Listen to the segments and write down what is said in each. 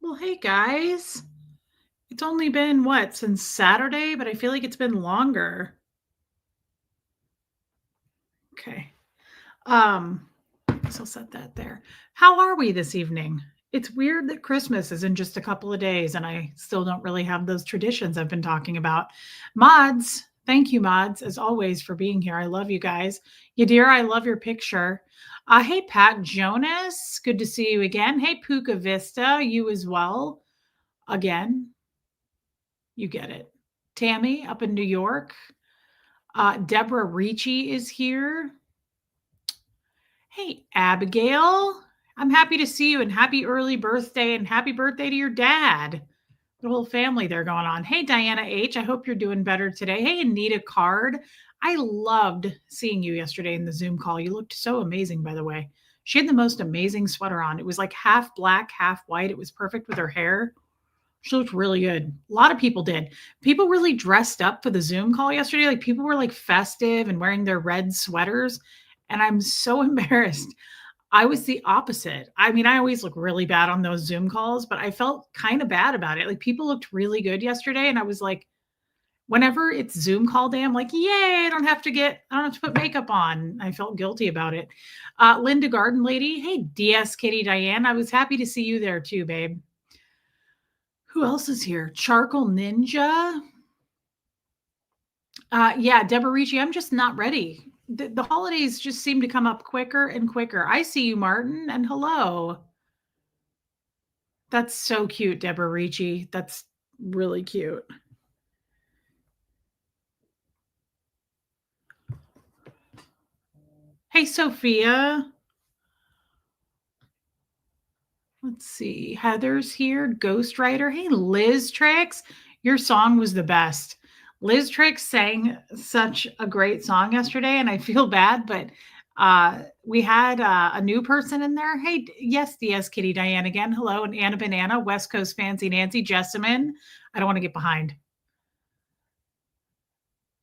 Well, hey guys. It's only been what, since Saturday, but I feel like it's been longer. Okay. Um, so I'll set that there. How are we this evening? It's weird that Christmas is in just a couple of days and I still don't really have those traditions I've been talking about. Mods, thank you, mods, as always, for being here. I love you guys. Yadira, I love your picture. Hey, Pat Jonas, good to see you again. Hey, Puka Vista, you as well. Again, you get it. Tammy up in New York. Deborah Ricci is here. Hey, Abigail. I'm happy to see you and happy early birthday and happy birthday to your dad. The whole family there going on. Hey, Diana H. I hope you're doing better today. Hey, Anita Card. I loved seeing you yesterday in the Zoom call. You looked so amazing, by the way. She had the most amazing sweater on. It was like half black, half white. It was perfect with her hair. She looked really good. A lot of people did. People really dressed up for the Zoom call yesterday. Like people were like festive and wearing their red sweaters. And I'm so embarrassed. I was the opposite. I mean, I always look really bad on those Zoom calls, but I felt kind of bad about it. Like people looked really good yesterday. And I was like, whenever it's Zoom call day, I'm like, yay, I don't have to put makeup on. I felt guilty about it. Linda Garden Lady. Hey, DS Kitty Diane. I was happy to see you there too, babe. Who else is here? Charcoal Ninja. Yeah, Deborah Ricci, I'm just not ready. The holidays just seem to come up quicker and quicker. I see you, Martin, and hello. That's so cute, Deborah Ricci. That's really cute. Hey, Sophia. Let's see. Heather's here. Ghostwriter. Hey, Liz Tricks. Your song was the best. Liz Tricks sang such a great song yesterday, and I feel bad, but we had a new person in there. Hey, yes, DS Kitty Diane again. Hello, and Anna Banana, West Coast Fancy Nancy, Jessamine. I don't want to get behind.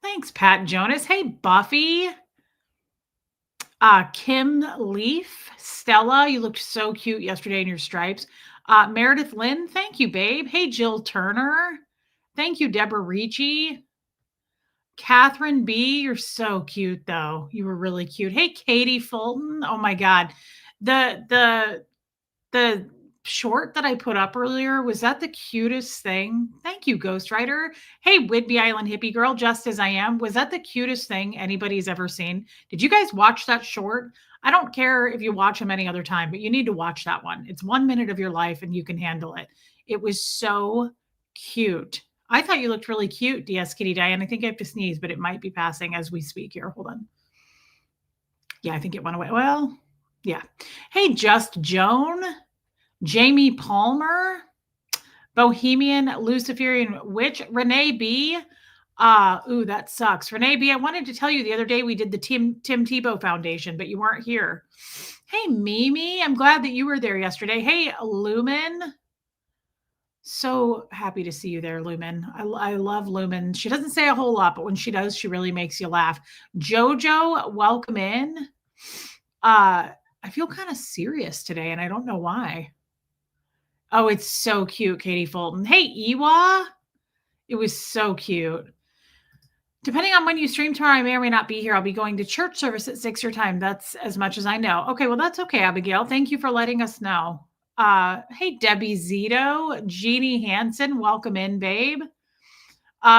Thanks, Pat Jonas. Hey, Buffy. Kim Leaf, Stella, you looked so cute yesterday in your stripes. Meredith Lynn, thank you, babe. Hey, Jill Turner. Thank you, Deborah Ricci. Catherine B, you're so cute, though. You were really cute. Hey, Katie Fulton. Oh my God. The short that I put up earlier, was that the cutest thing? Thank you, Ghostwriter. Hey, Whidbey Island hippie girl, just as I am. Was that the cutest thing anybody's ever seen? Did you guys watch that short? I don't care if you watch them any other time, but you need to watch that one. It's 1 minute of your life and you can handle it. It was so cute. I thought you looked really cute, DS Kitty Diane. I think I have to sneeze, but it might be passing as we speak here. Hold on. Yeah, I think it went away. Well, yeah. Hey, Just Joan. Jamie Palmer, Bohemian Luciferian Witch, Renee B. Ooh, that sucks. Renee B, I wanted to tell you the other day we did the Tim Tebow Foundation, but you weren't here. Hey, Mimi, I'm glad that you were there yesterday. Hey, Lumen. So happy to see you there, Lumen. I love Lumen. She doesn't say a whole lot, but when she does, she really makes you laugh. Jojo, welcome in. I feel kind of serious today, and I don't know why. Oh, it's so cute, Katie Fulton. Hey, Ewa. It was so cute. Depending on when you stream tomorrow, I may or may not be here. I'll be going to church service at 6 your time. That's as much as I know. Okay, well, that's okay, Abigail. Thank you for letting us know. Hey, Debbie Zito, Jeannie Hansen, welcome in, babe.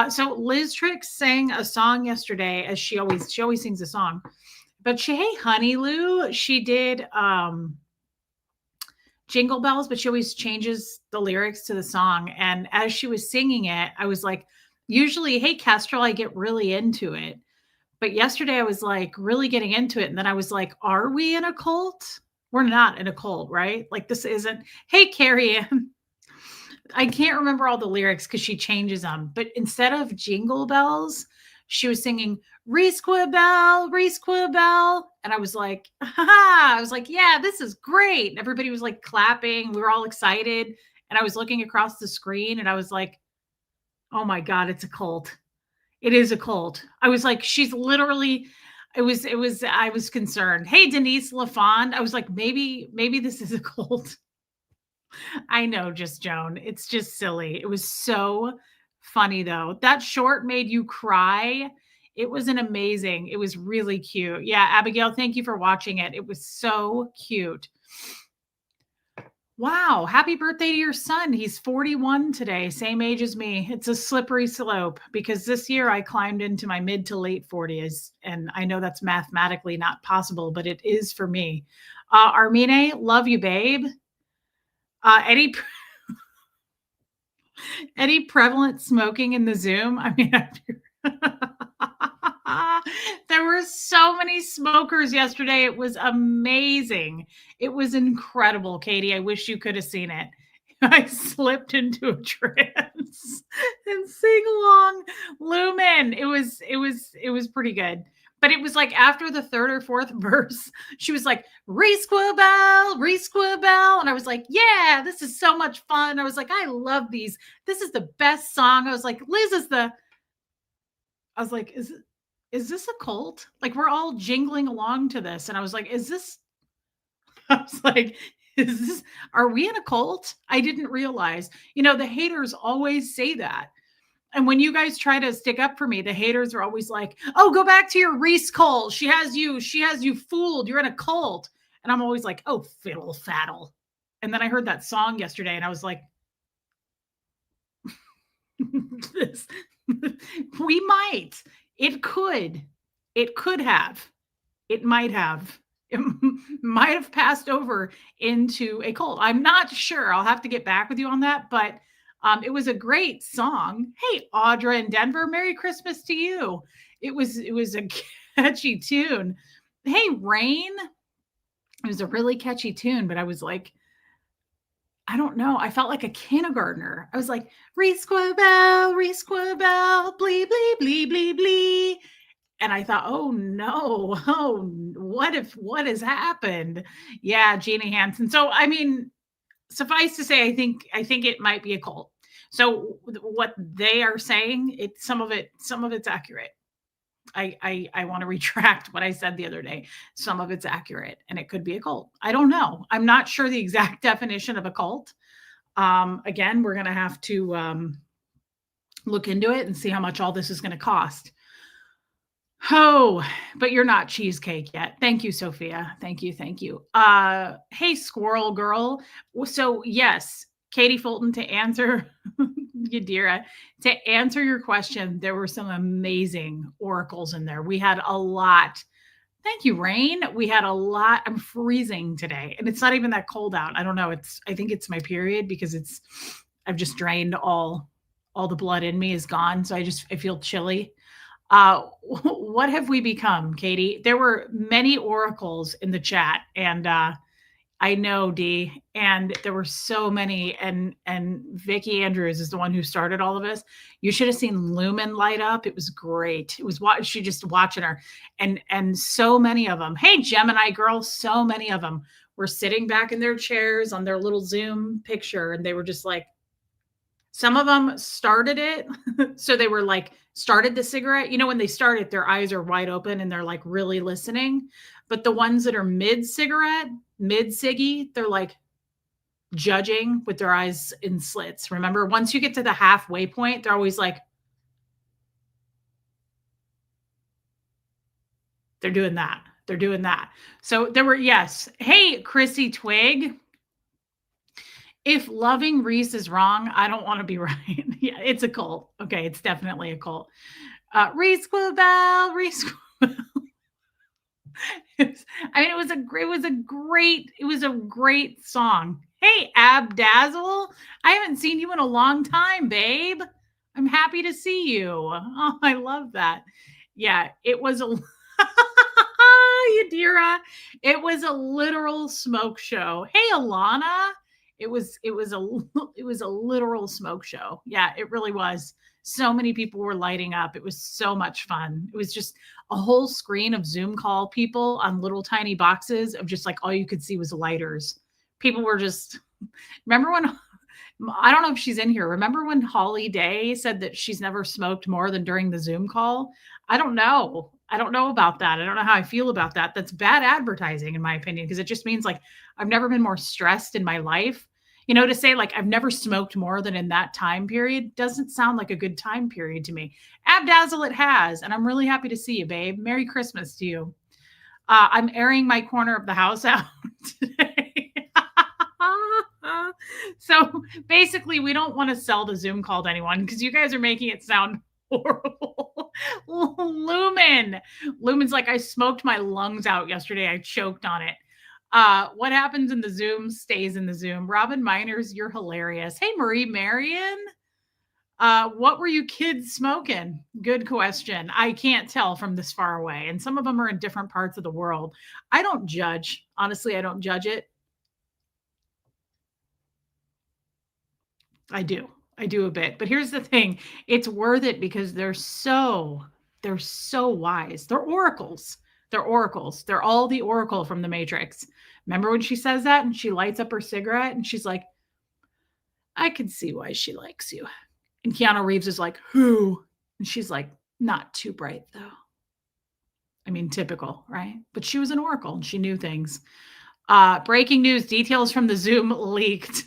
So Liz Tricks sang a song yesterday, as she always sings a song. But hey, Honey Lou, she did Jingle Bells, but she always changes the lyrics to the song. And as she was singing it, I was like, usually, hey, Kestrel, I get really into it. But yesterday I was like really getting into it. And then I was like, are we in a cult? We're not in a cult, right? Like this isn't, hey, Carrie Ann. I can't remember all the lyrics because she changes them. But instead of Jingle Bells, she was singing Resquibel, Resquibel. And I was like, I was like, yeah, this is great. And everybody was like clapping. We were all excited. And I was looking across the screen and I was like, oh my God, it's a cult. It is a cult. I was like, she's literally, I was concerned. Hey, Denise LaFond. I was like, maybe this is a cult. I know, just Joan. It's just silly. It was so funny though. That short made you cry. It was an amazing. It was really cute. Yeah, Abigail, thank you for watching it. It was so cute. Wow, happy birthday to your son. He's 41 today, same age as me. It's a slippery slope because this year I climbed into my mid to late 40s, and I know that's mathematically not possible, but it is for me. Armine, love you, babe. Any any prevalent smoking in the Zoom? I mean, there were so many smokers yesterday. It was amazing. It was incredible, Katie. I wish you could have seen it. I slipped into a trance and sing along Lumen. It was pretty good. But it was like after the third or fourth verse, she was like, Resquabel, Resquabel. And I was like, yeah, this is so much fun. I was like, I love these. This is the best song. I was like, Liz is the, I was like, is this a cult? Like we're all jingling along to this. And I was like, is this, I was like, is this, are we in a cult? I didn't realize, the haters always say that. And when you guys try to stick up for me, the haters are always like, "Oh, go back to your Reese cult. She has you fooled. You're in a cult." And I'm always like, "Oh, fiddle faddle." And then I heard that song yesterday and I was like, this, we might. It could. It could have. It might have. It might have passed over into a cult. I'm not sure. I'll have to get back with you on that, but it was a great song. Hey, Audra in Denver, Merry Christmas to you. It was a catchy tune. Hey, Rain. It was a really catchy tune, but I was like, I don't know. I felt like a kindergartner. I was like, Resquabel, Resquabel, blee, blee, blee, blee, blee. And I thought, oh no, oh, what has happened? Yeah, Jeannie Hansen. So I mean, suffice to say, I think it might be a cult. So what they are saying, some of it's accurate. I want to retract what I said the other day. Some of it's accurate, and it could be a cult. I don't know. I'm not sure the exact definition of a cult. Again, we're gonna have to look into it and see how much all this is going to cost. Oh, but you're not cheesecake yet. Thank you, Sophia. Thank you. Thank you. Hey, squirrel girl. So yes, Katie Fulton, to answer Yadira, to answer your question, there were some amazing oracles in there. We had a lot. Thank you, Rain. We had a lot. I'm freezing today, and it's not even that cold out. I don't know. I think it's my period because I've just drained all the blood in me is gone. So I feel chilly. What have we become, Katie? There were many oracles in the chat, and I know, Dee, and there were so many. And Vicki Andrews is the one who started all of this. You should have seen Lumen light up. It was great. It was she just watching her, and so many of them. Hey, Gemini girl, so many of them were sitting back in their chairs on their little Zoom picture, and they were just like. Some of them started it. So they were like, started the cigarette. When they start it, their eyes are wide open and they're like really listening. But the ones that are mid cigarette, mid ciggy, they're like judging with their eyes in slits. Remember, once you get to the halfway point, they're always like, they're doing that. They're doing that. So there were, yes. Hey, Chrissy Twig. If loving Reese is wrong, I don't want to be right. Yeah, it's a cult. Okay, it's definitely a cult. Reese Quibel, Reese Quibel. It was a great song. Hey, Abdazzle. I haven't seen you in a long time, babe. I'm happy to see you. Oh, I love that. Yeah, it was a Yadira. It was a literal smoke show. Hey, Alana. It was a literal smoke show. Yeah, it really was. So many people were lighting up. It was so much fun. It was just a whole screen of Zoom call people on little tiny boxes of just like all you could see was lighters. People were just remember when I don't know if she's in here. Remember when Holly Day said that she's never smoked more than during the Zoom call? I don't know. I don't know about that. I don't know how I feel about that. That's bad advertising, in my opinion, because it just means like I've never been more stressed in my life. To say like I've never smoked more than in that time period doesn't sound like a good time period to me. Abdazzle it has, and I'm really happy to see you, babe. Merry Christmas to you. I'm airing my corner of the house out today. So basically, we don't want to sell the Zoom call to anyone because you guys are making it sound horrible. Lumen's like, I smoked my lungs out yesterday. I choked on it. What happens in the Zoom stays in the Zoom. Robin Miners, you're hilarious. Hey, Marie Marion. What were you kids smoking? Good question. I can't tell from this far away. And some of them are in different parts of the world. I don't judge. Honestly, I don't judge it. I do. I do a bit. But here's the thing. It's worth it because they're so wise. They're oracles. They're oracles. They're all the oracle from the Matrix. Remember when she says that and she lights up her cigarette and she's like, I can see why she likes you. And Keanu Reeves is like, who? And she's like, not too bright, though. I mean, typical, right? But she was an oracle and she knew things. Breaking news, details from the Zoom leaked.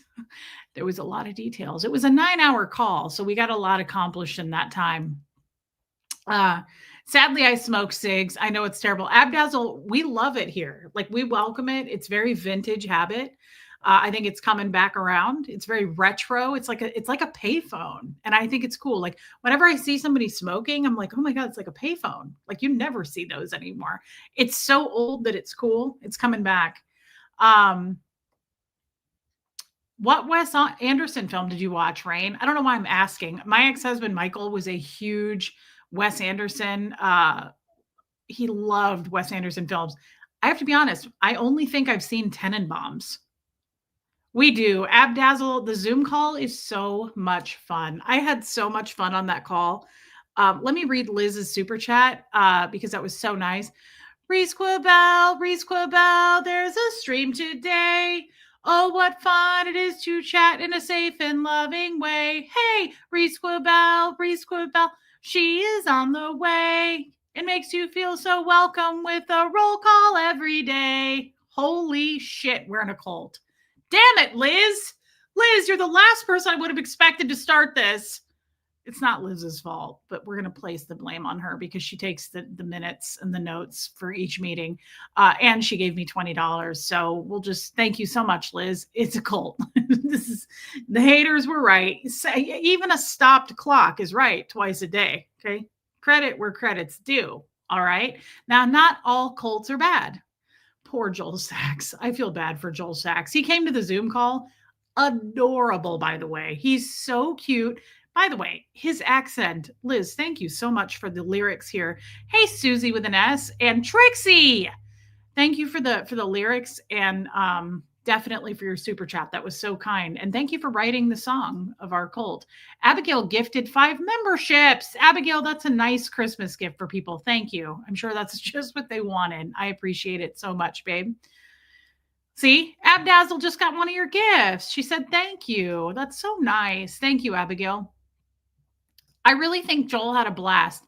There was a lot of details. It was a 9-hour call, so we got a lot accomplished in that time. Sadly, I smoke cigs. I know it's terrible. Abdazzle, we love it here. Like, we welcome it. It's very vintage habit. I think it's coming back around. It's very retro. It's like a payphone, and I think it's cool. Like whenever I see somebody smoking, I'm like, oh my god, it's like a payphone. Like you never see those anymore. It's so old that it's cool. It's coming back. What Wes Anderson film did you watch, Rain? I don't know why I'm asking. My ex-husband Michael was a huge Wes Anderson. He loved Wes Anderson films. I have to be honest. I only think I've seen Tenenbaums. We do. Abdazzle, the Zoom call is so much fun. I had so much fun on that call. Let me read Liz's super chat because that was so nice. Reese Quibell, there's a stream today. Oh, what fun it is to chat in a safe and loving way. Hey, Reese Quibell, she is on the way. It makes you feel so welcome with a roll call every day. Holy shit, we're in a cult. Damn it, Liz. Liz, you're the last person I would have expected to start this. It's not Liz's fault, but we're going to place the blame on her because she takes the minutes and the notes for each meeting. And she gave me $20. So we'll just thank you so much, Liz. It's a cult. The haters were right. Even a stopped clock is right twice a day. Okay. Credit where credit's due. All right. Now, not all cults are bad. Poor Joel Sachs. I feel bad for Joel Sachs. He came to the Zoom call. Adorable, by the way. He's so cute. By the way, his accent, Liz, thank you so much for the lyrics here. Hey, Susie with an S and Trixie. Thank you for the lyrics and definitely for your super chat. That was so kind. And thank you for writing the song of our cult. Abigail gifted 5 memberships. Abigail, that's a nice Christmas gift for people. Thank you. I'm sure that's just what they wanted. I appreciate it so much, babe. See, Abdazzle just got one of your gifts. She said, thank you. That's so nice. Thank you, Abigail. I really think Joel had a blast.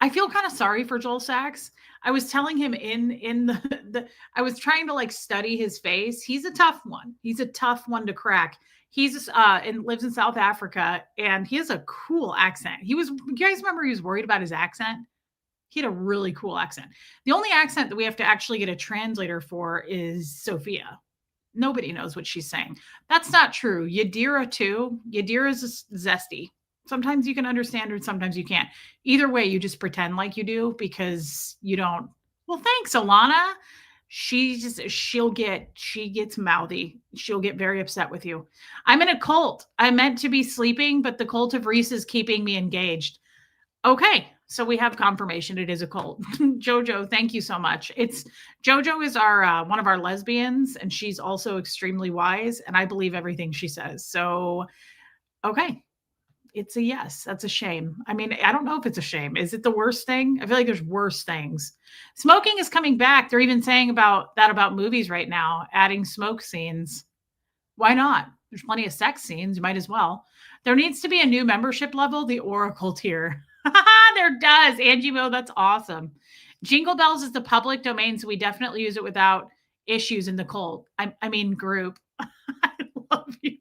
I feel kind of sorry for Joel Sachs. I was telling him in the I was trying to like study his face. He's a tough one. He's a tough one to crack. He's and lives in South Africa and he has a cool accent. You guys remember he was worried about his accent? He had a really cool accent. The only accent that we have to actually get a translator for is Sophia. Nobody knows what she's saying. That's not true. Yadira too. Yadira's zesty. Sometimes you can understand her, sometimes you can't. Either way, you just pretend like you do because you don't. Well, thanks, Alana. She gets mouthy. She'll get very upset with you. I'm in a cult. I meant to be sleeping, but the cult of Reese is keeping me engaged. Okay, so we have confirmation it is a cult. Jojo, thank you so much. Jojo is our one of our lesbians, and she's also extremely wise, and I believe everything she says. So, okay. It's a yes. That's a shame. I mean, I don't know if it's a shame. Is it the worst thing? I feel like there's worse things. Smoking is coming back. They're even saying about movies right now, adding smoke scenes. Why not? There's plenty of sex scenes. You might as well. There needs to be a new membership level, the Oracle tier. There does. Angie Mo, that's awesome. Jingle Bells is the public domain, so we definitely use it without issues in the cult. I mean, group. I love you,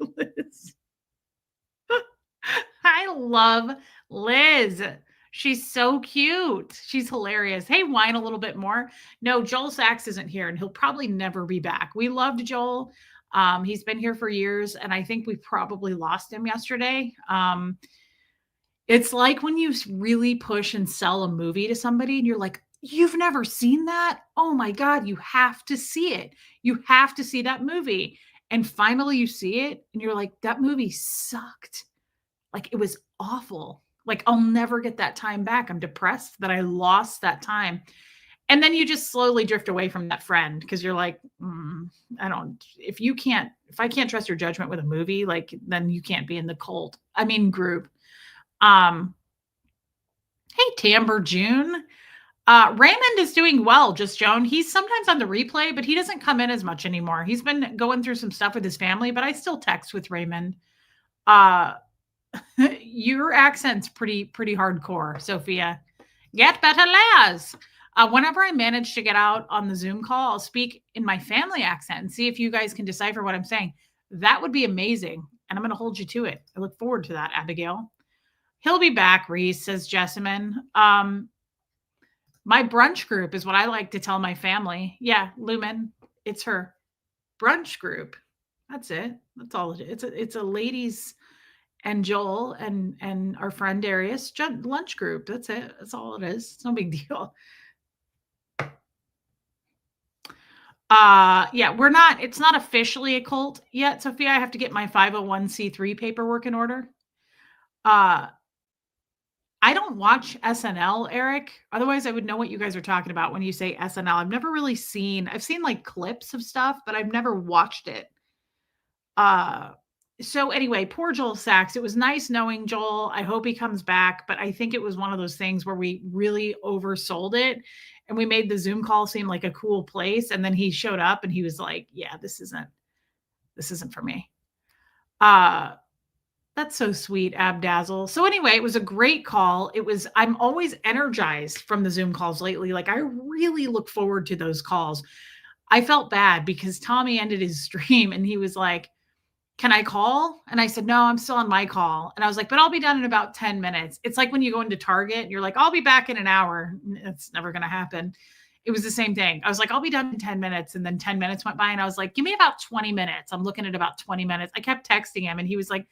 I love Liz. She's so cute. She's hilarious. Hey, whine a little bit more. No, Joel Sachs isn't here, and he'll probably never be back. We loved Joel. He's been here for years, and I think we probably lost him yesterday. It's like when you really push and sell a movie to somebody and you're like, you've never seen that? Oh my God, you have to see it. You have to see that movie. And finally you see it and you're like, that movie sucked. Like it was awful. Like I'll never get that time back. I'm depressed that I lost that time. And then you just slowly drift away from that friend because you're like, if I can't trust your judgment with a movie, like then you can't be in the group. Hey, Tamber June. Raymond is doing well, just Joan. He's sometimes on the replay, but he doesn't come in as much anymore. He's been going through some stuff with his family, but I still text with Raymond. Your accent's pretty hardcore, Sophia. Get better, Laz. Whenever I manage to get out on the Zoom call, I'll speak in my family accent and see if you guys can decipher what I'm saying. That would be amazing. And I'm going to hold you to it. I look forward to that, Abigail. He'll be back, Reese, says Jessamine. My brunch group is what I like to tell my family. Yeah, Lumen, it's her brunch group. That's it. That's all it is. It's a ladies and Joel and our friend Darius lunch group. That's it. That's all it is. It's no big deal. Yeah, it's not officially a cult yet, Sophia. I have to get my 501c3 paperwork in order. I don't watch SNL, Eric. Otherwise, I would know what you guys are talking about when you say SNL. I've seen like clips of stuff, but I've never watched it. So anyway, poor Joel Sachs. It was nice knowing Joel. I hope he comes back, but I think it was one of those things where we really oversold it and we made the Zoom call seem like a cool place. And then he showed up and he was like, yeah, this isn't for me. That's so sweet, Abdazzle. So anyway, it was a great call. I'm always energized from the Zoom calls lately. Like I really look forward to those calls. I felt bad because Tommy ended his stream and he was like, can I call? And I said, no, I'm still on my call. And I was like, but I'll be done in about 10 minutes. It's like when you go into Target and you're like, I'll be back in an hour. It's never going to happen. It was the same thing. I was like, I'll be done in 10 minutes. And then 10 minutes went by and I was like, give me about 20 minutes. I'm looking at about 20 minutes. I kept texting him and he was like,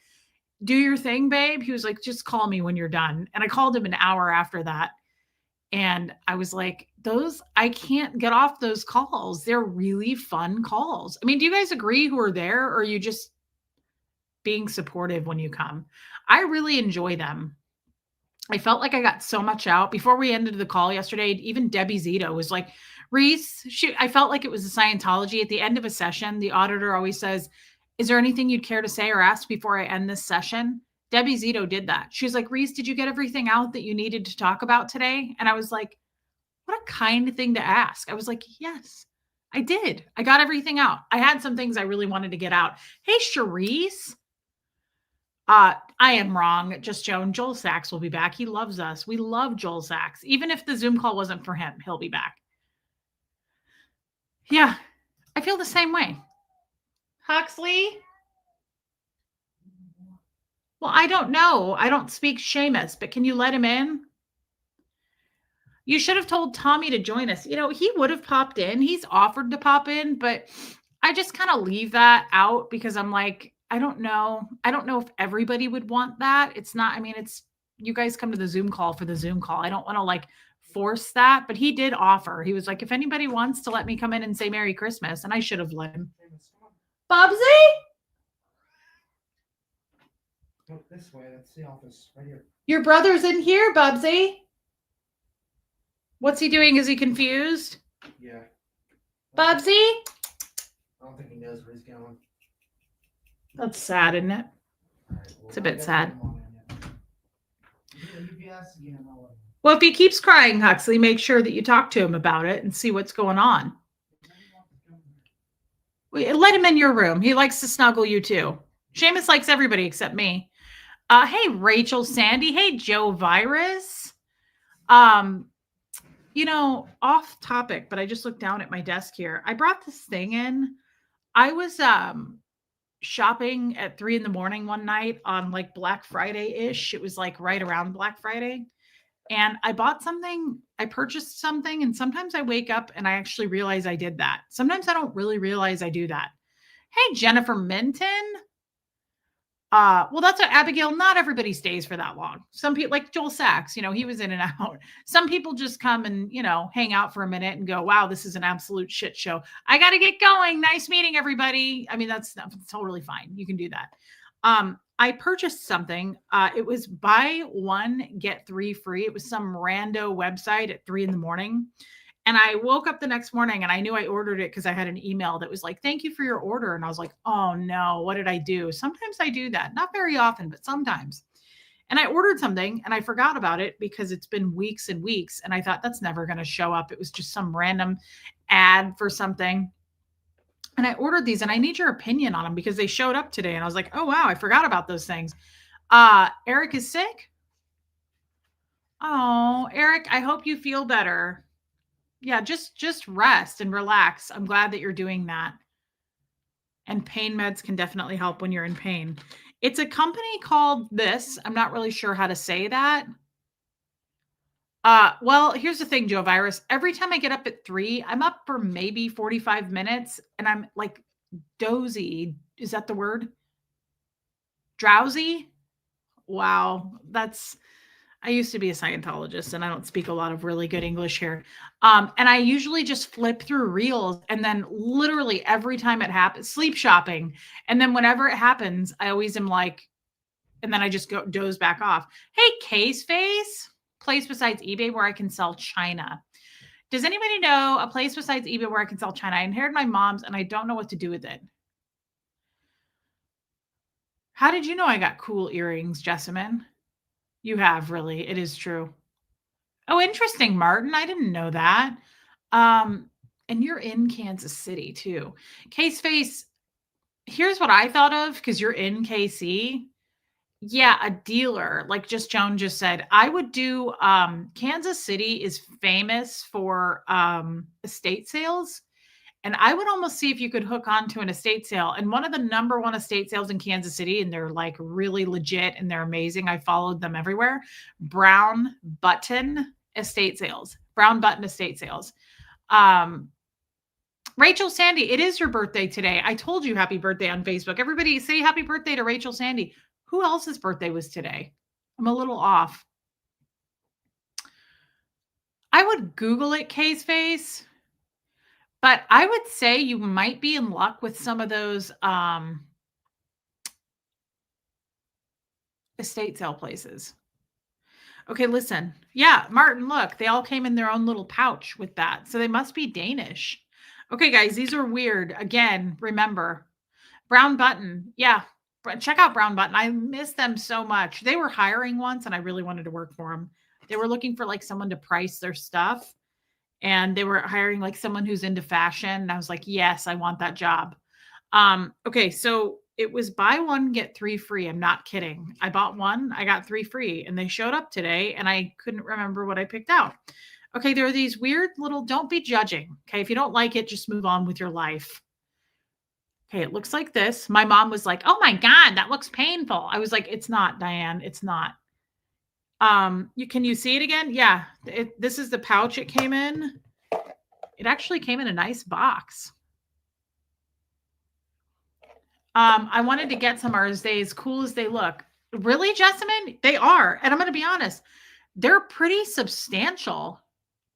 do your thing, babe. He was like, just call me when you're done. And I called him an hour after that. And I was like, I can't get off those calls. They're really fun calls. I mean, do you guys agree who are there or are you just being supportive when you come? I really enjoy them. I felt like I got so much out before we ended the call yesterday. Even Debbie Zito was like, Reese, I felt like it was a Scientology at the end of a session. The auditor always says, is there anything you'd care to say or ask before I end this session? Debbie Zito did that. She's like, Reese, did you get everything out that you needed to talk about today? And I was like, what a kind thing to ask. I was like, yes, I did. I got everything out. I had some things I really wanted to get out. Hey, Charisse. I am wrong. Just Joan. Joel Sachs will be back. He loves us. We love Joel Sachs. Even if the Zoom call wasn't for him, he'll be back. Yeah, I feel the same way. Huxley? Well, I don't know. I don't speak Seamus, but can you let him in? You should have told Tommy to join us. You know, he would have popped in. He's offered to pop in, but I just kind of leave that out because I'm like, I don't know. I don't know if everybody would want that. It's not, I mean, it's you guys come to the Zoom call for the Zoom call. I don't want to like force that, but he did offer. He was like, if anybody wants to let me come in and say Merry Christmas, and I should have let him. Bubsy? Look this way. That's the office right here. Your brother's in here, Bubsy. What's he doing? Is he confused? Yeah. Bubsy? I don't think he knows where he's going. That's sad, isn't it? All right, It's a bit sad. UPS, Well, if he keeps crying, Huxley, make sure that you talk to him about it and see what's going on. Let him in your room. He likes to snuggle you too. Seamus likes everybody except me. Hey, Rachel Sandy. Hey, Joe Virus. You know, off topic, but I just looked down at my desk here. I brought this thing in. I was shopping at 3 in the morning one night on like Black Friday-ish. It was like right around Black Friday. And I bought something, I purchased something, and sometimes I wake up and I actually realize I did that. Sometimes I don't really realize I do that. Hey, Jennifer Minton. Well, that's what Abigail. Not everybody stays for that long. Some people, like Joel Sachs, he was in and out. Some people just come and, hang out for a minute and go, wow, this is an absolute shit show. I got to get going. Nice meeting everybody. I mean, that's totally fine. You can do that. I purchased something. It was buy one, get three free. It was some rando website at 3 in the morning. And I woke up the next morning and I knew I ordered it because I had an email that was like, thank you for your order. And I was like, oh no, what did I do? Sometimes I do that. Not very often, but sometimes. And I ordered something and I forgot about it because it's been weeks and weeks. And I thought that's never going to show up. It was just some random ad for something. And I ordered these and I need your opinion on them because they showed up today. And I was like, oh, wow, I forgot about those things. Eric is sick. Oh, Eric, I hope you feel better. Yeah, just rest and relax. I'm glad that you're doing that. And pain meds can definitely help when you're in pain. It's a company called this. I'm not really sure how to say that. Well, here's the thing, Joe Virus. Every time I get up at 3, I'm up for maybe 45 minutes and I'm like dozy. Is that the word? Drowsy? Wow. I used to be a Scientologist and I don't speak a lot of really good English here. And I usually just flip through reels and then literally every time it happens, sleep shopping. And then whenever it happens, I always am like, and then I just doze back off. Hey, Case Face, place besides eBay where I can sell China. Does anybody know a place besides eBay where I can sell China? I inherited my mom's and I don't know what to do with it. How did you know I got cool earrings, Jessamine? You have, really. It is true. Oh, interesting, Martin. I didn't know that. And you're in Kansas City too. Case Face, here's what I thought of because you're in KC. Yeah, a dealer, like just Joan just said. I would do Kansas City is famous for estate sales. And I would almost see if you could hook on to an estate sale. And one of the number one estate sales in Kansas City, and they're like really legit and they're amazing. I followed them everywhere. Brown Button Estate Sales. Brown Button Estate Sales. Rachel Sandy, it is your birthday today. I told you happy birthday on Facebook. Everybody say happy birthday to Rachel Sandy. Who else's birthday was today? I'm a little off. I would Google it, Case Face. But I would say you might be in luck with some of those estate sale places. Okay, listen. Yeah, Martin, look, they all came in their own little pouch with that. So they must be Danish. Okay, guys, these are weird. Again, remember, Brown Button. Yeah, check out Brown Button. I miss them so much. They were hiring once and I really wanted to work for them. They were looking for like someone to price their stuff. And they were hiring like someone who's into fashion. And I was like, yes, I want that job. Okay, so it was buy one, get 3 free. I'm not kidding. I bought one, I got 3 free. And they showed up today and I couldn't remember what I picked out. Okay, there are these weird little, don't be judging. Okay, if you don't like it, just move on with your life. Okay, it looks like this. My mom was like, oh my God, that looks painful. I was like, it's not, Diane, it's not. Can you see it again? Yeah, this is the pouch it came in. It actually came in a nice box. I wanted to get some. Are they as cool as they look? Really, Jessamine? They are. And I'm going to be honest, they're pretty substantial.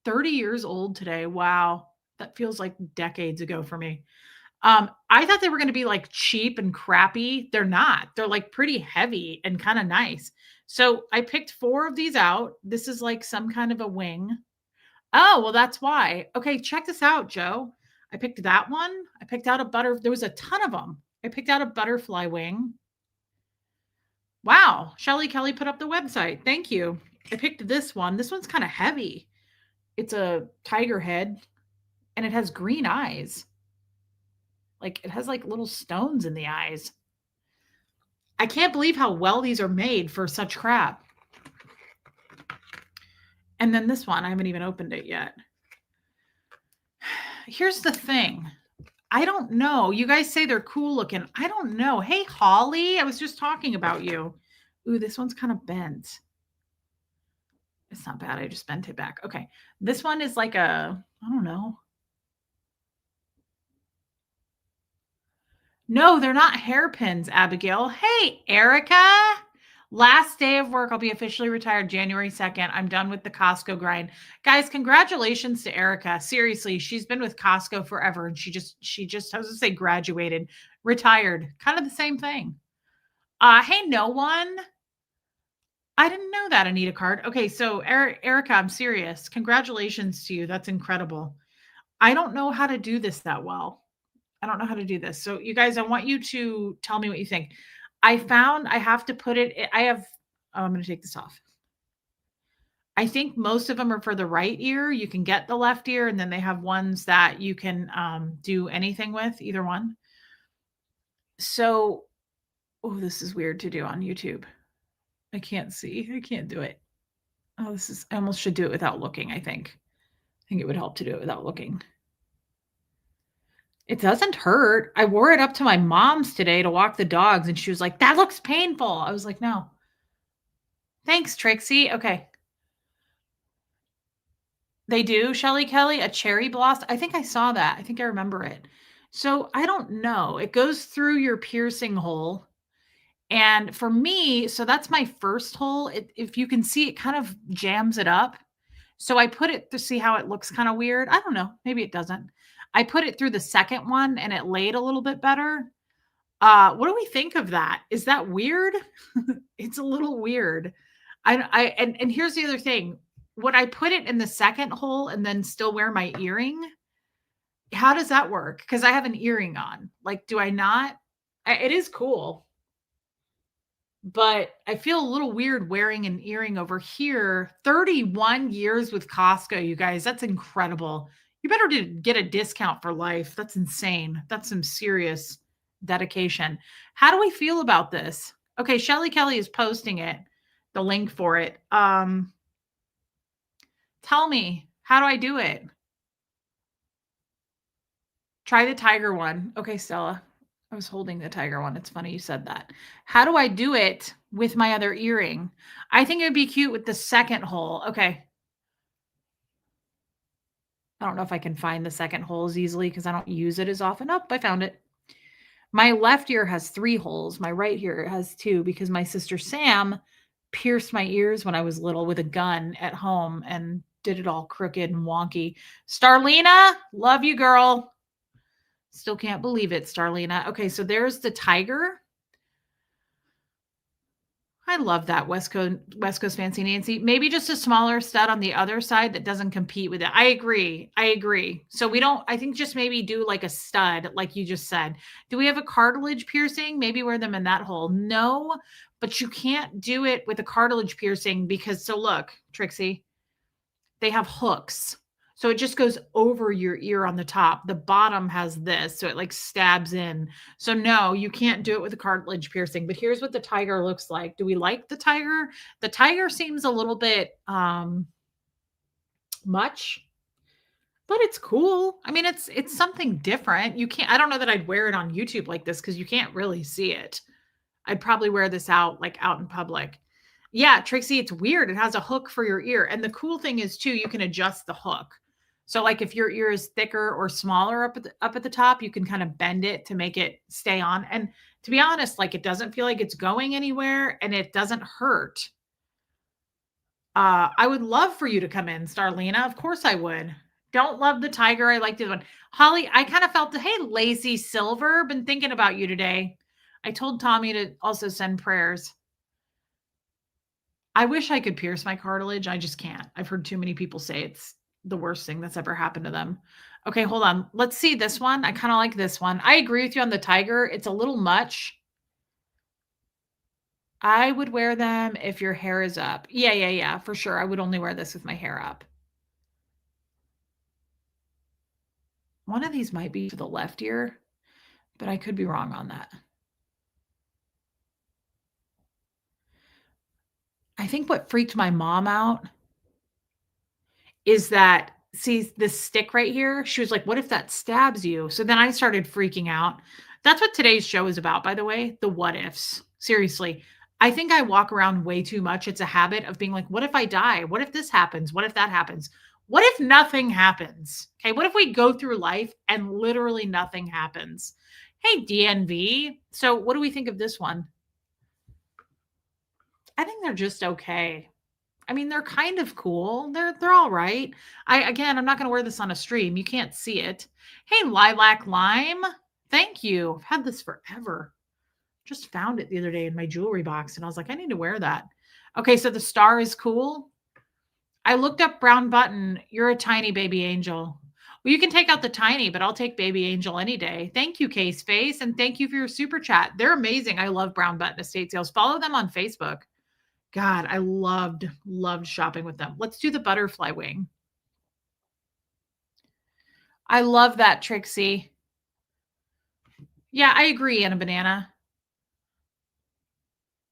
30 years old today. Wow. That feels like decades ago for me. I thought they were going to be like cheap and crappy. They're not. They're like pretty heavy and kind of nice. So I picked 4 of these out. This is like some kind of a wing. Oh, well, that's why. Okay, check this out, Joe. I picked that one. I picked out there was a ton of them. I picked out a butterfly wing. Wow. Shelly Kelly put up the website. Thank you. I picked this one. This one's kind of heavy. It's a tiger head and it has green eyes. Like it has like little stones in the eyes. I can't believe how well these are made for such crap. And then this one, I haven't even opened it yet. Here's the thing. I don't know. You guys say they're cool looking. I don't know. Hey, Holly, I was just talking about you. Ooh, this one's kind of bent. It's not bad. I just bent it back. Okay. This one is like a, I don't know. No, they're not hairpins, Abigail. Hey, Erica. Last day of work. I'll be officially retired January 2nd. I'm done with the Costco grind. Guys, congratulations to Erica. Seriously, she's been with Costco forever and she just I was gonna say graduated, retired. Kind of the same thing. Hey, no one. I didn't know that, Anita Card. Okay, so Erica, I'm serious. Congratulations to you. That's incredible. I don't know how to do this that well. I don't know how to do this. So you guys, I want you to tell me what you think. I found I have to put it, I have, oh, I'm going to take this off. I think most of them are for the right ear. You can get the left ear, and then they have ones that you can do anything with, either one. So, oh, this is weird to do on YouTube. I can't see. I can't do it. Oh, I almost should do it without looking, I think. I think it would help to do it without looking. It doesn't hurt. I wore it up to my mom's today to walk the dogs, and she was like, "That looks painful." I was like, "No." Thanks, Trixie. Okay. They do, Shelly Kelly, a cherry blossom. I think I saw that. I think I remember it. So I don't know. It goes through your piercing hole. And for me, so that's my first hole. If you can see, it kind of jams it up. So I put it to see how it looks kind of weird. I don't know. Maybe it doesn't. I put it through the second one and it laid a little bit better. What do we think of that? Is that weird? It's a little weird. And here's the other thing. Would I put it in the second hole and then still wear my earring? How does that work? Because I have an earring on. Like, do I not? It is cool, but I feel a little weird wearing an earring over here. 31 years with Costco, you guys. That's incredible. You better get a discount for life. That's insane. That's some serious dedication. How do we feel about this? Okay, Shelly Kelly is posting it, the link for it. Tell me, how do I do it? Try the tiger one. Okay, Stella. I was holding the tiger one. It's funny you said that. How do I do it with my other earring? I think it would be cute with the second hole. Okay. I don't know if I can find the second hole as easily because I don't use it as often. Oh, I found it. My left ear has 3 holes. My right ear has 2 because my sister Sam pierced my ears when I was little with a gun at home and did it all crooked and wonky. Starlina, love you, girl. Still can't believe it, Starlina. Okay, so there's the tiger. I love that West Coast Fancy Nancy. Maybe just a smaller stud on the other side that doesn't compete with it. I agree. I agree. So I think just maybe do like a stud, like you just said. Do we have a cartilage piercing? Maybe wear them in that hole. No, but you can't do it with a cartilage piercing because, so look, Trixie, they have hooks. So it just goes over your ear on the top. The bottom has this, so it like stabs in. So no, you can't do it with a cartilage piercing. But here's what the tiger looks like. Do we like the tiger? The tiger seems a little bit much, but it's cool. I mean, it's something different. I don't know that I'd wear it on YouTube like this because you can't really see it. I'd probably wear this out in public. Yeah, Trixie, it's weird. It has a hook for your ear. And the cool thing is too, you can adjust the hook. So like if your ear is thicker or smaller up at the top, you can kind of bend it to make it stay on. And to be honest, like it doesn't feel like it's going anywhere and it doesn't hurt. I would love for you to come in, Starlina. Of course I would. Don't love the tiger. I like the one. Holly, I kind of felt, hey, Lacey Silver, been thinking about you today. I told Tommy to also send prayers. I wish I could pierce my cartilage. I just can't. I've heard too many people say it's the worst thing that's ever happened to them. Okay, hold on. Let's see this one. I kind of like this one. I agree with you on the tiger. It's a little much. I would wear them if your hair is up. Yeah, for sure. I would only wear this with my hair up. One of these might be for the left ear, but I could be wrong on that. I think what freaked my mom out is that see this stick right here? She was like, what if that stabs you? So then I started freaking out. That's what today's show is about, by the way, the what ifs. Seriously. I think I walk around way too much. It's a habit of being like, what if I die? What if this happens? What if that happens? What if nothing happens? Okay. What if we go through life and literally nothing happens? Hey, DNV. So what do we think of this one? I think they're just okay. I mean, they're kind of cool. They're all right. I'm not going to wear this on a stream. You can't see it. Hey, Lilac Lime. Thank you. I've had this forever. Just found it the other day in my jewelry box and I was like, I need to wear that. Okay, so the star is cool. I looked up Brown Button. You're a tiny baby angel. Well, you can take out the tiny, but I'll take baby angel any day. Thank you, Case Face, and thank you for your super chat. They're amazing. I love Brown Button Estate Sales. Follow them on Facebook. God, I loved shopping with them. Let's do the butterfly wing. I love that, Trixie. Yeah, I agree, Anna Banana.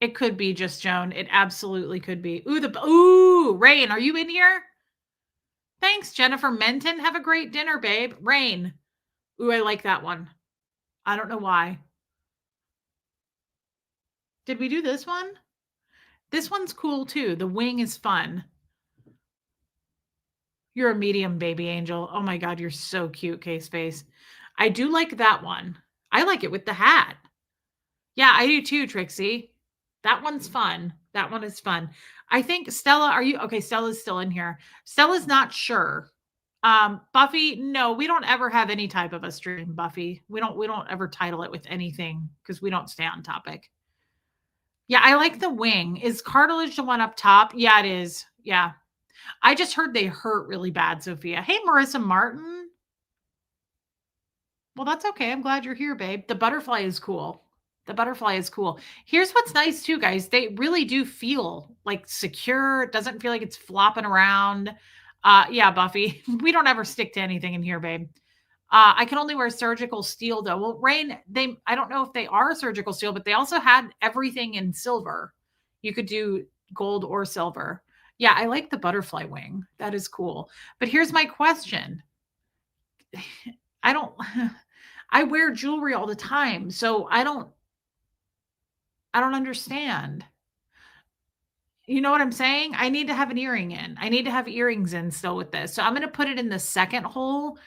It could be just Joan. It absolutely could be. Ooh, Rain, are you in here? Thanks, Jennifer Menton. Have a great dinner, babe. Rain. Ooh, I like that one. I don't know why. Did we do this one? This one's cool too. The wing is fun. You're a medium baby angel. Oh my God, you're so cute, Case Face. I do like that one. I like it with the hat. Yeah, I do too, Trixie. That one's fun. That one is fun. I think Stella, are you okay? Stella's still in here. Stella's not sure. Buffy, no, we don't ever have any type of a stream, Buffy. We don't ever title it with anything because we don't stay on topic. Yeah, I like the wing. Is cartilage the one up top? Yeah, it is. Yeah. I just heard they hurt really bad, Sophia. Hey, Marissa Martin. Well, that's okay. I'm glad you're here, babe. The butterfly is cool. The butterfly is cool. Here's what's nice too, guys. They really do feel like secure. It doesn't feel like it's flopping around. Yeah, Buffy, we don't ever stick to anything in here, babe. I can only wear surgical steel though. Well, Rain, I don't know if they are surgical steel, but they also had everything in silver. You could do gold or silver. Yeah, I like the butterfly wing. That is cool. But here's my question. I wear jewelry all the time, so I don't understand. You know what I'm saying? I need to have an earring in. I need to have earrings in still with this. So I'm going to put it in the second hole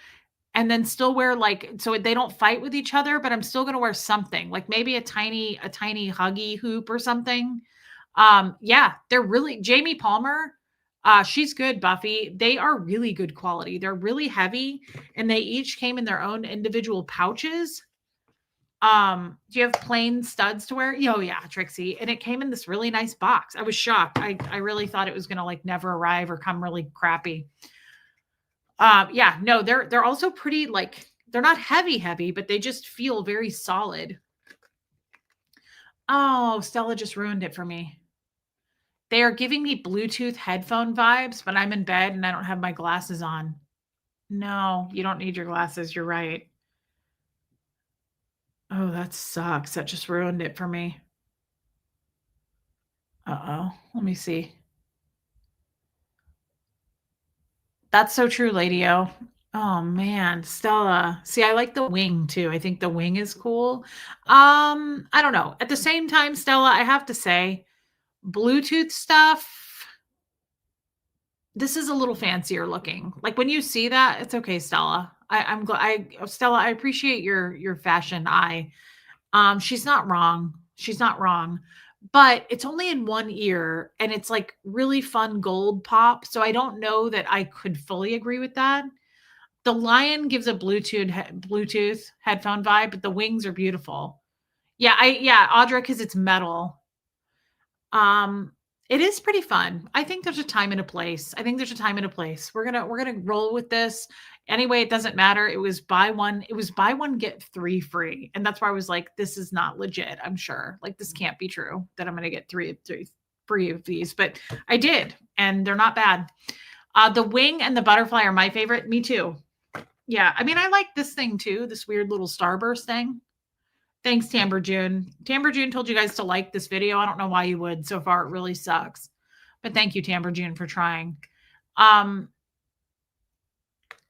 and then still wear so they don't fight with each other, but I'm still going to wear something like maybe a tiny huggy hoop or something. Yeah, they're really Jamie Palmer. She's good, Buffy. They are really good quality. They're really heavy and they each came in their own individual pouches. Do you have plain studs to wear? Oh yeah, Trixie. And it came in this really nice box. I was shocked. I really thought it was going to like never arrive or come really crappy. Yeah, no, they're also pretty like they're not heavy, but they just feel very solid. Oh, Stella just ruined it for me. They are giving me Bluetooth headphone vibes, but I'm in bed and I don't have my glasses on. No, you don't need your glasses. You're right. Oh, that sucks. That just ruined it for me. Uh-oh. Let me see. That's so true, Lady O. Oh man, Stella. See, I like the wing too. I think the wing is cool. I don't know. At the same time, Stella, I have to say, Bluetooth stuff, this is a little fancier looking. Like when you see that, it's okay, Stella. I'm glad Stella, I appreciate your fashion eye. She's not wrong. She's not wrong. But it's only in one ear and it's like really fun gold pop. So I don't know that I could fully agree with that. The lion gives a Bluetooth headphone vibe, but the wings are beautiful. Yeah, Audra, because it's metal. It is pretty fun. I think there's a time and a place. We're gonna roll with this. Anyway, it doesn't matter. It was buy one, get 3 free. And that's why I was like, this is not legit, I'm sure. Like this can't be true that I'm gonna get three free of these, but I did, and they're not bad. The wing and the butterfly are my favorite. Me too. Yeah, I mean, I like this thing too, this weird little starburst thing. Thanks, Tamber June. Tamber June told you guys to like this video. I don't know why you would. So far, it really sucks. But thank you, Tamber June, for trying.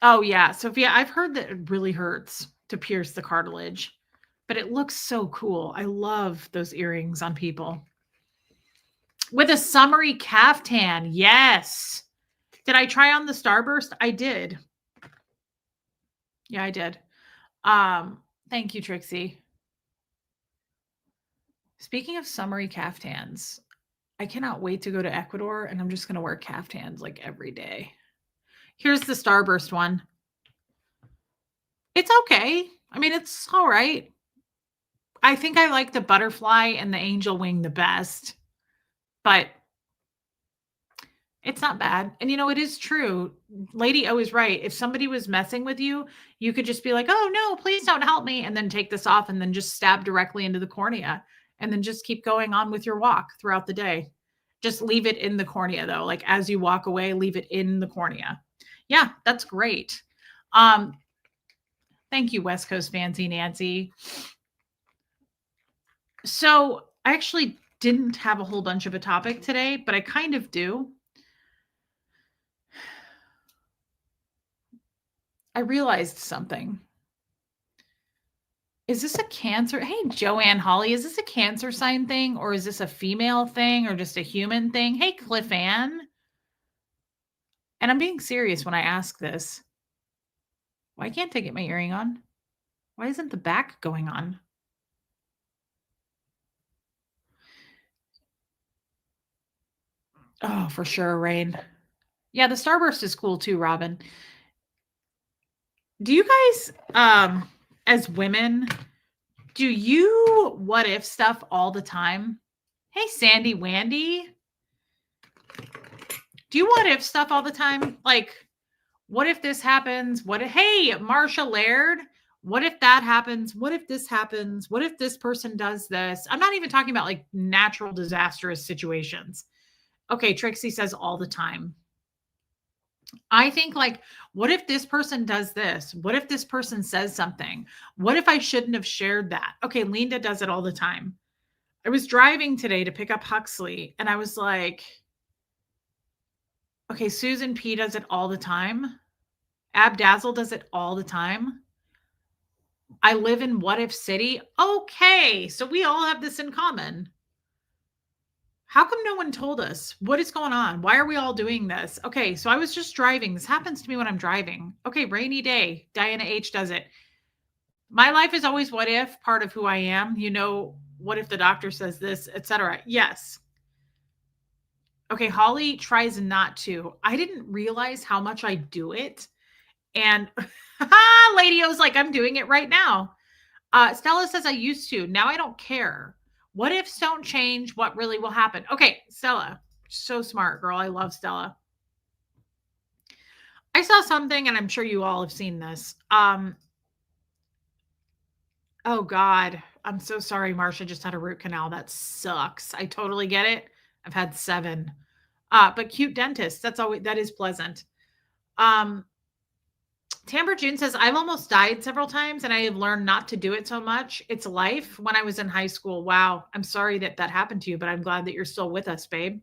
Oh, yeah, Sophia, I've heard that it really hurts to pierce the cartilage, but it looks so cool. I love those earrings on people. With a summery caftan, yes. Did I try on the Starburst? I did. Yeah, I did. Thank you, Trixie. Speaking of summery caftans, I cannot wait to go to Ecuador, and I'm just gonna wear caftans like every day. Here's the Starburst one. It's okay. I mean, it's all right. I think I like the butterfly and the angel wing the best, but it's not bad. And it is true. Lady O is right. If somebody was messing with you, you could just be like, "Oh no, please don't help me," and then take this off and then just stab directly into the cornea and then just keep going on with your walk throughout the day. Just leave it in the cornea though. Like as you walk away, leave it in the cornea. Yeah, that's great. Um, Thank you, West Coast Fancy Nancy. So I actually didn't have a whole bunch of a topic today, but I kind of do. I realized something. Is this a Cancer? Hey, Joanne Holly, is this a Cancer sign thing or is this a female thing or just a human thing? Hey, Cliff Ann. And I'm being serious when I ask this. Why can't I get my earring on? Why isn't the back going on? Oh, for sure, Rain. Yeah, the Starburst is cool too, Robin. Do you guys, as women, do you what if stuff all the time? Hey, Sandy Wandy. Do you what if stuff all the time? Like, what if this happens? Hey, Marsha Laird, what if that happens? What if this happens? What if this person does this? I'm not even talking about like natural disastrous situations. Okay, Trixie says all the time. I think like, what if this person does this? What if this person says something? What if I shouldn't have shared that? Okay, Linda does it all the time. I was driving today to pick up Huxley and I was like, okay, Susan P does it all the time. Abdazzle does it all the time. I live in What If City. Okay, so we all have this in common. How come no one told us? What is going on? Why are we all doing this? Okay, so I was just driving. This happens to me when I'm driving. Okay, rainy day. Diana H does it. My life is always what if, part of who I am. What if the doctor says this, etc. Yes. Okay, Holly tries not to. I didn't realize how much I do it. And Lady O's like, I'm doing it right now. Stella says I used to. Now I don't care. What ifs don't change? What really will happen? Okay, Stella, so smart, girl. I love Stella. I saw something, and I'm sure you all have seen this. Oh God, I'm so sorry. Marsha just had a root canal. That sucks. I totally get it. I've had 7. But cute dentist. That is pleasant. Tamber June says, I've almost died several times and I have learned not to do it so much. It's life. When I was in high school, wow, I'm sorry that happened to you, but I'm glad that you're still with us, babe.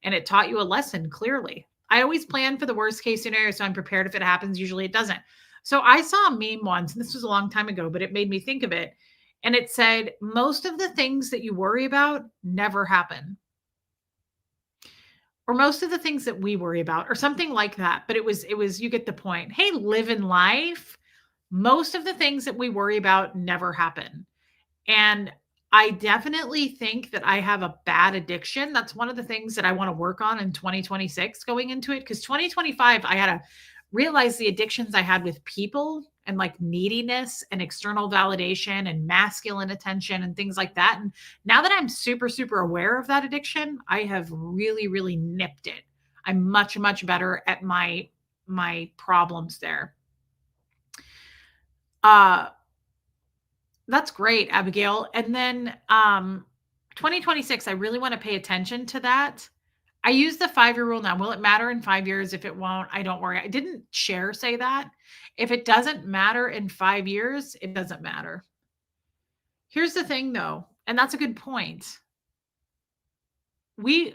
And it taught you a lesson, clearly. I always plan for the worst case scenario, so I'm prepared if it happens. Usually it doesn't. So I saw a meme once, and this was a long time ago, but it made me think of it. And it said, most of the things that you worry about never happen. Or most of the things that we worry about, or something like that. But it was, you get the point. Hey, live in life. Most of the things that we worry about never happen. And I definitely think that I have a bad addiction. That's one of the things that I want to work on in 2026 going into it. Because 2025, I had to realize the addictions I had with people and like neediness and external validation and masculine attention and things like that. And now that I'm super, super aware of that addiction, I have really, really nipped it. I'm much, much better at my problems there. That's great, Abigail. And then 2026, I really want to pay attention to that. I use the 5-year rule now. Will it matter in 5 years? If it won't, I don't worry. I didn't say that. If it doesn't matter in 5 years, it doesn't matter. Here's the thing though, and that's a good point.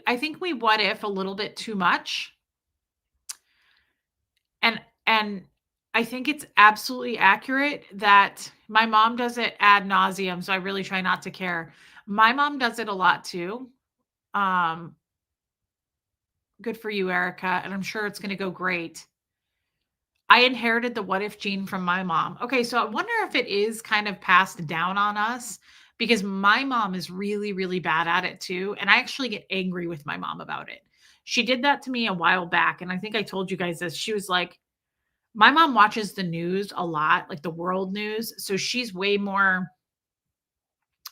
I think we what if a little bit too much. And I think it's absolutely accurate that my mom does it ad nauseum, so I really try not to care. My mom does it a lot too. Um, Good for you, Erica, and I'm sure it's gonna go great. I inherited the what if gene from my mom. Okay, so I wonder if it is kind of passed down on us because my mom is really, really bad at it too. And I actually get angry with my mom about it. She did that to me a while back. And I think I told you guys this. She was like, my mom watches the news a lot, like the world news. So she's way more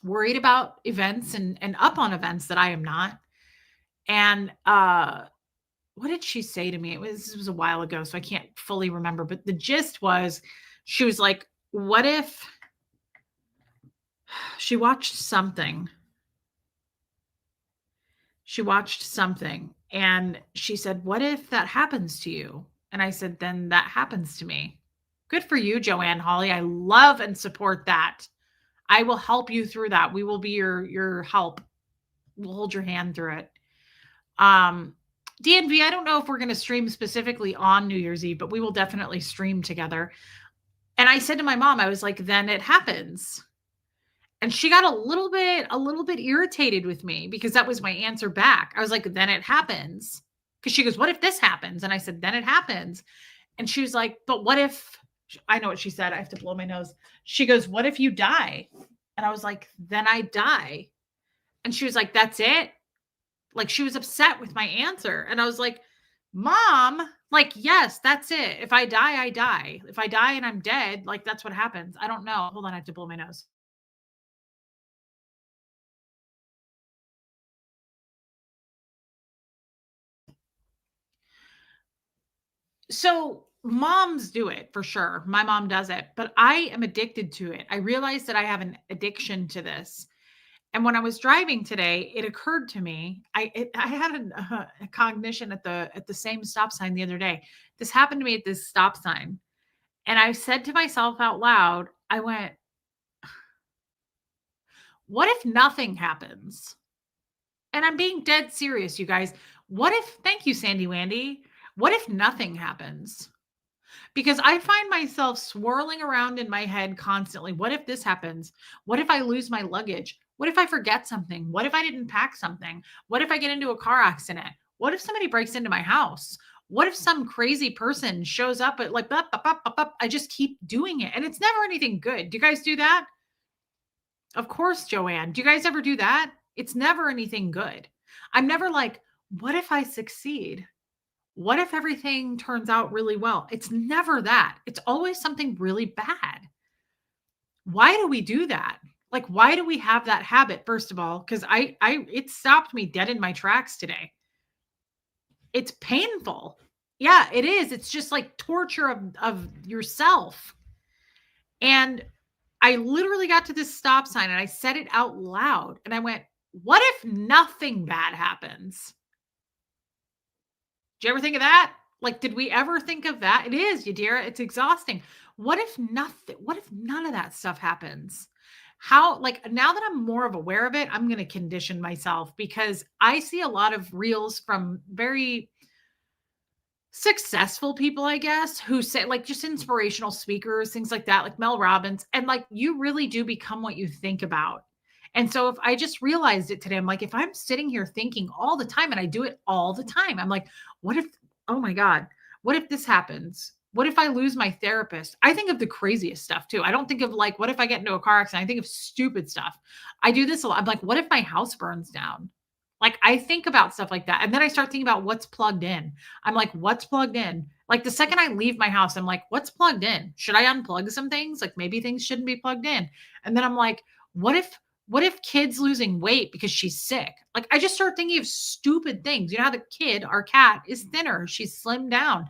worried about events and up on events that I am not. And what did she say to me? This was a while ago, so I can't fully remember, but the gist was she was like, "What if" she watched something. She watched something and she said, "What if that happens to you?" And I said, "Then that happens to me." Good for you, Joanne Holly. I love and support that. I will help you through that. We will be your help. We'll hold your hand through it. Um, DNV, I don't know if we're going to stream specifically on New Year's Eve, but we will definitely stream together. And I said to my mom, I was like, then it happens. And she got a little bit irritated with me because that was my answer back. I was like, then it happens. Because she goes, what if this happens? And I said, then it happens. And she was like, but what if I know what she said? I have to blow my nose. She goes, what if you die? And I was like, then I die. And she was like, that's it. Like she was upset with my answer. And I was like, Mom, like, yes, that's it. If I die, I die. If I die and I'm dead, like that's what happens. I don't know. Hold on, I have to blow my nose. So moms do it for sure. My mom does it, but I am addicted to it. I realized that I have an addiction to this. And when I was driving today, it occurred to me. I had a cognition at the same stop sign the other day. This happened to me at this stop sign, and I said to myself out loud, I went, "What if nothing happens?" And I'm being dead serious, you guys. What if? Thank you, Sandy Wandy. What if nothing happens? Because I find myself swirling around in my head constantly. What if this happens? What if I lose my luggage? What if I forget something? What if I didn't pack something? What if I get into a car accident? What if somebody breaks into my house? What if some crazy person shows up at like, bup, bup, bup, bup, bup. I just keep doing it. And it's never anything good. Do you guys do that? Of course, Joanne. Do you guys ever do that? It's never anything good. I'm never like, what if I succeed? What if everything turns out really well? It's never that. It's always something really bad. Why do we do that? Like, why do we have that habit? First of all, because it stopped me dead in my tracks today. It's painful. Yeah, it is. It's just like torture of yourself. And I literally got to this stop sign and I said it out loud and I went, what if nothing bad happens? Did you ever think of that? Like, did we ever think of that? It is, Yadira. It's exhausting. What if nothing? What if none of that stuff happens? How, like, now that I'm more of aware of it, I'm going to condition myself because I see a lot of reels from very successful people, I guess, who say like just inspirational speakers, things like that, like Mel Robbins. And like, you really do become what you think about. And so if I just realized it today, I'm like, if I'm sitting here thinking all the time and I do it all the time, I'm like, what if, oh my God, what if this happens? What if I lose my therapist? I think of the craziest stuff too. I don't think of like, what if I get into a car accident? I think of stupid stuff. I do this a lot. I'm like, what if my house burns down? Like I think about stuff like that. And then I start thinking about what's plugged in. I'm like, what's plugged in? Like the second I leave my house, I'm like, what's plugged in? Should I unplug some things? Like maybe things shouldn't be plugged in. And then I'm like, what if kids losing weight because she's sick? Like I just start thinking of stupid things. You know how the kid, our cat, is thinner. She's slimmed down.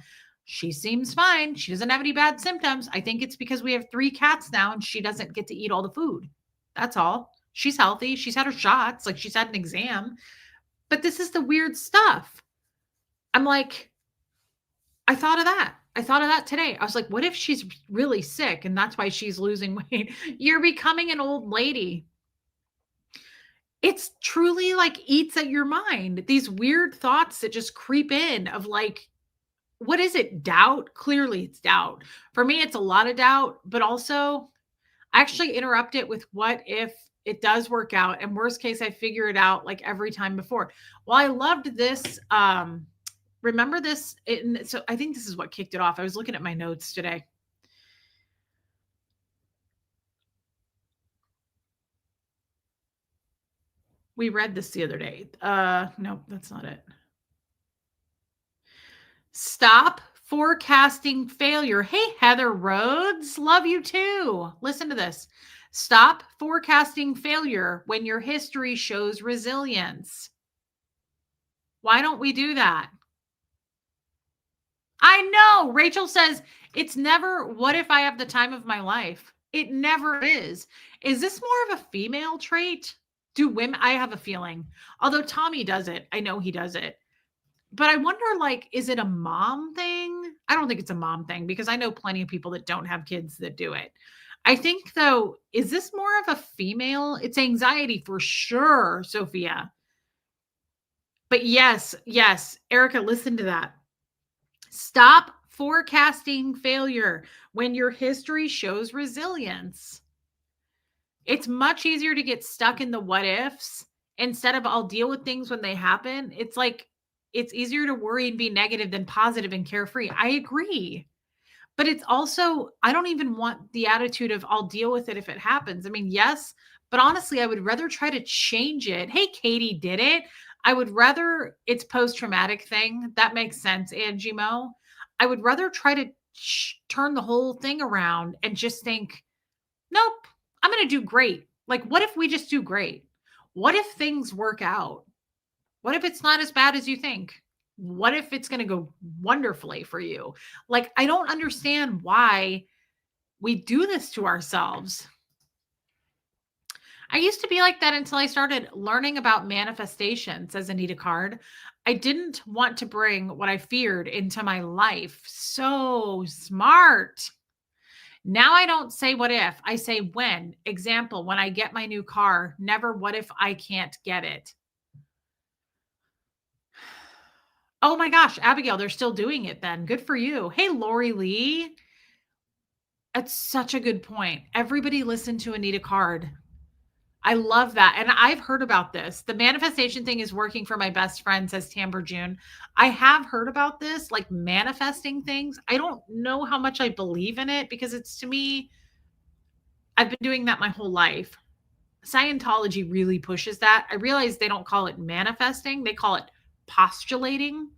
She seems fine. She doesn't have any bad symptoms. I think it's because we have 3 cats now and she doesn't get to eat all the food. That's all. She's healthy. She's had her shots. Like she's had an exam. But this is the weird stuff. I'm like, I thought of that. I thought of that today. I was like, what if she's really sick and that's why she's losing weight? You're becoming an old lady. It's truly like eats at your mind. These weird thoughts that just creep in of like, what is it? Doubt? Clearly it's doubt. For me, it's a lot of doubt, but also I actually interrupt it with what if it does work out, and worst case, I figure it out like every time before. Well, I loved this. Remember this? So I think this is what kicked it off. I was looking at my notes today. We read this the other day. No, that's not it. Stop forecasting failure. Hey, Heather Rhodes, love you too. Listen to this. Stop forecasting failure when your history shows resilience. Why don't we do that? I know. Rachel says it's never, what if I have the time of my life? It never is. Is this more of a female trait? Do women, I have a feeling, although Tommy does it. I know he does it. But I wonder, like, is it a mom thing? I don't think it's a mom thing because I know plenty of people that don't have kids that do it. I think, though, is this more of a female? It's anxiety for sure, Sophia. But yes, yes, Erica, listen to that. Stop forecasting failure when your history shows resilience. It's much easier to get stuck in the what ifs instead of I'll deal with things when they happen. It's like it's easier to worry and be negative than positive and carefree. I agree. But it's also, I don't even want the attitude of I'll deal with it if it happens. I mean, yes, but honestly, I would rather try to change it. Hey, Katie did it. I would rather it's post-traumatic thing. That makes sense, Angie Mo. I would rather try to turn the whole thing around and just think, nope, I'm going to do great. Like, what if we just do great? What if things work out? What if it's not as bad as you think? What if it's going to go wonderfully for you? Like, I don't understand why we do this to ourselves. I used to be like that until I started learning about manifestation, says Anita Card. I didn't want to bring what I feared into my life. So smart. Now I don't say what if, I say when. Example, when I get my new car, never what if I can't get it. Oh my gosh, Abigail, they're still doing it then. Good for you. Hey, Lori Lee. That's such a good point. Everybody listen to Anita Card. I love that. And I've heard about this. The manifestation thing is working for my best friend, says Tamber June. I have heard about this, like manifesting things. I don't know how much I believe in it because it's, to me, I've been doing that my whole life. Scientology really pushes that. I realize they don't call it manifesting, they call it postulating,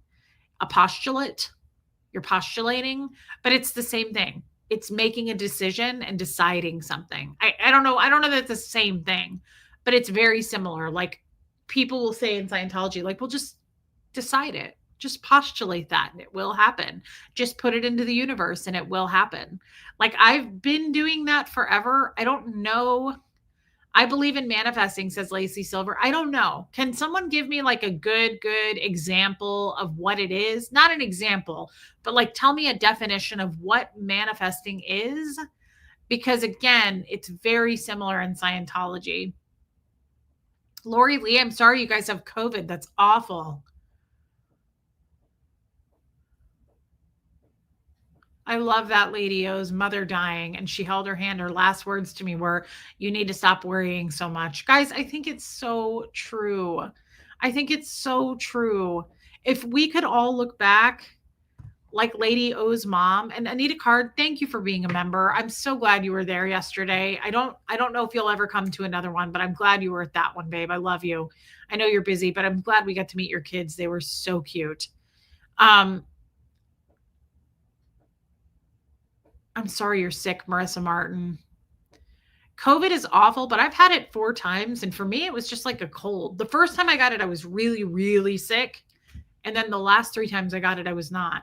a postulate. You're postulating, but it's the same thing. It's making a decision and deciding something. I don't know. I don't know that it's the same thing, but it's very similar. Like people will say in Scientology, like, we'll just decide it. Just postulate that and it will happen. Just put it into the universe and it will happen. Like I've been doing that forever. I don't know. I believe in manifesting, says Lacey Silver. I don't know. Can someone give me like a good example of what it is? Not an example, but like tell me a definition of what manifesting is. Because again, it's very similar in Scientology. Lori Lee, I'm sorry you guys have COVID. That's awful. I love that Lady O's mother dying and she held her hand. Her last words to me were, you need to stop worrying so much. Guys, I think it's so true. I think it's so true. If we could all look back like Lady O's mom, and Anita Card, thank you for being a member. I'm so glad you were there yesterday. I don't know if you'll ever come to another one, but I'm glad you were at that one, babe. I love you. I know you're busy, but I'm glad we got to meet your kids. They were so cute. I'm sorry you're sick, Marissa Martin. COVID is awful, but I've had it 4 times. And for me, it was just like a cold. The first time I got it, I was really, really sick. And then the last 3 times I got it, I was not.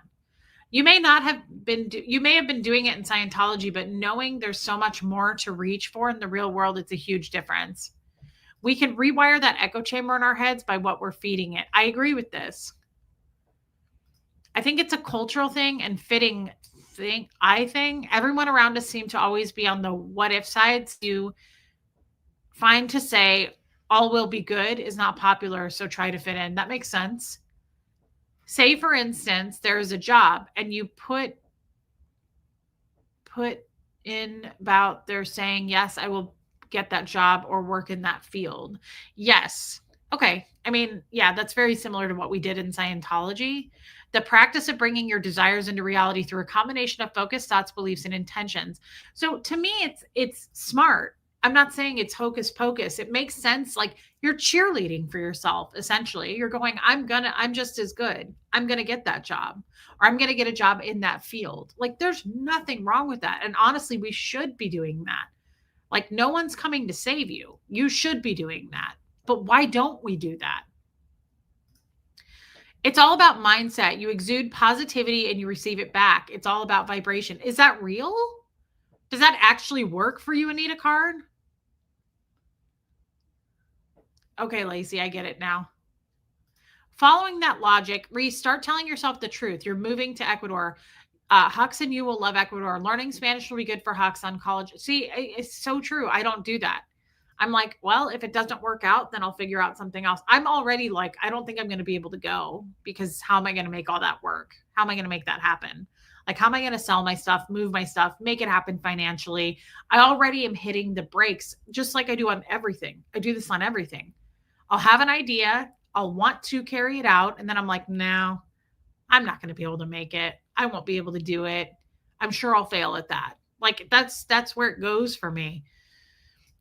You may not have been, you may have been doing it in Scientology, but knowing there's so much more to reach for in the real world, it's a huge difference. We can rewire that echo chamber in our heads by what we're feeding it. I agree with this. I think it's a cultural thing and fitting thing. I think everyone around us seem to always be on the what if sides. You find to say all will be good is not popular, so try to fit in. That makes sense. Say, for instance, there's a job and you put in about they're saying, yes, I will get that job or work in that field. Yes. Okay. I mean, yeah, that's very similar to what we did in Scientology. The practice of bringing your desires into reality through a combination of focused thoughts, beliefs, and intentions. So to me, it's smart. I'm not saying it's hocus pocus. It makes sense. Like you're cheerleading for yourself, essentially. You're going, I'm just as good. I'm gonna get that job, or I'm gonna get a job in that field. Like there's nothing wrong with that. And honestly, we should be doing that. Like no one's coming to save you. You should be doing that. But why don't we do that? It's all about mindset. You exude positivity and you receive it back. It's all about vibration. Is that real? Does that actually work for you, Anita Card? Okay, Lacey, I get it now. Following that logic, start telling yourself the truth. You're moving to Ecuador. Hux and you will love Ecuador. Learning Spanish will be good for Hux on college. See, it's so true. I don't do that. I'm like, well, if it doesn't work out, then I'll figure out something else. I'm already like, I don't think I'm going to be able to go because how am I going to make all that work? How am I going to make that happen? Like, how am I going to sell my stuff, move my stuff, make it happen financially? I already am hitting the brakes, just like I do on everything. I do this on everything. I'll have an idea. I'll want to carry it out. And then I'm like, no, I'm not going to be able to make it. I won't be able to do it. I'm sure I'll fail at that. Like that's where it goes for me.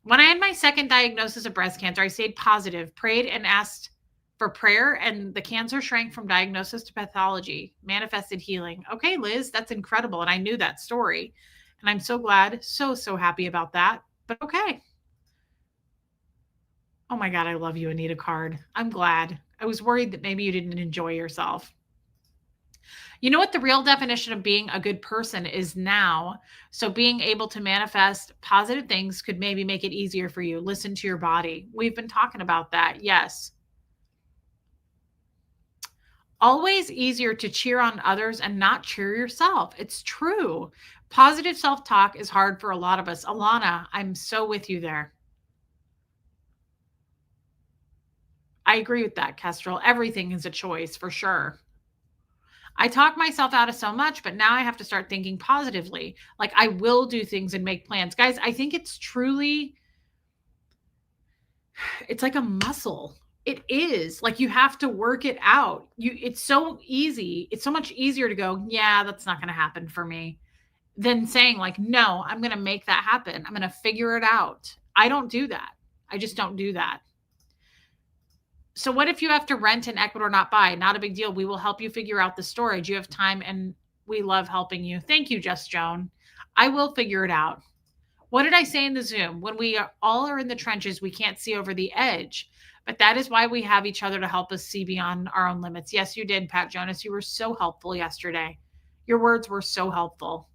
When I had my second diagnosis of breast cancer, I stayed positive, prayed and asked for prayer, and the cancer shrank from diagnosis to pathology, manifested healing. Okay, Liz, that's incredible. And I knew that story. And I'm so glad, so happy about that. But okay. Oh my God, I love you, Anita Card. I'm glad. I was worried that maybe you didn't enjoy yourself. You know what the real definition of being a good person is now. So being able to manifest positive things could maybe make it easier for you. Listen to your body. We've been talking about that. Yes. Always easier to cheer on others and not cheer yourself. It's true. Positive self-talk is hard for a lot of us. Alana, I'm so with you there. I agree with that, Kestrel. Everything is a choice for sure. I talk myself out of so much, but now I have to start thinking positively. Like I will do things and make plans. Guys, I think it's like a muscle. It is like you have to work it out. It's so easy. It's so much easier to go, yeah, that's not going to happen for me than saying like, no, I'm going to make that happen. I'm going to figure it out. I don't do that. I just don't do that. So what if you have to rent in Ecuador, not buy? Not a big deal. We will help you figure out the storage. You have time and we love helping you. Thank you, Just Joan. I will figure it out. What did I say in the Zoom? When we all are in the trenches, we can't see over the edge. But that is why we have each other to help us see beyond our own limits. Yes, you did, Pat Jonas. You were so helpful yesterday. Your words were so helpful.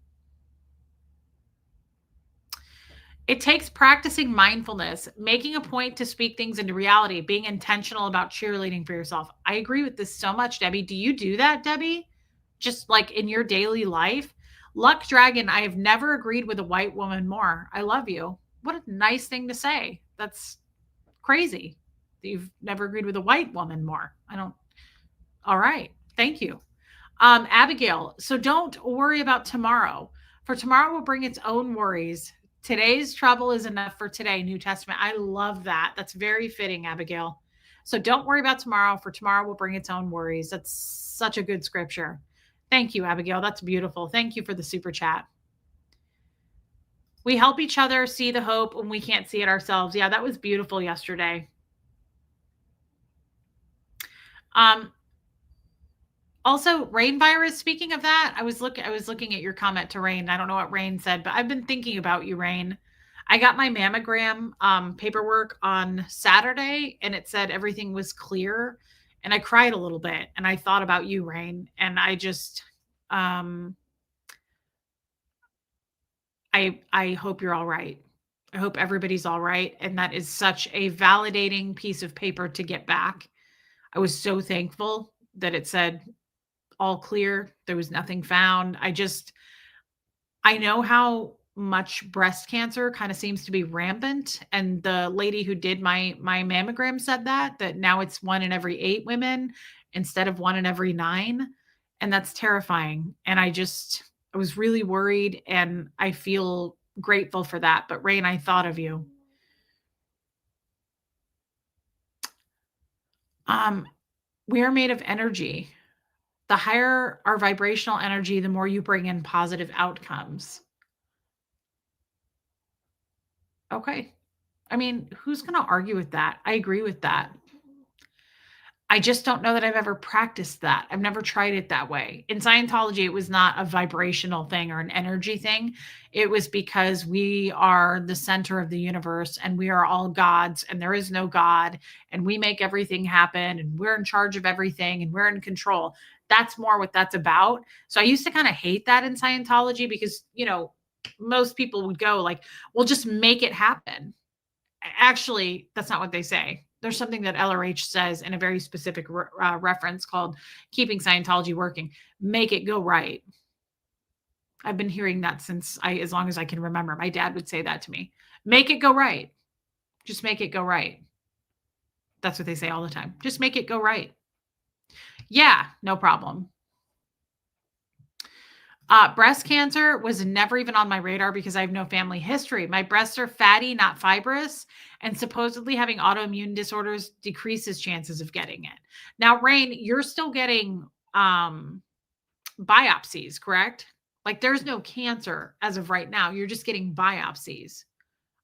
It takes practicing mindfulness, making a point to speak things into reality, being intentional about cheerleading for yourself. I agree with this so much, Debbie. Do you do that, Debbie? Just like in your daily life? Luck Dragon, I have never agreed with a white woman more. I love you. What a nice thing to say. That's crazy that you've never agreed with a white woman more. All right. Thank you. Abigail, so don't worry about tomorrow. For tomorrow will bring its own worries. Today's trouble is enough for today, New Testament. I love that. That's very fitting, Abigail. So don't worry about tomorrow, for tomorrow will bring its own worries. That's such a good scripture. Thank you, Abigail. That's beautiful. Thank you for the super chat. We help each other see the hope when we can't see it ourselves. Yeah, that was beautiful yesterday. Also, Rain virus, speaking of that, I was looking at your comment to Rain. I don't know what Rain said, but I've been thinking about you, Rain. I got my mammogram paperwork on Saturday and it said everything was clear. And I cried a little bit and I thought about you, Rain. And I just, I hope you're all right. I hope everybody's all right. And that is such a validating piece of paper to get back. I was so thankful that it said all clear. There was nothing found. I know how much breast cancer kind of seems to be rampant. And the lady who did my mammogram said that now it's 1 in every 8 women. instead of 1 in every 9, and that's terrifying. And I was really worried, and I feel grateful for that. But Rain, I thought of you. Um, we are made of energy. The higher our vibrational energy, the more you bring in positive outcomes. Okay. I mean, who's going to argue with that? I agree with that. I just don't know that I've ever practiced that. I've never tried it that way. In Scientology, it was not a vibrational thing or an energy thing. It was because we are the center of the universe and we are all gods and there is no God and we make everything happen and we're in charge of everything and we're in control. That's more what that's about. So I used to kind of hate that in Scientology because, most people would go like, well, just make it happen. Actually, that's not what they say. There's something that LRH says in a very specific reference called keeping Scientology working. Make it go right. I've been hearing that as long as I can remember. My dad would say that to me. Make it go right. Just make it go right. That's what they say all the time. Just make it go right. Yeah, no problem. Breast cancer was never even on my radar because I have no family history. My breasts are fatty, not fibrous, and supposedly having autoimmune disorders decreases chances of getting it. Now, Rain, you're still getting biopsies, correct? Like there's no cancer as of right now. You're just getting biopsies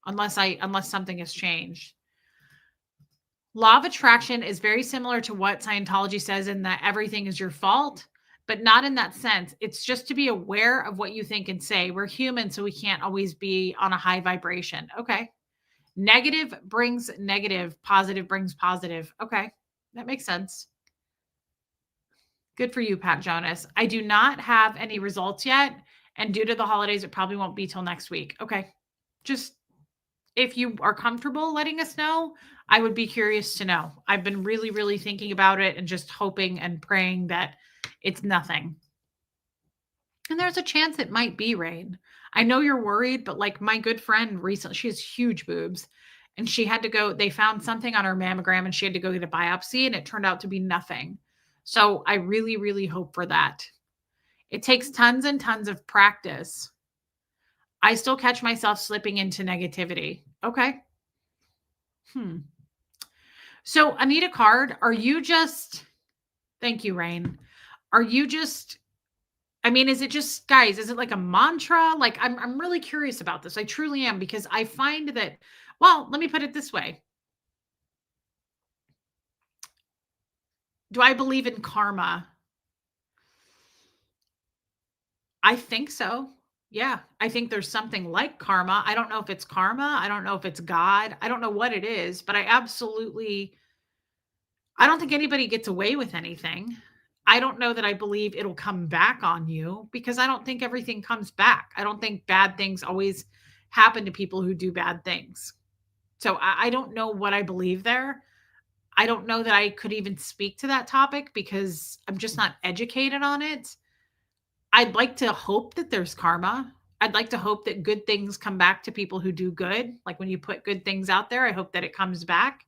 unless something has changed. Law of attraction is very similar to what Scientology says in that everything is your fault, but not in that sense. It's just to be aware of what you think and say. We're human, so we can't always be on a high vibration. Okay. Negative brings negative, positive brings positive. Okay. That makes sense. Good for you, Pat Jonas. I do not have any results yet. And due to the holidays, it probably won't be till next week. Okay. Just if you are comfortable letting us know, I would be curious to know. I've been really, really thinking about it and just hoping and praying that it's nothing. And there's a chance it might be, Rain. I know you're worried, but like my good friend recently, she has huge boobs and she had to go, they found something on her mammogram and she had to go get a biopsy and it turned out to be nothing. So I really, really hope for that. It takes tons and tons of practice. I still catch myself slipping into negativity. Okay. So Anita Card, thank you, Rain. Are you just, is it just, guys, is it like a mantra? Like, I'm really curious about this. I truly am, because I find that, well, let me put it this way. Do I believe in karma? I think so. Yeah. I think there's something like karma. I don't know if it's karma. I don't know if it's God. I don't know what it is, but I don't think anybody gets away with anything. I don't know that I believe it'll come back on you because I don't think everything comes back. I don't think bad things always happen to people who do bad things. So I don't know what I believe there. I don't know that I could even speak to that topic because I'm just not educated on it. I'd like to hope that there's karma. I'd like to hope that good things come back to people who do good. Like when you put good things out there, I hope that it comes back.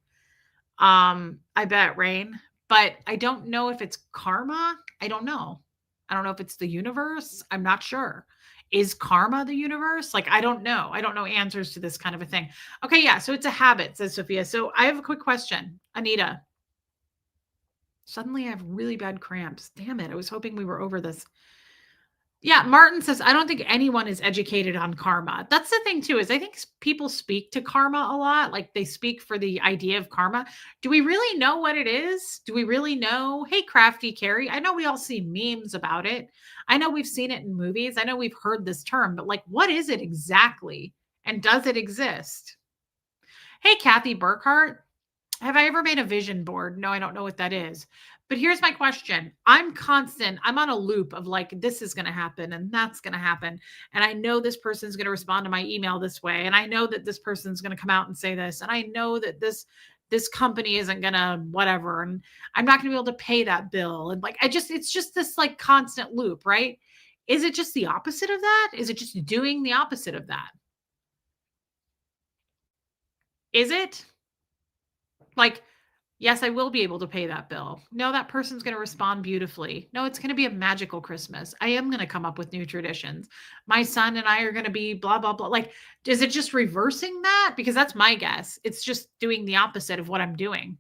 I bet, Rain, but I don't know if it's karma. I don't know. I don't know if it's the universe. I'm not sure. Is karma the universe? Like, I don't know. I don't know answers to this kind of a thing. Okay. Yeah. So it's a habit, says Sophia. So I have a quick question. Anita, suddenly I have really bad cramps. Damn it. I was hoping we were over this. Yeah, Martin says, I don't think anyone is educated on karma. That's the thing too, is I think people speak to karma a lot. Like they speak for the idea of karma. Do we really know what it is? Do we really know? Hey, Crafty Carrie, I know we all see memes about it. I know we've seen it in movies. I know we've heard this term, but like, what is it exactly? And does it exist? Hey, Kathy Burkhart, have I ever made a vision board? No, I don't know what that is. But here's my question. I'm on a loop of like, this is going to happen and that's going to happen. And I know this person's going to respond to my email this way. And I know that this person's going to come out and say this. And I know that this company isn't going to whatever. And I'm not going to be able to pay that bill. And like, it's just this like constant loop, right? Is it just the opposite of that? Is it just doing the opposite of that? Is it? Like, Yes, I will be able to pay that bill. No, that person's going to respond beautifully. No, it's going to be a magical Christmas. I am going to come up with new traditions. My son and I are going to be blah, blah, blah. Like, is it just reversing that? Because that's my guess. It's just doing the opposite of what I'm doing.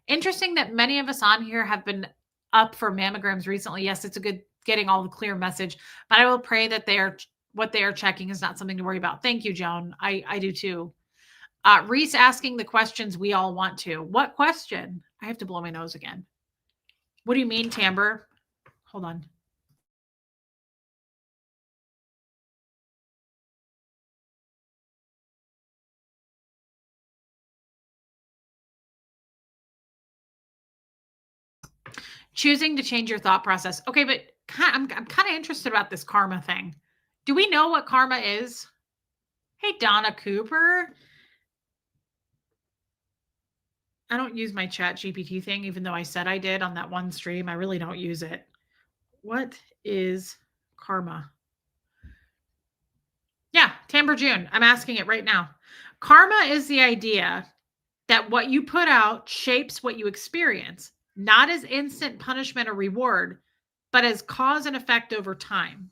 Interesting that many of us on here have been up for mammograms recently. Yes, it's a good getting all the clear message, but I will pray that what they are checking is not something to worry about. Thank you, Joan. I do too. Reese asking the questions we all want to. What question? I have to blow my nose again. What do you mean, Tamber? Hold on. Choosing to change your thought process. Okay, but I'm kind of interested about this karma thing. Do we know what karma is? Hey, Donna Cooper. I don't use my chat GPT thing, even though I said I did on that one stream. I really don't use it. What is karma? Yeah, Tamber June. I'm asking it right now. Karma is the idea that what you put out shapes what you experience, not as instant punishment or reward, but as cause and effect over time.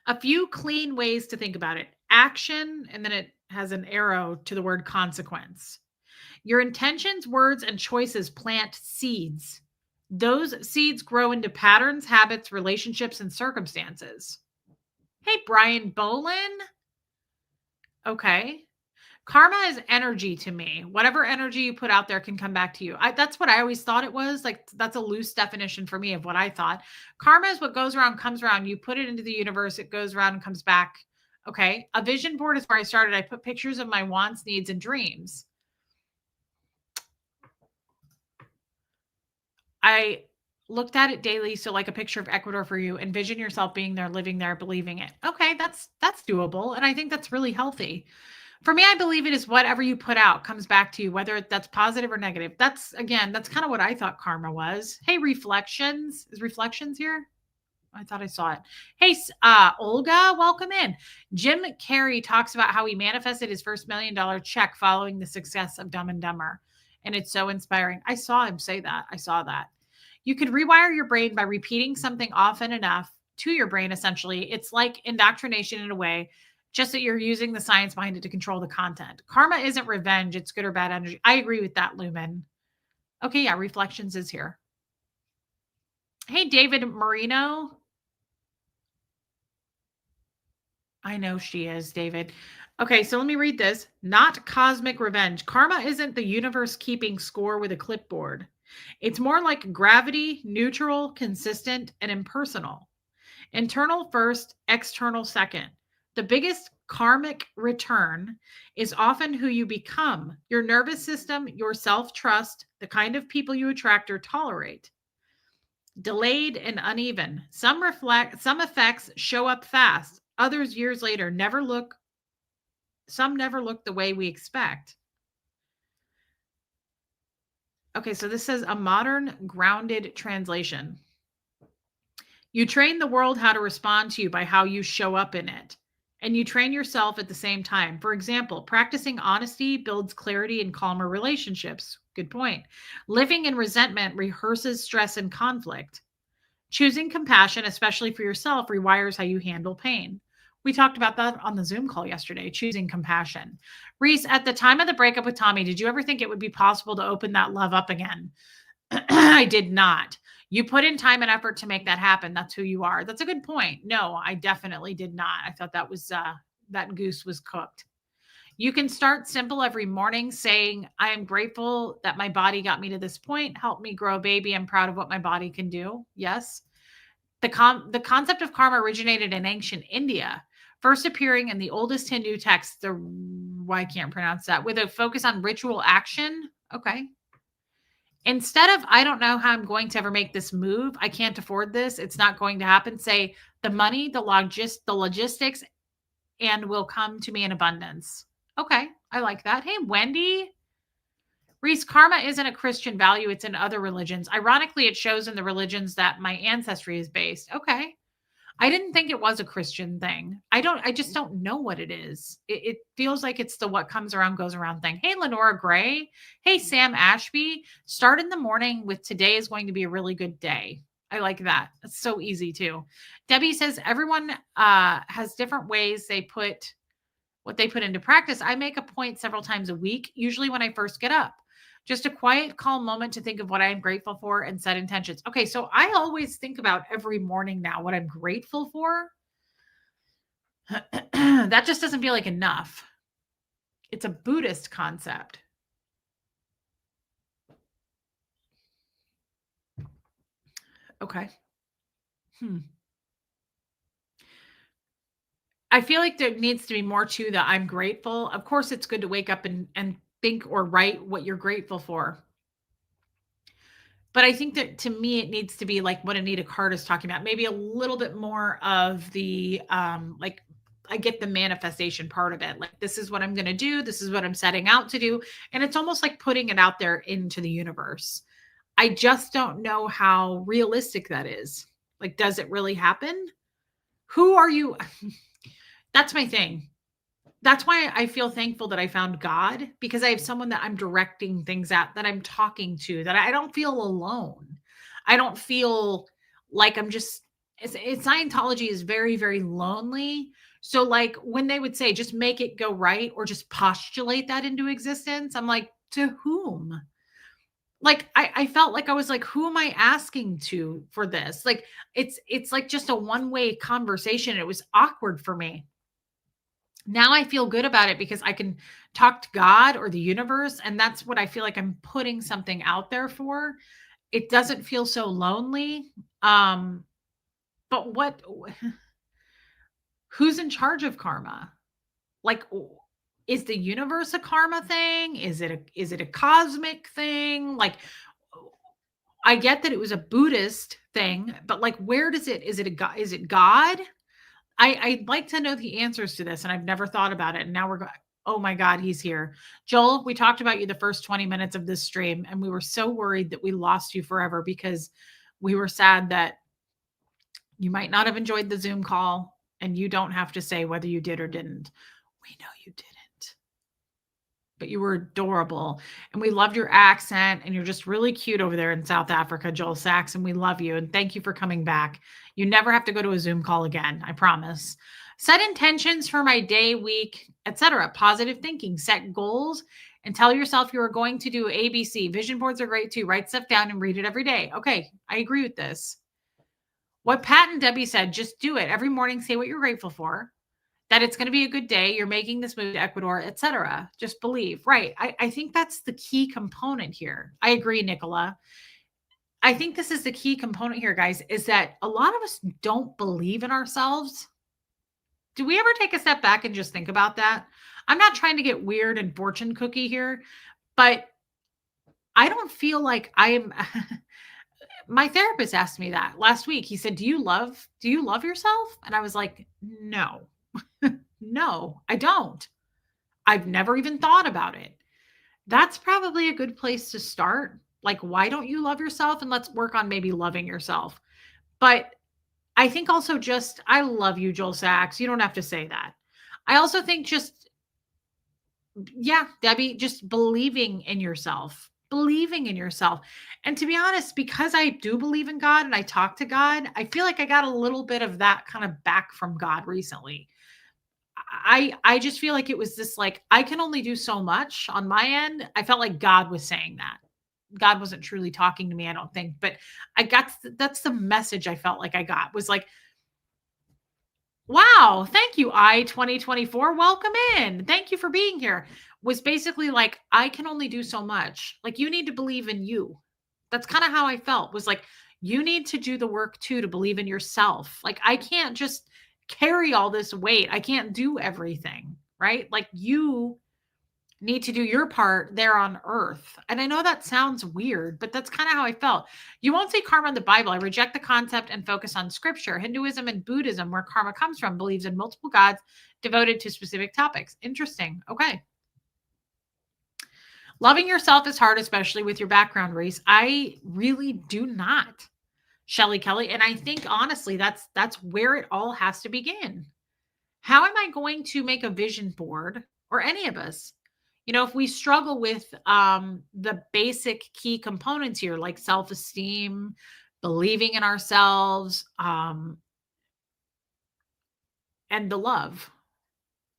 A few clean ways to think about it: action, and then it has an arrow to the word consequence. Your intentions, words, and choices plant seeds. Those seeds grow into patterns, habits, relationships, and circumstances. Hey, Brian Bolin. Okay. Karma is energy to me. Whatever energy you put out there can come back to you. That's what I always thought it was. Like, that's a loose definition for me of what I thought. Karma is what goes around, comes around. You put it into the universe, it goes around and comes back. Okay. A vision board is where I started. I put pictures of my wants, needs, and dreams. I looked at it daily. So like a picture of Ecuador for you, envision yourself being there, living there, believing it. Okay. That's doable. And I think that's really healthy. For me, I believe it is whatever you put out comes back to you, whether that's positive or negative. That's kind of what I thought karma was. Hey, Reflections. Is Reflections here? I thought I saw it. Hey, Olga, welcome in. Jim Carrey talks about how he manifested his first $1 million check following the success of Dumb and Dumber. And it's so inspiring. I saw him say that. I saw that. You could rewire your brain by repeating something often enough to your brain, essentially. It's like indoctrination in a way, just that you're using the science behind it to control the content. Karma isn't revenge. It's good or bad energy. I agree with that, Lumen. Okay, yeah, Reflections is here. Hey, David Marino. I know she is, David. Okay, so let me read this. Not cosmic revenge. Karma isn't the universe keeping score with a clipboard. It's more like gravity, neutral, consistent, and impersonal. Internal first, external second. The biggest karmic return is often who you become, your nervous system, your self-trust, the kind of people you attract or tolerate. Delayed and uneven. Some effects show up fast, others years later some never look the way we expect. Okay, so this says a modern grounded translation. You train the world how to respond to you by how you show up in it. And you train yourself at the same time. For example, practicing honesty builds clarity and calmer relationships. Good point. Living in resentment rehearses stress and conflict. Choosing compassion, especially for yourself, rewires how you handle pain. We talked about that on the Zoom call yesterday, choosing compassion. Reese, at the time of the breakup with Tommy, did you ever think it would be possible to open that love up again? I did not. You put in time and effort to make that happen. That's who you are. That's a good point. No, I definitely did not. I thought that was that goose was cooked. You can start simple every morning saying, I am grateful that my body got me to this point, helped me grow a baby. I'm proud of what my body can do. Yes. The concept of karma originated in ancient India, first appearing in the oldest Hindu text, I can't pronounce that, with a focus on ritual action. Okay. Instead of, I don't know how I'm going to ever make this move, I can't afford this, it's not going to happen, say the money, the logistics, and will come to me in abundance. Okay, I like that. Hey, Wendy. Reese, karma isn't a Christian value. It's in other religions. Ironically, it shows in the religions that my ancestry is based. Okay. I didn't think it was a Christian thing. I just don't know what it is. It feels like it's the what comes around goes around thing. Hey, Lenora Gray. Hey, Sam Ashby. Start in the morning with today is going to be a really good day. I like that. It's so easy too. Debbie says everyone has different ways they put what they put into practice. I make a point several times a week, usually when I first get up. Just a quiet, calm moment to think of what I am grateful for and set intentions. Okay, so I always think about every morning now what I'm grateful for. That just doesn't feel like enough. It's a Buddhist concept. Okay. I feel like there needs to be more to the I'm grateful. Of course, it's good to wake up and think or write what you're grateful for. But I think that to me, it needs to be like what Anita Card is talking about, maybe a little bit more of the like I get the manifestation part of it. Like, this is what I'm going to do. This is what I'm setting out to do. And it's almost like putting it out there into the universe. I just don't know how realistic that is. Like, does it really happen? Who are you? That's my thing. That's why I feel thankful that I found God, because I have someone that I'm directing things at, that I'm talking to, that I don't feel alone. I don't feel like I'm just Scientology is very, very lonely. So like when they would say just make it go right or just postulate that into existence, I'm like, to whom? Like I felt like I was like, who am I asking to for this? Like it's like just a one-way conversation. It was awkward for me. Now I feel good about it because I can talk to God or the universe, and that's what I feel like I'm putting something out there for. It doesn't feel so lonely. But what who's in charge of karma? Like, is the universe a karma thing? Is it a cosmic thing? Like, I get that it was a Buddhist thing, but like, where does it? Is it a God? Is it God? I'd like to know the answers to this, and I've never thought about it. And now we're going, oh my God, he's here. Joel, we talked about you the first 20 minutes of this stream, and we were so worried that we lost you forever because we were sad that you might not have enjoyed the Zoom call, and you don't have to say whether you did or didn't. We know you didn't. But you were adorable, and we loved your accent, and you're just really cute over there in South Africa, Joel Sachs, and we love you, and thank you for coming back. You never have to go to a Zoom call again, I promise. Set intentions for my day, week, etc. Positive thinking, set goals, and tell yourself you are going to do ABC. Vision boards are great too. Write stuff down and read it every day. Okay, I agree with this. What Pat and Debbie said, just do it. Every morning, say what you're grateful for, that it's going to be a good day. You're making this move to Ecuador, etc. Just believe. Right. I think that's the key component here. I agree, Nicola. I think this is the key component here, guys, is that a lot of us don't believe in ourselves. Do we ever take a step back and just think about that? I'm not trying to get weird and fortune cookie here, but I don't feel like I'm my therapist asked me that last week. He said, do you love yourself? And I was like, no. No, I don't. I've never even thought about it. That's probably a good place to start. Like, why don't you love yourself? And let's work on maybe loving yourself. But I think also just, I love you, Joel Sachs. You don't have to say that. I also think just, yeah, Debbie, just believing in yourself. And to be honest, because I do believe in God and I talk to God, I feel like I got a little bit of that kind of back from God recently. I just feel like it was this, like, I can only do so much on my end. I felt like God was saying that. God wasn't truly talking to me, I don't think, but that's the message I felt like I got, was like, wow, thank you, I 2024. Welcome in. Thank you for being here. Was basically like, I can only do so much. Like, you need to believe in you. That's kind of how I felt, was like, you need to do the work too, to believe in yourself. Like, I can't just carry all this weight. I can't do everything, right? Like, you need to do your part there on earth. And I know that sounds weird, but that's kind of how I felt. You won't see karma in the Bible. I reject the concept and focus on scripture. Hinduism and Buddhism, where karma comes from, believes in multiple gods devoted to specific topics. Interesting. Okay. Loving yourself is hard, especially with your background, Reese. I really do not. Shelly Kelly. And I think honestly, that's where it all has to begin. How am I going to make a vision board, or any of us? If we struggle with the basic key components here, like self-esteem, believing in ourselves, and the love.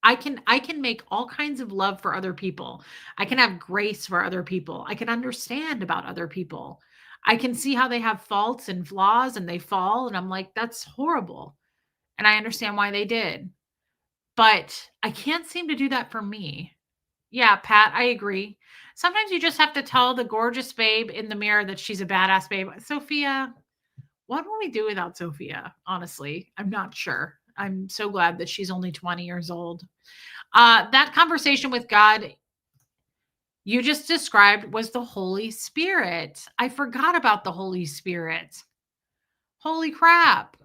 I can make all kinds of love for other people. I can have grace for other people. I can understand about other people. I can see how they have faults and flaws and they fall, and I'm like, that's horrible. And I understand why they did. But I can't seem to do that for me. Yeah, Pat, I agree. Sometimes you just have to tell the gorgeous babe in the mirror that she's a badass babe. Sophia, what will we do without Sophia? Honestly, I'm not sure. I'm so glad that she's only 20 years old. That conversation with God you just described was the Holy Spirit. I forgot about the Holy Spirit. Holy crap.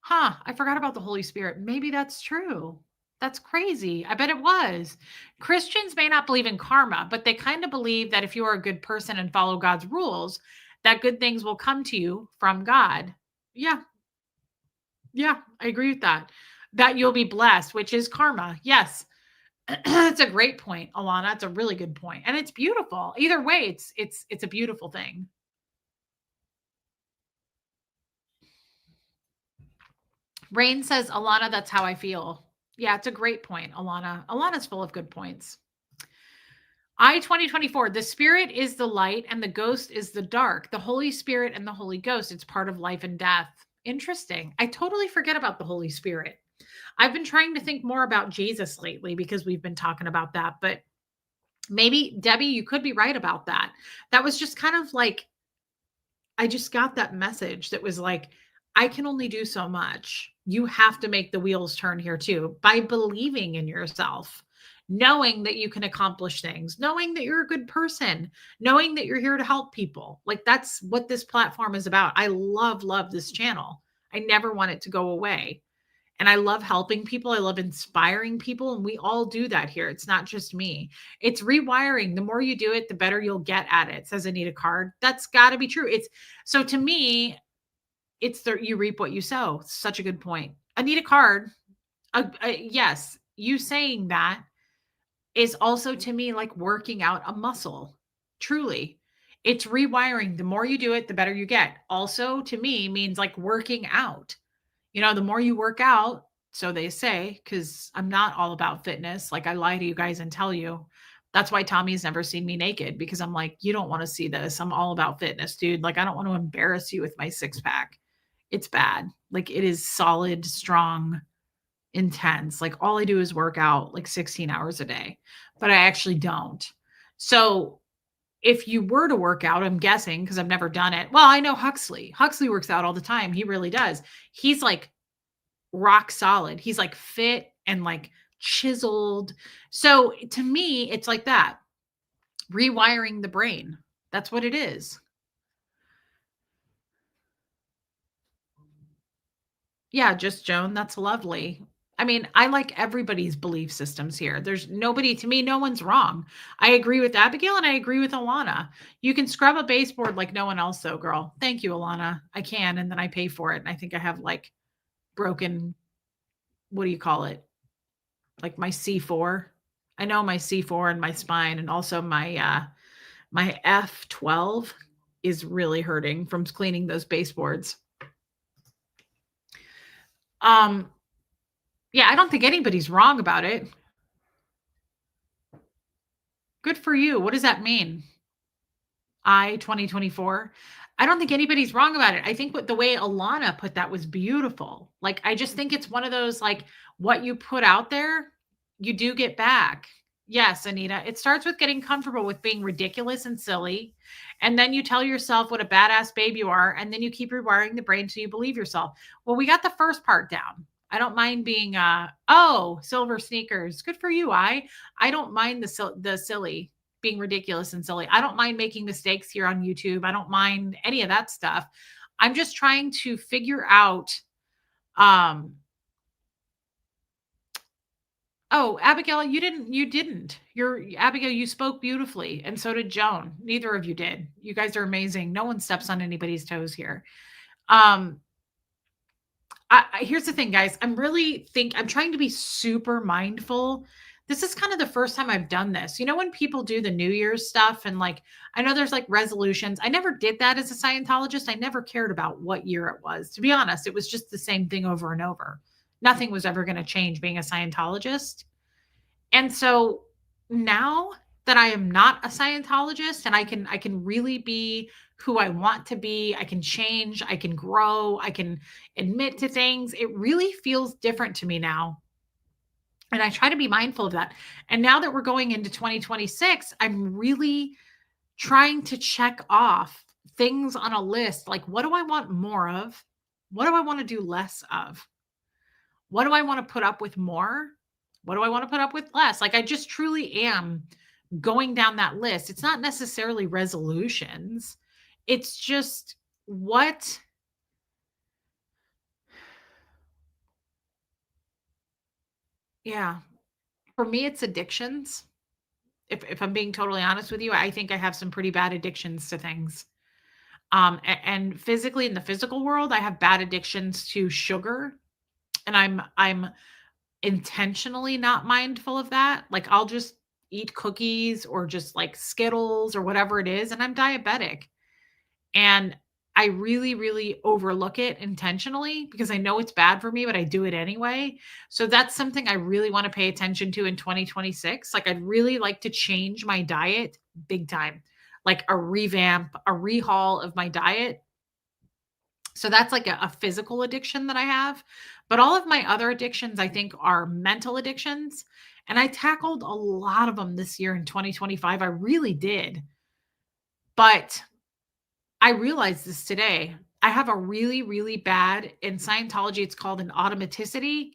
Huh, I forgot about the Holy Spirit. Maybe that's true. That's crazy. I bet it was. Christians may not believe in karma, but they kind of believe that if you are a good person and follow God's rules, that good things will come to you from God. Yeah. Yeah, I agree with that. That you'll be blessed, which is karma. Yes. That's a great point, Alana. It's a really good point. And it's beautiful. Either way, it's a beautiful thing. Rain says, Alana, that's how I feel. Yeah, it's a great point, Alana. Alana's full of good points. 2024, the spirit is the light and the ghost is the dark. The Holy Spirit and the Holy Ghost, it's part of life and death. Interesting. I totally forget about the Holy Spirit. I've been trying to think more about Jesus lately because we've been talking about that, but maybe Debbie, you could be right about that. That was just kind of like, I just got that message that was like, I can only do so much. You have to make the wheels turn here too by believing in yourself, knowing that you can accomplish things, knowing that you're a good person, knowing that you're here to help people. Like that's what this platform is about. I love this channel. I never want it to go away. And I love helping people. I love inspiring people. And we all do that here. It's not just me. It's rewiring. The more you do it, the better you'll get at it, says Anita Card. That's got to be true. It's so to me, it's the you reap what you sow. Such a good point. Anita Card, yes, you saying that is also to me like working out a muscle. Truly. It's rewiring. The more you do it, the better you get. Also, to me, means like working out. The more you work out, so they say, because I'm not all about fitness. Like I lie to you guys and tell you. That's why Tommy's never seen me naked because I'm like, you don't want to see this. I'm all about fitness, dude. Like I don't want to embarrass you with my six pack. It's bad. Like it is solid, strong, intense. Like all I do is work out like 16 hours a day, but I actually don't. So if you were to work out, I'm guessing, because I've never done it. Well, I know Huxley. Huxley works out all the time. He really does. He's like rock solid. He's like fit and like chiseled. So to me, it's like that rewiring the brain. That's what it is. Yeah, just Joan. That's lovely. I mean, I like everybody's belief systems here. There's nobody, to me, no one's wrong. I agree with Abigail and I agree with Alana. You can scrub a baseboard like no one else, though, girl. Thank you, Alana. I can, and then I pay for it. And I think I have like broken, what do you call it? Like my C4. I know my C4 and my spine, and also my F12 is really hurting from cleaning those baseboards. Yeah, I don't think anybody's wrong about it. Good for you. What does that mean? 2024. I don't think anybody's wrong about it. I think what the way Alana put that was beautiful. Like I just think it's one of those like what you put out there, you do get back. Yes, Anita. It starts with getting comfortable with being ridiculous and silly. And then you tell yourself what a badass babe you are. And then you keep rewiring the brain so you believe yourself. Well, we got the first part down. I don't mind being silver sneakers. Good for you. I don't mind the silly being ridiculous and silly. I don't mind making mistakes here on YouTube. I don't mind any of that stuff. I'm just trying to figure out Oh, Abigail, you didn't. Abigail, you spoke beautifully, and so did Joan. Neither of you did. You guys are amazing. No one steps on anybody's toes here. Um, here's the thing, guys. I'm trying to be super mindful. This is kind of the first time I've done this. You know, when people do the New Year's stuff and like, I know there's like resolutions. I never did that as a Scientologist. I never cared about what year it was. To be honest, it was just the same thing over and over. Nothing was ever going to change being a Scientologist. And so now that I am not a Scientologist and I can really be who I want to be, I can change, I can grow, I can admit to things. It really feels different to me now. And I try to be mindful of that. And now that we're going into 2026, I'm really trying to check off things on a list like, what do I want more of? What do I want to do less of? What do I want to put up with more? What do I want to put up with less? Like, I just truly am going down that list. It's not necessarily resolutions. It's just what, yeah. For me, it's addictions. If I'm being totally honest with you, I think I have some pretty bad addictions to things. And physically in the physical world, I have bad addictions to sugar, and I'm intentionally not mindful of that. Like, I'll just eat cookies or just like Skittles or whatever it is, and I'm diabetic. And I really, really overlook it intentionally because I know it's bad for me, but I do it anyway. So that's something I really want to pay attention to in 2026. Like, I'd really like to change my diet big time, like a revamp, a rehaul of my diet. So that's like a physical addiction that I have. But all of my other addictions, I think, are mental addictions. And I tackled a lot of them this year in 2025. I really did. But I realized this today. I have a really, really bad in Scientology. It's called an automaticity.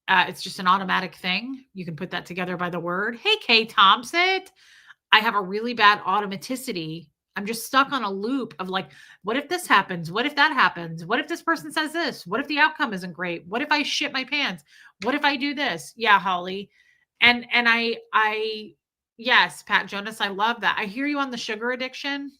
It's just an automatic thing. You can put that together by the word. Hey, Kay Thompson. I have a really bad automaticity. I'm just stuck on a loop of like, what if this happens? What if that happens? What if this person says this? What if the outcome isn't great? What if I shit my pants? What if I do this? Yeah, Holly. And I yes, Pat Jonas, I love that. I hear you on the sugar addiction.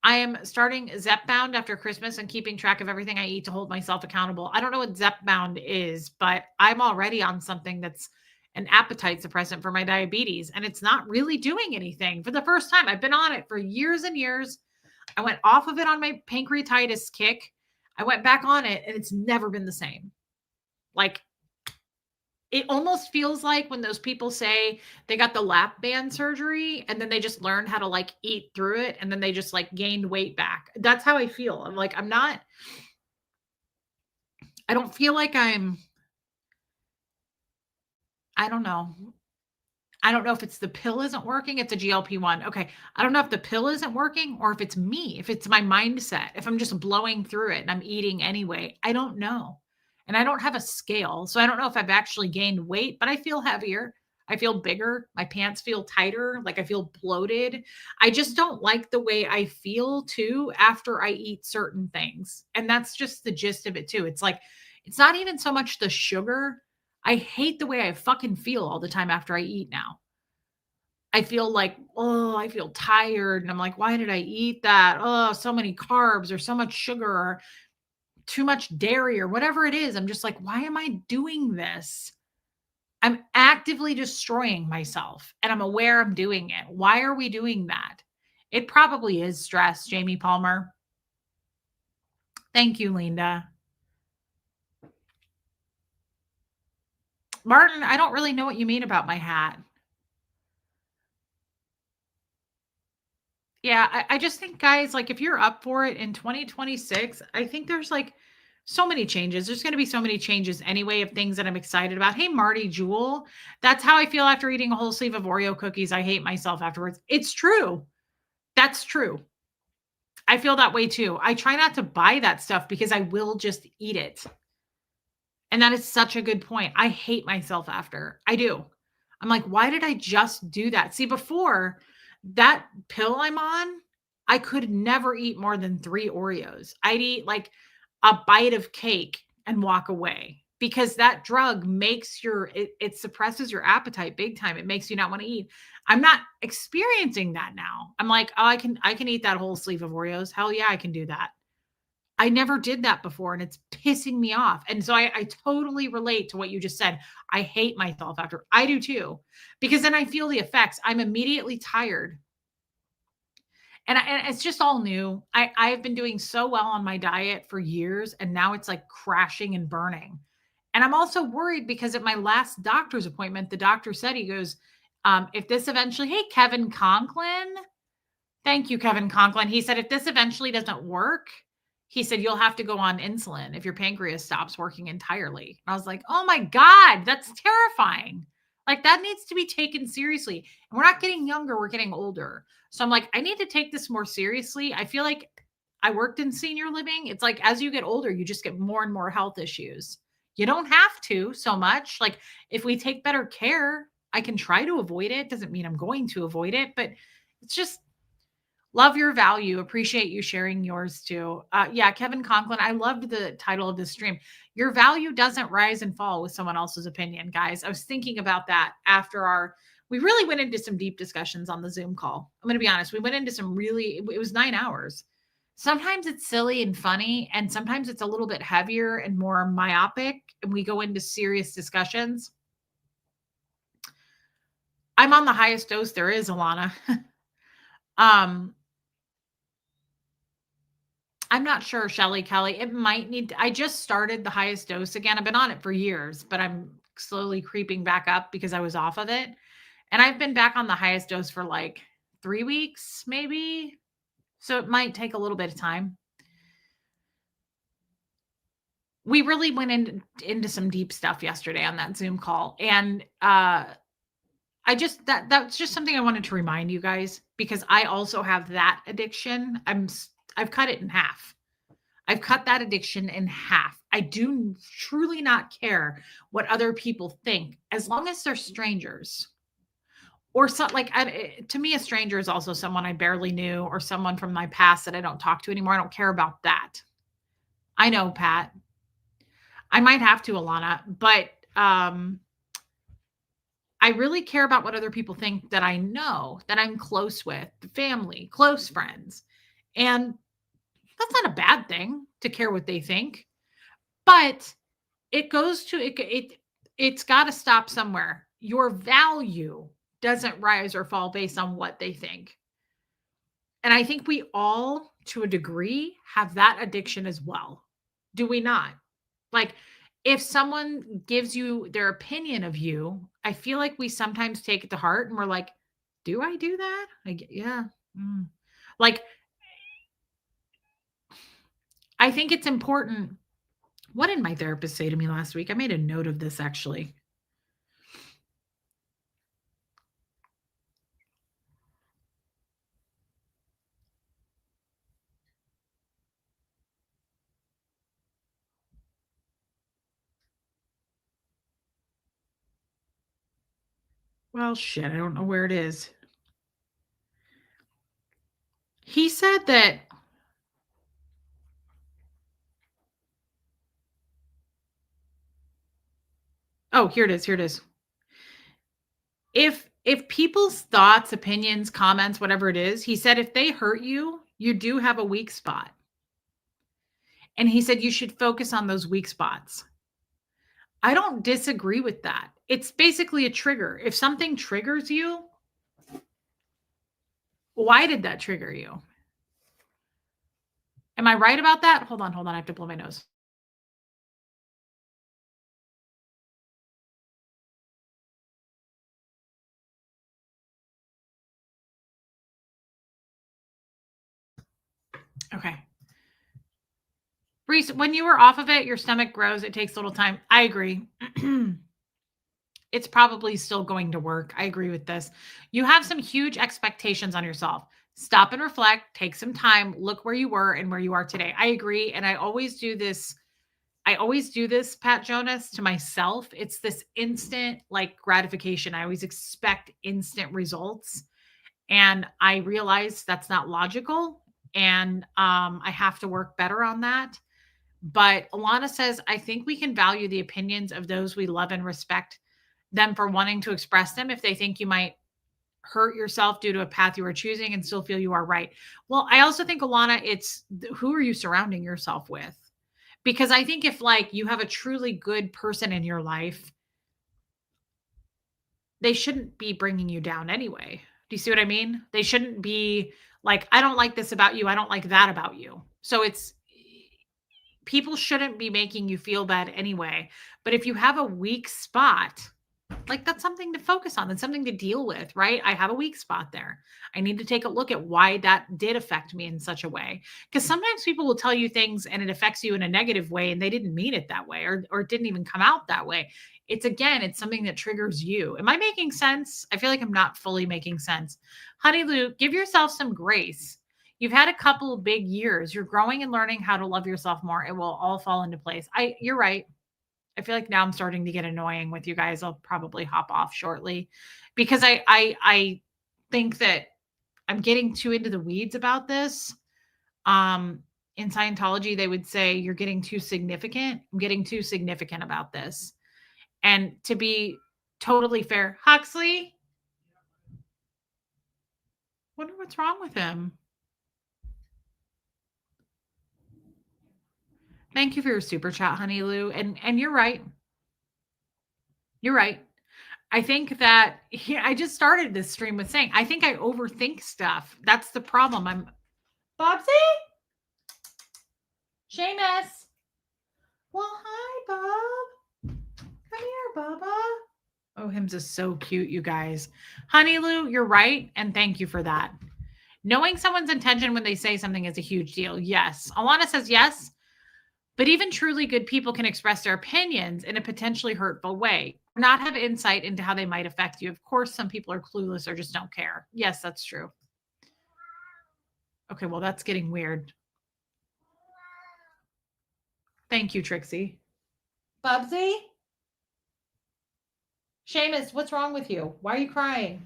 I am starting Zepbound after Christmas and keeping track of everything I eat to hold myself accountable. I don't know what Zepbound is, but I'm already on something that's an appetite suppressant for my diabetes, and it's not really doing anything. For the first time, I've been on it for years and years. I went off of it on my pancreatitis kick. I went back on it, and it's never been the same. Like, it almost feels like when those people say they got the lap band surgery and then they just learned how to like eat through it and then they just like gained weight back. That's how I feel. I'm like, I don't feel like I don't know. I don't know if it's the pill isn't working. It's a GLP-1. Okay. I don't know if the pill isn't working or if it's me, if it's my mindset, if I'm just blowing through it and I'm eating anyway. I don't know. And I don't have a scale. So I don't know if I've actually gained weight, but I feel heavier. I feel bigger. My pants feel tighter. Like, I feel bloated. I just don't like the way I feel too after I eat certain things. And that's just the gist of it too. It's like, it's not even so much the sugar. I hate the way I fucking feel all the time after I eat now. I feel like, oh, I feel tired. And I'm like, why did I eat that? Oh, so many carbs or so much sugar or too much dairy or whatever it is. I'm just like, why am I doing this? I'm actively destroying myself and I'm aware I'm doing it. Why are we doing that? It probably is stress, Jamie Palmer. Thank you, Linda. Martin, I don't really know what you mean about my hat. Yeah, I just think, guys, like, if you're up for it in 2026, I think there's like so many changes. There's going to be so many changes anyway of things that I'm excited about. Hey, Marty Jewel, that's how I feel after eating a whole sleeve of Oreo cookies. I hate myself afterwards. It's true. That's true. I feel that way too. I try not to buy that stuff because I will just eat it. And that is such a good point. I hate myself after. I do. I'm like, why did I just do that? See, before that pill I'm on, I could never eat more than 3 Oreos. I'd eat like a bite of cake and walk away. because that drug makes it suppresses your appetite big time. It makes you not want to eat. I'm not experiencing that now. I'm like, oh, I can eat that whole sleeve of Oreos. Hell yeah, I can do that. I never did that before and it's pissing me off. And so I totally relate to what you just said. I hate myself after. I do too, because then I feel the effects. I'm immediately tired. And it's just all new. I've been doing so well on my diet for years, and now it's like crashing and burning. And I'm also worried because at my last doctor's appointment, the doctor said, he goes, if this eventually, hey, Kevin Conklin, thank you, Kevin Conklin. He said, if this eventually doesn't work, he said, you'll have to go on insulin if your pancreas stops working entirely. And I was like, oh my God, that's terrifying. Like that needs to be taken seriously. And we're not getting younger, we're getting older. So I'm like, I need to take this more seriously. I feel like I worked in senior living. It's like as you get older, you just get more and more health issues. You don't have to so much. Like if we take better care, I can try to avoid it. Doesn't mean I'm going to avoid it, but it's just love your value. Appreciate you sharing yours too. Yeah, Kevin Conklin. I loved the title of this stream. Your value doesn't rise and fall with someone else's opinion, guys. I was thinking about that after we really went into some deep discussions on the Zoom call. I'm going to be honest. We went into some it was 9 hours. Sometimes it's silly and funny, and sometimes it's a little bit heavier and more myopic, and we go into serious discussions. I'm on the highest dose there is, Alana. I'm not sure, Shelly Kelly. It might need I just started the highest dose again. I've been on it for years, but I'm slowly creeping back up because I was off of it. And I've been back on the highest dose for like 3 weeks, maybe. So it might take a little bit of time. We really went into some deep stuff yesterday on that Zoom call. And that's just something I wanted to remind you guys, because I also have that addiction. I've cut it in half. I've cut that addiction in half. I do truly not care what other people think, as long as they're strangers. Or to me, a stranger is also someone I barely knew, or someone from my past that I don't talk to anymore. I don't care about that. I know, Pat. I might have to, Alana, but I really care about what other people think that I know, that I'm close with, family, close friends. And that's not a bad thing to care what they think, but it goes to it's got to stop somewhere. Your value doesn't rise or fall based on what they think. And I think we all, to a degree, have that addiction as well. Do we not? Like, if someone gives you their opinion of you, I feel like we sometimes take it to heart and we're like, do I do that? Yeah. Like, I think it's important. What did my therapist say to me last week? I made a note of this actually. Well, shit, I don't know where it is. He said that oh, here it is. Here it is. If people's thoughts, opinions, comments, whatever it is, he said if they hurt you, you do have a weak spot. And he said you should focus on those weak spots. I don't disagree with that. It's basically a trigger. If something triggers you, why did that trigger you? Am I right about that? Hold on. I have to blow my nose. Okay. Reese, when you were off of it, your stomach grows. It takes a little time. I agree. It's probably still going to work. I agree with this. You have some huge expectations on yourself. Stop and reflect, take some time, look where you were and where you are today. I agree. And I always do this, Pat Jonas, to myself. It's this instant like gratification. I always expect instant results. And I realize that's not logical. And I have to work better on that. But Alana says, I think we can value the opinions of those we love and respect them for wanting to express them if they think you might hurt yourself due to a path you are choosing and still feel you are right. Well, I also think, Alana, it's who are you surrounding yourself with? Because I think if like you have a truly good person in your life, they shouldn't be bringing you down anyway. Do you see what I mean? They shouldn't be like, I don't like this about you. I don't like that about you. So it's people shouldn't be making you feel bad anyway. But if you have a weak spot, like that's something to focus on. That's something to deal with, right? I have a weak spot there. I need to take a look at why that did affect me in such a way. Because sometimes people will tell you things and it affects you in a negative way and they didn't mean it that way or it didn't even come out that way. It's again, it's something that triggers you. Am I making sense? I feel like I'm not fully making sense. Honey Lou, give yourself some grace. You've had a couple of big years. You're growing and learning how to love yourself more. It will all fall into place. You're right. I feel like now I'm starting to get annoying with you guys. I'll probably hop off shortly because I think that I'm getting too into the weeds about this. In Scientology, they would say you're getting too significant. I'm getting too significant about this. And to be totally fair, Huxley, wonder what's wrong with him. Thank you for your super chat, Honey Lou. And you're right. You're right. I think that I just started this stream with saying I think I overthink stuff. That's the problem. I'm Bobsy? Seamus. Well, hi, Bob. Come here, Baba. Oh, him's is so cute, you guys. Honey Lou, you're right. And thank you for that. Knowing someone's intention when they say something is a huge deal. Yes. Alana says yes. But even truly good people can express their opinions in a potentially hurtful way, not have insight into how they might affect you. Of course, some people are clueless or just don't care. Yes, that's true. Okay, well, that's getting weird. Thank you, Trixie. Bubsy? Seamus, what's wrong with you? Why are you crying?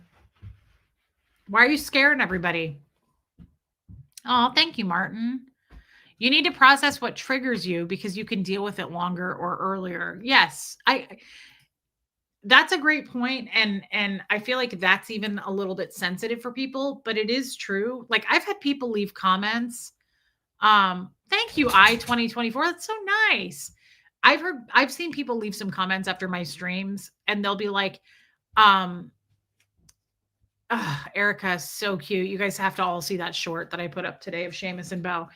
Why are you scaring everybody? Oh, thank you, Martin. You need to process what triggers you because you can deal with it longer or earlier. Yes, that's a great point, and I feel like that's even a little bit sensitive for people, but it is true. Like I've had people leave comments. Thank you, I-2024. That's so nice. I've seen people leave some comments after my streams, and they'll be like, Erica is so cute. You guys have to all see that short that I put up today of Seamus and Bo.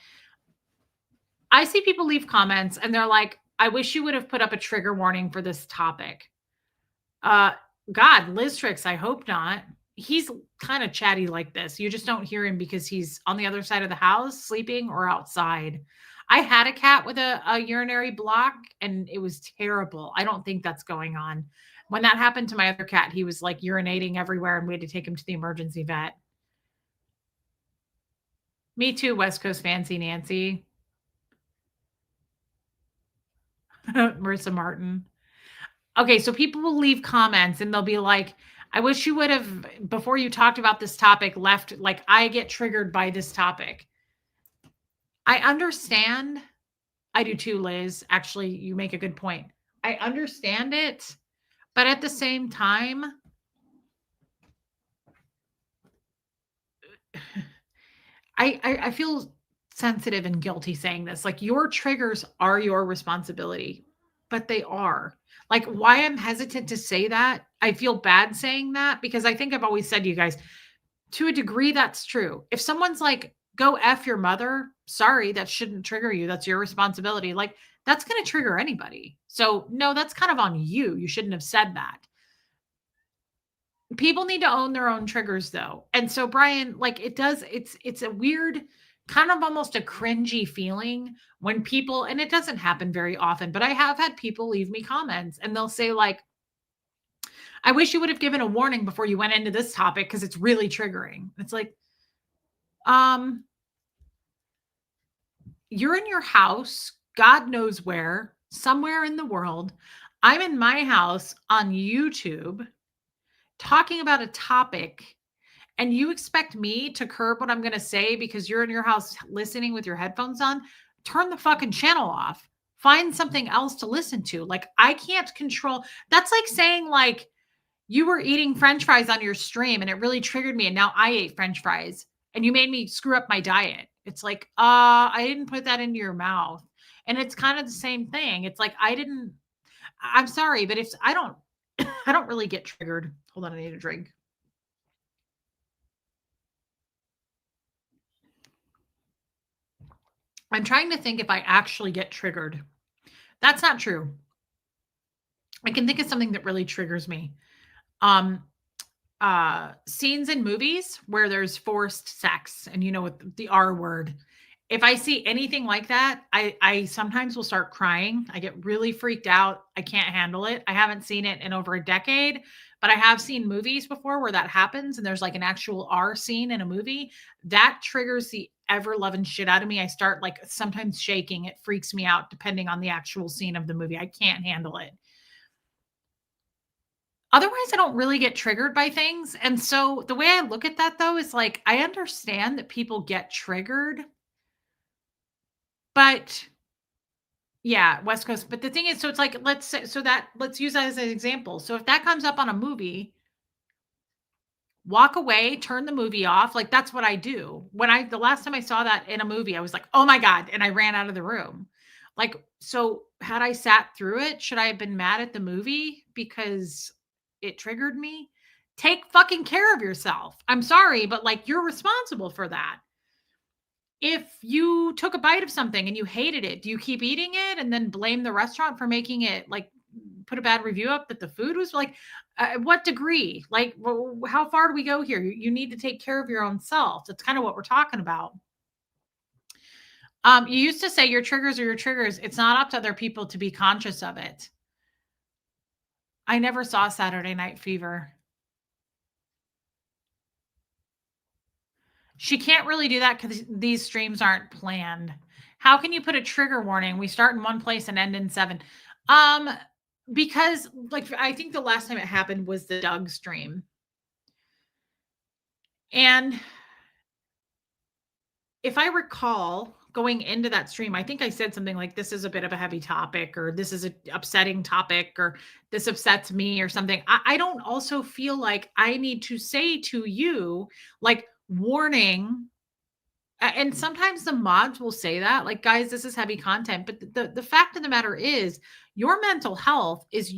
I see people leave comments and they're like, I wish you would have put up a trigger warning for this topic. God, Liztrix, I hope not. He's kind of chatty like this. You just don't hear him because he's on the other side of the house sleeping or outside. I had a cat with a urinary block and it was terrible. I don't think that's going on. When that happened to my other cat, he was like urinating everywhere and we had to take him to the emergency vet. Me too, West Coast Fancy Nancy. Marissa Martin. Okay, so people will leave comments and they'll be like, I wish you would have, before you talked about this topic, left, like, I get triggered by this topic. I understand. I do too, Liz. Actually, you make a good point. I understand it, but at the same time, I feel sensitive and guilty saying this. Like your triggers are your responsibility, but they are. Like why I'm hesitant to say that. I feel bad saying that because I think I've always said to you guys, to a degree, that's true. If someone's like, go F your mother, sorry, that shouldn't trigger you. That's your responsibility. Like that's going to trigger anybody. So no, that's kind of on you. You shouldn't have said that. People need to own their own triggers though. And so Brian, like it's a weird, kind of almost a cringy feeling when people, and it doesn't happen very often, but I have had people leave me comments and they'll say like, I wish you would have given a warning before you went into this topic because it's really triggering. It's like, you're in your house, God knows where, somewhere in the world. I'm in my house on YouTube talking about a topic and you expect me to curb what I'm going to say because you're in your house listening with your headphones on, turn the fucking channel off. find something else to listen to. Like, I can't control. That's like saying, like, you were eating french fries on your stream and it really triggered me and now I ate french fries and you made me screw up my diet. It's like, I didn't put that into your mouth. And it's kind of the same thing. It's like I'm sorry, but if I don't I don't really get triggered. Hold on, I need a drink. I'm trying to think if I actually get triggered. That's not true. I can think of something that really triggers me. Um, Scenes in movies where there's forced sex and with the R word. If I see anything like that, I sometimes will start crying. I get really freaked out. I can't handle it. I haven't seen it in over a decade, but I have seen movies before where that happens and there's like an actual R scene in a movie. That triggers the ever loving shit out of me. I start like sometimes shaking. It freaks me out depending on the actual scene of the movie. I can't handle it. Otherwise, I don't really get triggered by things. And so the way I look at that though is like I understand that people get triggered, but yeah, West Coast. But the thing is, so it's like let's use that as an example. So if that comes up on a movie, walk away, turn the movie off. Like that's what I do. The last time I saw that in a movie, I was like, oh my God, and I ran out of the room. Like, so had I sat through it, should I have been mad at the movie because it triggered me? Take fucking care of yourself. I'm sorry, but like you're responsible for that. If you took a bite of something and you hated it, do you keep eating it and then blame the restaurant for making it, like, put a bad review up that the food was like, what degree? Like, how far do we go here? You need to take care of your own self. That's kind of what we're talking about. You used to say your triggers are your triggers. It's not up to other people to be conscious of it. I never saw Saturday Night Fever. She can't really do that because these streams aren't planned. How can you put a trigger warning? We start in one place and end in 7. Because like I think the last time it happened was the Doug stream. And if I recall going into that stream, I think I said something like, this is a bit of a heavy topic, or this is an upsetting topic, or this upsets me, or something. I don't also feel like I need to say to you, like, warning. And sometimes the mods will say that, like, guys, this is heavy content. But the fact of the matter is, your mental health is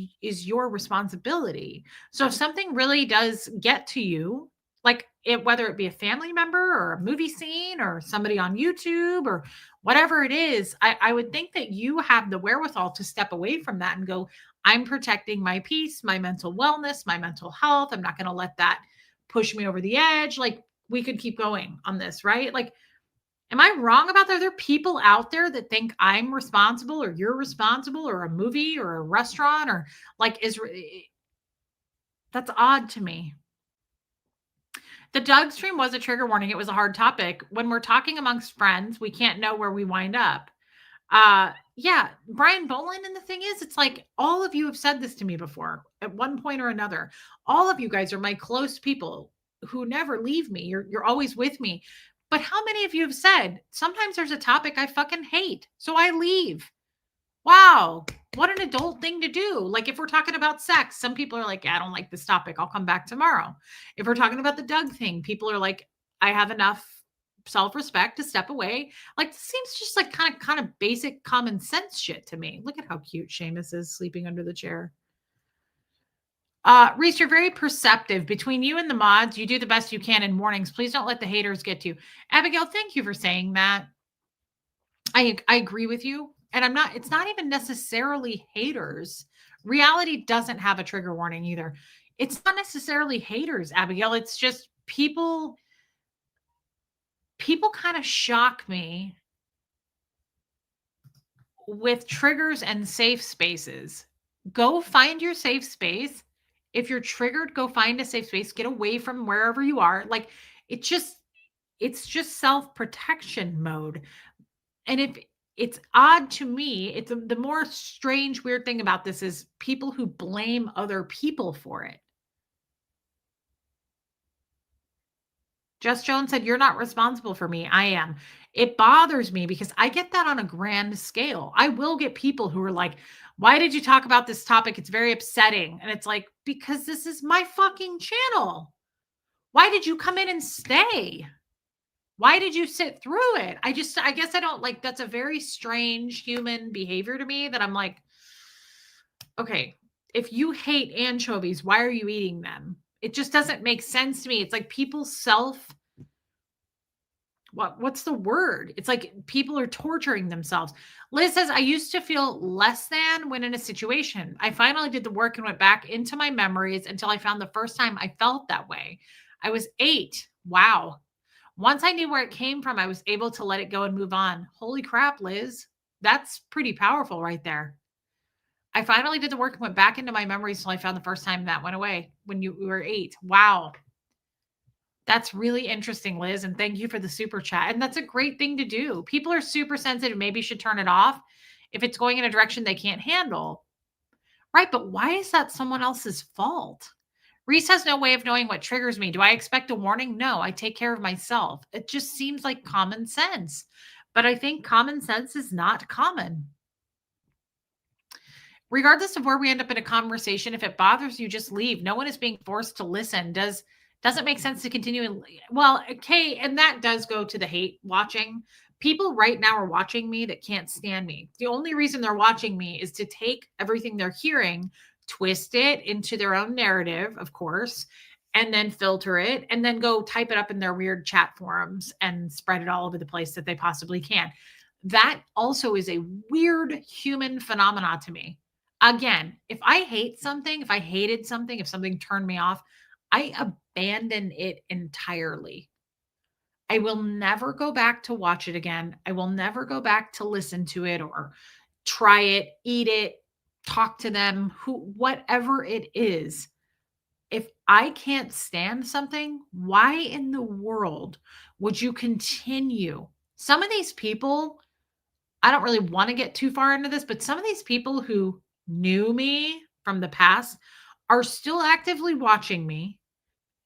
your responsibility. So if something really does get to you, like whether it be a family member or a movie scene or somebody on YouTube or whatever it is, I would think that you have the wherewithal to step away from that and go, I'm protecting my peace, my mental wellness, my mental health. I'm not going to let that push me over the edge. Like, we could keep going on this, right? Like, am I wrong about that? Are there people out there that think I'm responsible or you're responsible or a movie or a restaurant or like that's odd to me. The Doug stream was a trigger warning. It was a hard topic. When we're talking amongst friends, we can't know where we wind up. Yeah, Brian Boland. And the thing is, it's like all of you have said this to me before at one point or another. All of you guys are my close people who never leave me. You're always with me. But how many of you have said, sometimes there's a topic I fucking hate, so I leave? Wow, what an adult thing to do. Like, if we're talking about sex, some people are like, I don't like this topic. I'll come back tomorrow. If we're talking about the Doug thing, people are like, I have enough self-respect to step away. Like, this seems just like kind of basic common sense shit to me. Look at how cute Seamus is sleeping under the chair. Reese, you're very perceptive. Between you and the mods, you do the best you can in mornings. Please don't let the haters get to you. Abigail, thank you for saying that. I agree with you. And it's not even necessarily haters. Reality doesn't have a trigger warning either. It's not necessarily haters, Abigail. It's just people kind of shock me with triggers and safe spaces. Go find your safe space. If you're triggered, go find a safe space, get away from wherever you are. Like, it's just self-protection mode. And if it's odd to me, it's the more strange, weird thing about this is people who blame other people for it. Jess Jones said, you're not responsible for me. I am. It bothers me because I get that on a grand scale. I will get people who are like, why did you talk about this topic? It's very upsetting. And it's like, because this is my fucking channel. Why did you come in and stay? Why did you sit through it? I guess I don't like, that's a very strange human behavior to me that I'm like, okay, if you hate anchovies, why are you eating them? It just doesn't make sense to me. It's like people what's the word? It's like people are torturing themselves. Liz says, I used to feel less than when in a situation. I finally did the work and went back into my memories until I found the first time I felt that way. I was 8. Wow. Once I knew where it came from, I was able to let it go and move on. Holy crap, Liz. That's pretty powerful right there. I finally did the work and went back into my memories until I found the first time that went away when you were 8. Wow. That's really interesting, Liz. And thank you for the super chat. And that's a great thing to do. People are super sensitive. Maybe you should turn it off if it's going in a direction they can't handle. Right. But why is that someone else's fault? Reese has no way of knowing what triggers me. Do I expect a warning? No, I take care of myself. It just seems like common sense. But I think common sense is not common. Regardless of where we end up in a conversation, if it bothers you, just leave. No one is being forced to listen. Doesn't make sense to continue. Well, okay, and that does go to the hate watching. People right now are watching me that can't stand me. The only reason they're watching me is to take everything they're hearing, twist it into their own narrative, of course, and then filter it and then go type it up in their weird chat forums and spread it all over the place that they possibly can. That also is a weird human phenomena to me. Again, if I hate something, if I hated something, if something turned me off, I abandon it entirely. I will never go back to watch it again. I will never go back to listen to it or try it, eat it, talk to them, whatever it is. If I can't stand something, why in the world would you continue? Some of these people, I don't really want to get too far into this, but some of these people who knew me from the past are still actively watching me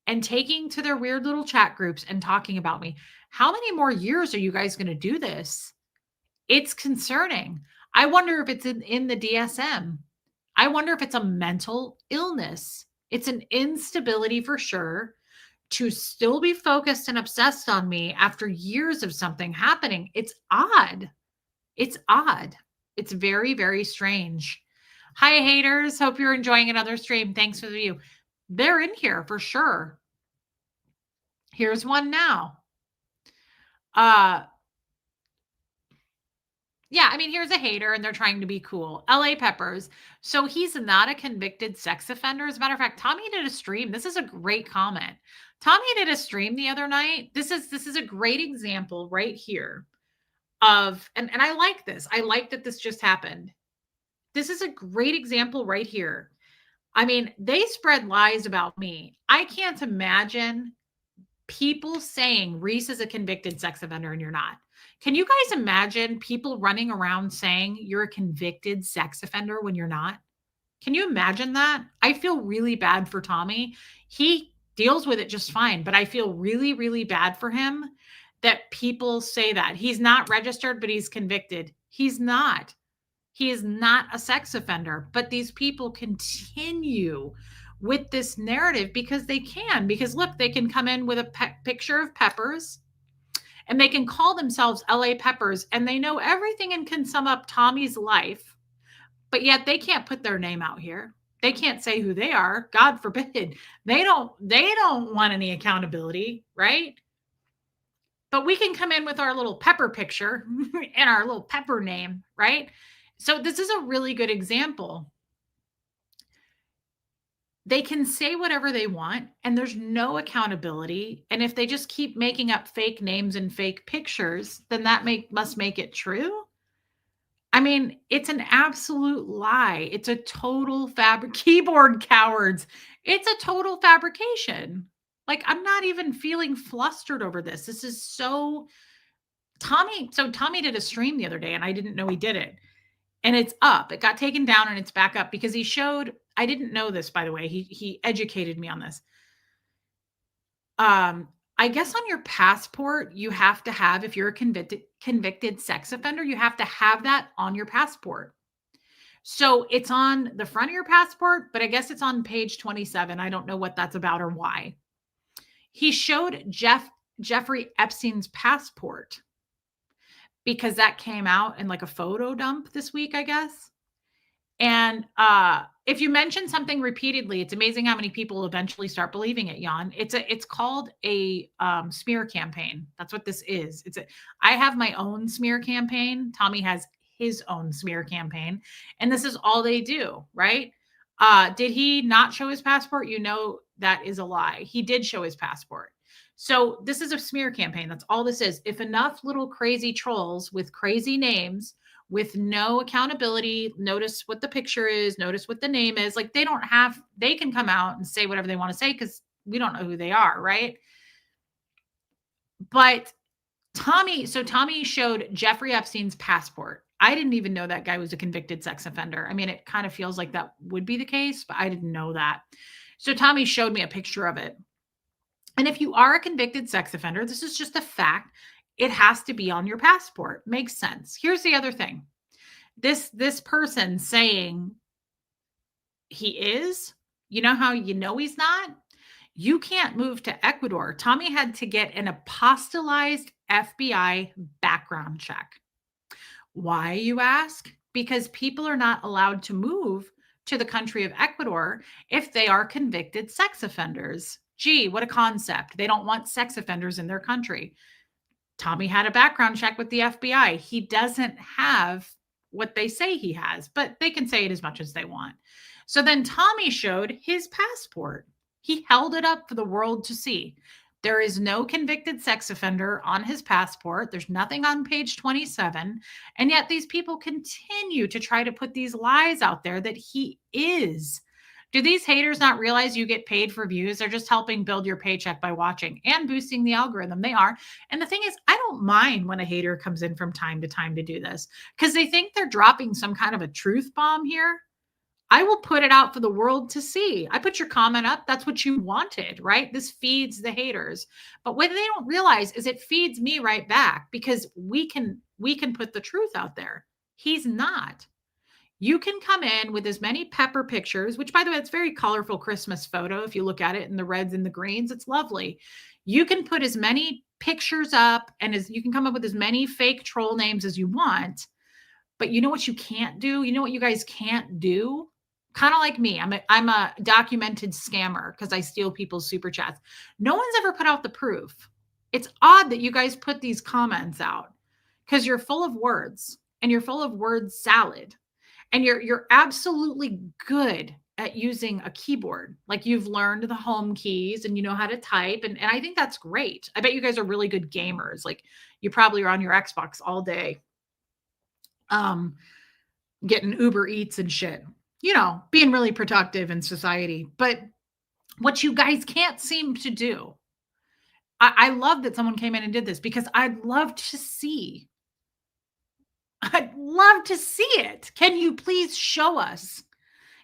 and taking to their weird little chat groups and talking about me. How many more years are you guys going to do this? It's concerning. I wonder if it's in the DSM. I wonder if it's a mental illness. It's an instability for sure to still be focused and obsessed on me after years of something happening. It's odd. It's odd. It's very, very strange. Hi, haters. Hope you're enjoying another stream. Thanks for the view. They're in here for sure. Here's one now. Yeah, I mean, here's a hater and they're trying to be cool. LA Peppers. So he's not a convicted sex offender. As a matter of fact, Tommy did a stream. This is a great comment. Tommy did a stream the other night. This is a great example right here of, and I like this. I like that this just happened. This is a great example right here. I mean, they spread lies about me. I can't imagine people saying Reese is a convicted sex offender and you're not. Can you guys imagine people running around saying you're a convicted sex offender when you're not? Can you imagine that? I feel really bad for Tommy. He deals with it just fine, but I feel really, really bad for him that people say that. He's not registered, but he's convicted. He's not. He is not a sex offender, but these people continue with this narrative because they can. Because look, they can come in with a picture of Peppers and they can call themselves LA Peppers and they know everything and can sum up Tommy's life, but yet they can't put their name out here. They can't say who they are. God forbid. They don't want any accountability, right? But we can come in with our little pepper picture and our little pepper name, right? So this is a really good example. They can say whatever they want and there's no accountability. And if they just keep making up fake names and fake pictures, then that must make it true. I mean, it's an absolute lie. It's a total keyboard cowards. It's a total fabrication. Like, I'm not even feeling flustered over this. This is so Tommy did a stream the other day and I didn't know he did it. And it's up. It got taken down and it's back up because he showed, I didn't know this, by the way. He educated me on this. I guess on your passport, you have to have, if you're a convicted sex offender, you have to have that on your passport. So it's on the front of your passport, but I guess it's on page 27. I don't know what that's about or why. He showed Jeffrey Epstein's passport because that came out in like a photo dump this week, I guess. And if you mention something repeatedly, it's amazing how many people eventually start believing it, Jan. It's called a smear campaign. That's what this is. I have my own smear campaign. Tommy has his own smear campaign, and this is all they do, right? Did he not show his passport? You know that is a lie. He did show his passport. So this is a smear campaign. That's all this is. If enough little crazy trolls with crazy names with no accountability, notice what the picture is, notice what the name is. Like they can come out and say whatever they want to say because we don't know who they are, right? But Tommy showed Jeffrey Epstein's passport. I didn't even know that guy was a convicted sex offender. I mean, it kind of feels like that would be the case, but I didn't know that. So Tommy showed me a picture of it. And if you are a convicted sex offender, this is just a fact. It has to be on your passport. Makes sense. Here's the other thing. This person saying he is, you know how you know he's not? You can't move to Ecuador. Tommy had to get an apostillized FBI background check. Why, you ask? Because people are not allowed to move to the country of Ecuador if they are convicted sex offenders. Gee, what a concept. They don't want sex offenders in their country. Tommy had a background check with the FBI. He doesn't have what they say he has, but they can say it as much as they want. So then Tommy showed his passport. He held it up for the world to see. There is no convicted sex offender on his passport. There's nothing on page 27. And yet these people continue to try to put these lies out there that he is. Do these haters not realize you get paid for views? They're just helping build your paycheck by watching and boosting the algorithm. They are. And the thing is, I don't mind when a hater comes in from time to time to do this because they think they're dropping some kind of a truth bomb here. I will put it out for the world to see. I put your comment up. That's what you wanted, right? This feeds the haters. But what they don't realize is it feeds me right back because we can put the truth out there. He's not. You can come in with as many pepper pictures, which by the way, it's very colorful Christmas photo. If you look at it in the reds and the greens, it's lovely. You can put as many pictures up and you can come up with as many fake troll names as you want. But you know what you can't do? You know what you guys can't do? Kind of like me. I'm a documented scammer because I steal people's super chats. No one's ever put out the proof. It's odd that you guys put these comments out because you're full of words and you're full of word salad. And you're absolutely good at using a keyboard. Like you've learned the home keys and you know how to type. And I think that's great. I bet you guys are really good gamers. Like you probably are on your Xbox all day. Getting Uber Eats and shit. You know, being really productive in society. But what you guys can't seem to do. I love that someone came in and did this because I'd love to see it. Can you please show us?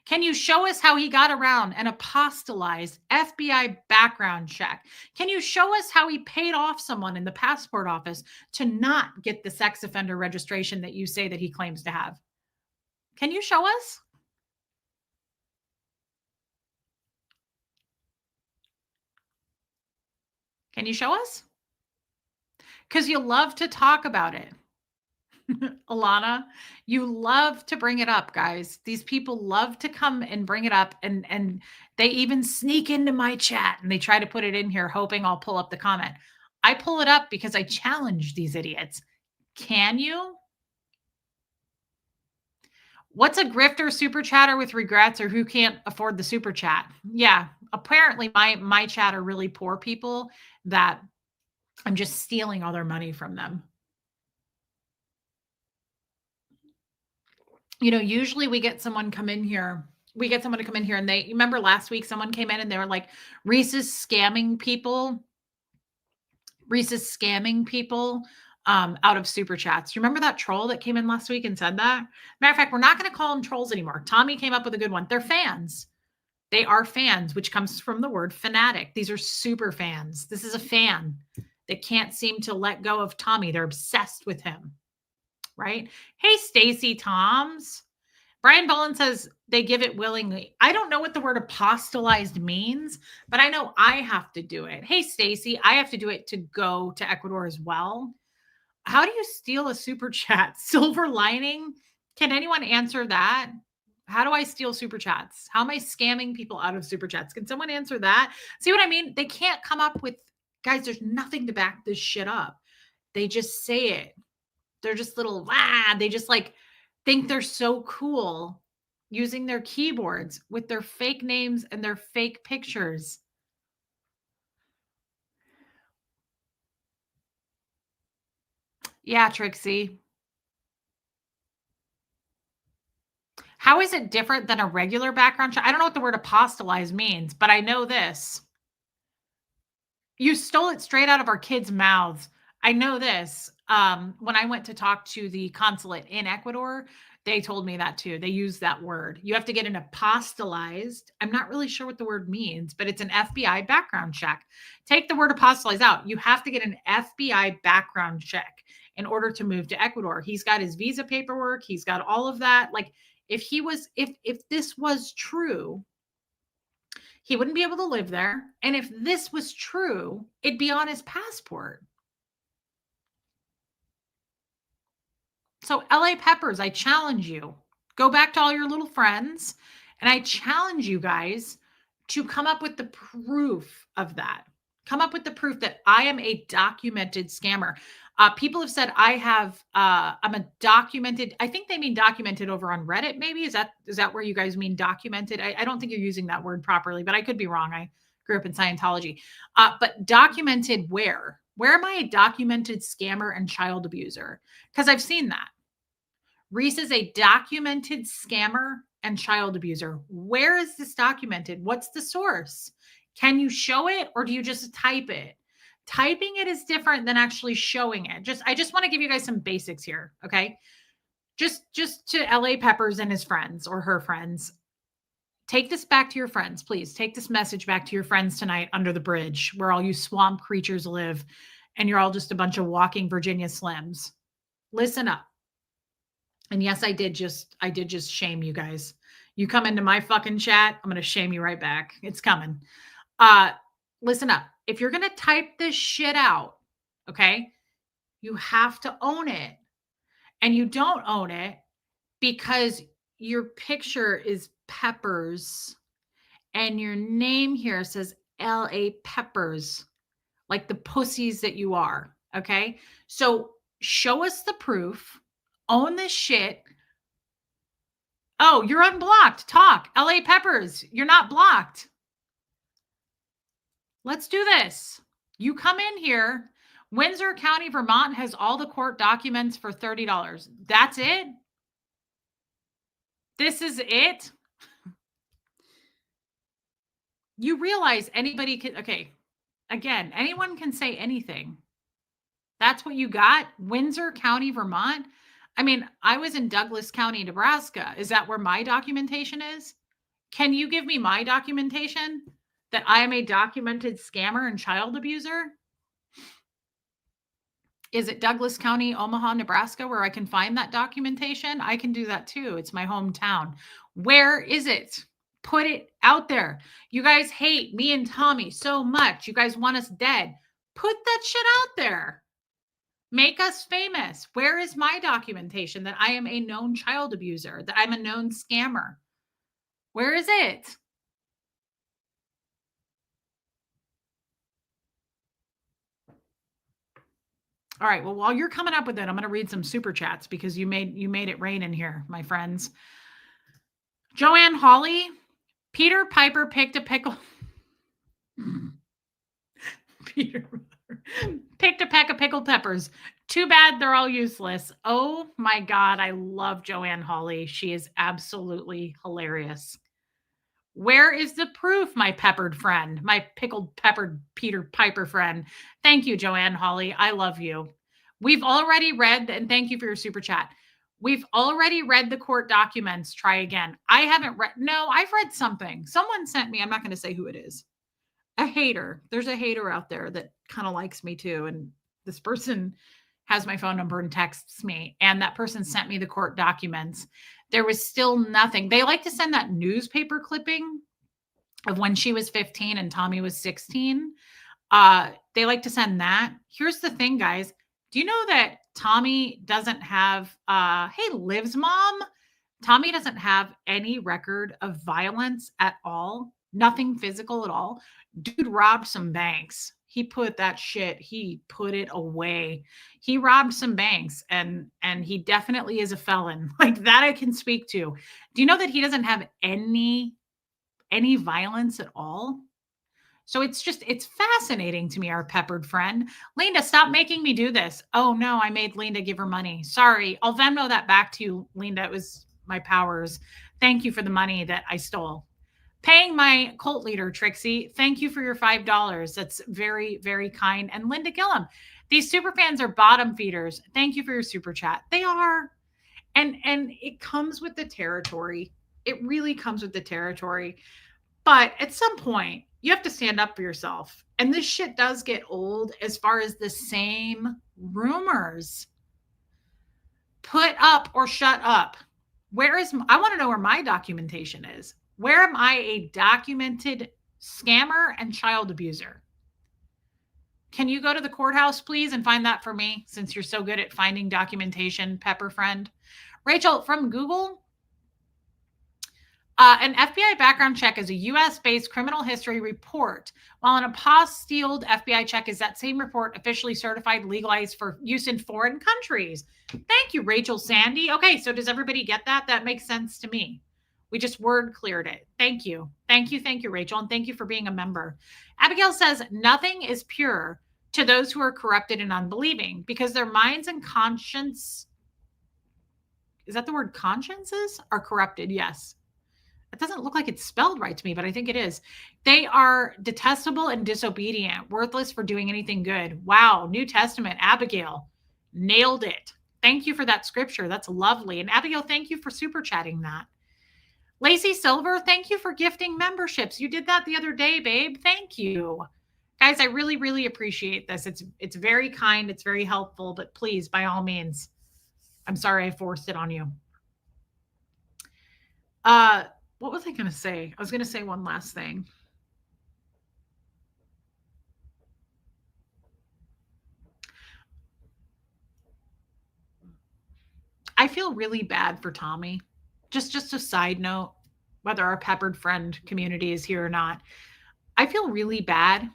Can you show us how he got around an apostillized FBI background check? Can you show us how he paid off someone in the passport office to not get the sex offender registration that you say that he claims to have? Can you show us? Can you show us? Because you love to talk about it. Alana, you love to bring it up, guys. These people love to come and bring it up and they even sneak into my chat and they try to put it in here hoping I'll pull up the comment. I pull it up because I challenge these idiots. Can you? What's a grifter super chatter with regrets or who can't afford the super chat? Yeah, apparently my chat are really poor people that I'm just stealing all their money from them. You know, usually we get someone come in here. We get someone to come in here and you remember last week someone came in and they were like, Reese is scamming people. Out of super chats. You remember that troll that came in last week and said that? Matter of fact, we're not going to call them trolls anymore. Tommy came up with a good one. They're fans. They are fans, which comes from the word fanatic. These are super fans. This is a fan that can't seem to let go of Tommy. They're obsessed with him, right? Hey, Stacy Toms. Brian Bolin says they give it willingly. I don't know what the word apostolized means, but I know I have to do it. Hey, Stacy, I have to do it to go to Ecuador as well. How do you steal a super chat? Silver lining? Can anyone answer that? How do I steal super chats? How am I scamming people out of super chats? Can someone answer that? See what I mean? They can't come up with, guys, there's nothing to back this shit up. They just say it. They're just little, they just like think they're so cool using their keyboards with their fake names and their fake pictures. Yeah, Trixie. How is it different than a regular background check? I don't know what the word apostolize means, but I know this. You stole it straight out of our kids' mouths. I know this. When I went to talk to the consulate in Ecuador, they told me that too. They use that word. You have to get an apostolized. I'm not really sure what the word means, but it's an FBI background check. Take the word apostolize out. You have to get an FBI background check in order to move to Ecuador. He's got his visa paperwork. He's got all of that. Like if this was true, he wouldn't be able to live there. And if this was true, it'd be on his passport. So LA Peppers, I challenge you. Go back to all your little friends and I challenge you guys to come up with the proof of that. Come up with the proof that I am a documented scammer. People have said I'm a documented, I think they mean documented over on Reddit. Maybe is that where you guys mean documented? I don't think you're using that word properly, but I could be wrong. I grew up in Scientology. But documented where? Where am I a documented scammer and child abuser? Because I've seen that. Reese is a documented scammer and child abuser. Where is this documented? What's the source? Can you show it or do you just type it? Typing it is different than actually showing it. I just want to give you guys some basics here, okay? Just to LA Peppers and his friends or her friends. Take this back to your friends, please. Take this message back to your friends tonight under the bridge where all you swamp creatures live and you're all just a bunch of walking Virginia Slims. Listen up. And yes, I did just shame you guys. You come into my fucking chat, I'm going to shame you right back. It's coming. Listen up. If you're going to type this shit out, okay, you have to own it. And you don't own it because your picture is Peppers and your name here says LA Peppers, like the pussies that you are. Okay. So show us the proof. Own this shit. Oh, you're unblocked. Talk. LA Peppers, you're not blocked. Let's do this. You come in here. Windsor County, Vermont has all the court documents for $30. That's it? This is it? You realize anybody can, okay, again, anyone can say anything. That's what you got? Windsor County, Vermont? I mean, I was in Douglas County, Nebraska. Is that where my documentation is? Can you give me my documentation that I am a documented scammer and child abuser? Is it Douglas County, Omaha, Nebraska, where I can find that documentation? I can do that too. It's my hometown. Where is it? Put it out there. You guys hate me and Tommy so much. You guys want us dead. Put that shit out there. Make us famous. Where is my documentation that I am a known child abuser, that I'm a known scammer? Where is it? All right. Well, while you're coming up with it, I'm going to read some super chats because you made it rain in here, my friends. Joanne Hawley, Peter Piper picked a pickle. Peter picked a peck of pickled peppers. Too bad they're all useless. Oh my God. I love Joanne Hawley. She is absolutely hilarious. Where is the proof, my peppered friend, my pickled peppered Peter Piper friend? Thank you, Joanne Hawley. I love you. We've already read, and thank you for your super chat. We've already read the court documents. Try again. I haven't read. No, I've read something. Someone sent me. I'm not going to say who it is. A hater. There's a hater out there that kind of likes me too. And this person has my phone number and texts me. And that person sent me the court documents. There was still nothing. They like to send that newspaper clipping of when she was 15 and Tommy was 16. They like to send that. Here's the thing, guys. Do you know that Tommy doesn't have, hey, Liv's mom? Tommy doesn't have any record of violence at all. Nothing physical at all. Dude robbed some banks. He put it away. He robbed some banks and he definitely is a felon. Like that I can speak to. Do you know that he doesn't have any violence at all? So it's fascinating to me, our peppered friend. Linda, stop making me do this. Oh no, I made Linda give her money. Sorry. I'll Venmo that back to you, Linda. It was my powers. Thank you for the money that I stole. Paying my cult leader, Trixie. Thank you for your $5. That's very, very kind. And Linda Gillum, these super fans are bottom feeders. Thank you for your super chat. They are. And it comes with the territory. It really comes with the territory. But at some point, you have to stand up for yourself. And this shit does get old as far as the same rumors. Put up or shut up. I want to know where my documentation is. Where am I a documented scammer and child abuser? Can you go to the courthouse, please, and find that for me, since you're so good at finding documentation, Pepper friend? Rachel, from Google, an FBI background check is a U.S.-based criminal history report, while an apostilled FBI check is that same report officially certified, legalized for use in foreign countries. Thank you, Rachel Sandy. Okay, so does everybody get that? That makes sense to me. We just word cleared it. Thank you. Thank you, Rachel, and thank you for being a member. Abigail says, nothing is pure to those who are corrupted and unbelieving, because their minds and conscience, is that the word consciences, are corrupted? Yes. It doesn't look like it's spelled right to me, but I think it is. They are detestable and disobedient, worthless for doing anything good. Wow. New Testament. Abigail nailed it. Thank you for that scripture. That's lovely. And Abigail, thank you for super chatting that. Lacey Silver, thank you for gifting memberships. You did that the other day, babe. Thank you. Guys, I really, really appreciate this. It's very kind. It's very helpful, but please, by all means, I'm sorry I forced it on you. What was I going to say? I was going to say one last thing. I feel really bad for Tommy. Just a side note, whether our peppered friend community is here or not, I feel really bad.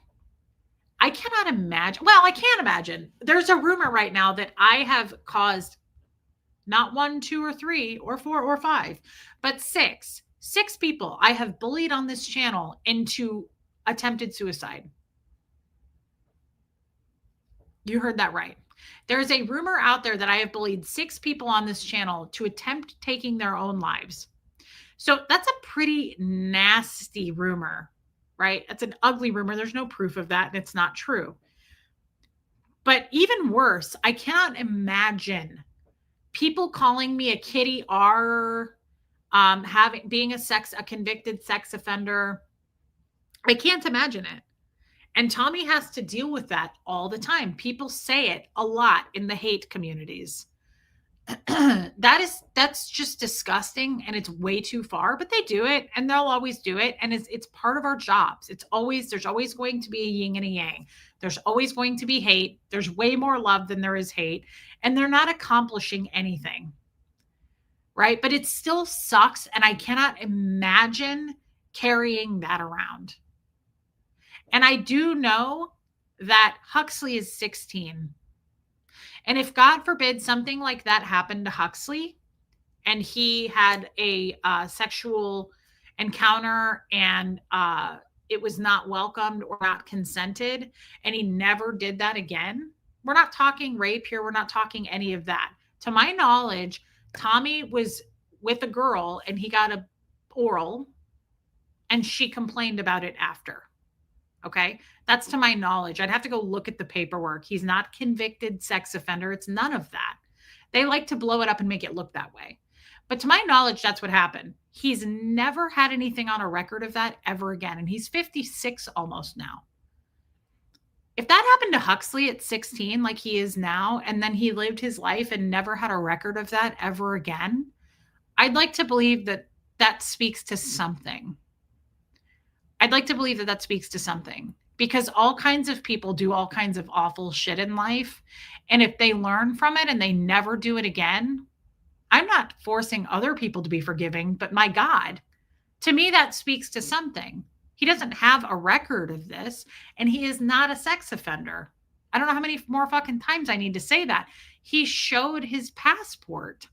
I cannot imagine. Well, I can't imagine. There's a rumor right now that I have caused not 1, 2, or 3, or 4, or 5, but 6 people I have bullied on this channel into attempted suicide. You heard that right. There is a rumor out there that I have bullied 6 people on this channel to attempt taking their own lives. So that's a pretty nasty rumor, right? It's an ugly rumor. There's no proof of that, and it's not true. But even worse, I cannot imagine people calling me a kitty R, being a convicted sex offender. I can't imagine it. And Tommy has to deal with that all the time. People say it a lot in the hate communities. That's just disgusting, and it's way too far, but they do it, and they'll always do it. And it's part of our jobs. There's always going to be a yin and a yang. There's always going to be hate. There's way more love than there is hate, and they're not accomplishing anything. Right. But it still sucks. And I cannot imagine carrying that around. And I do know that Huxley is 16. And if God forbid something like that happened to Huxley and he had a sexual encounter and it was not welcomed or not consented, and he never did that again, we're not talking rape here. We're not talking any of that. To my knowledge, Tommy was with a girl and he got a oral and she complained about it after. Okay. That's to my knowledge. I'd have to go look at the paperwork. He's not convicted sex offender. It's none of that. They like to blow it up and make it look that way. But to my knowledge, that's what happened. He's never had anything on a record of that ever again. And he's 56 almost now. If that happened to Huxley at 16, like he is now, and then he lived his life and never had a record of that ever again, I'd like to believe that that speaks to something. I'd like to believe that that speaks to something, because all kinds of people do all kinds of awful shit in life. And if they learn from it and they never do it again, I'm not forcing other people to be forgiving, but my God, to me, that speaks to something. He doesn't have a record of this, and he is not a sex offender. I don't know how many more fucking times I need to say that. He showed his passport.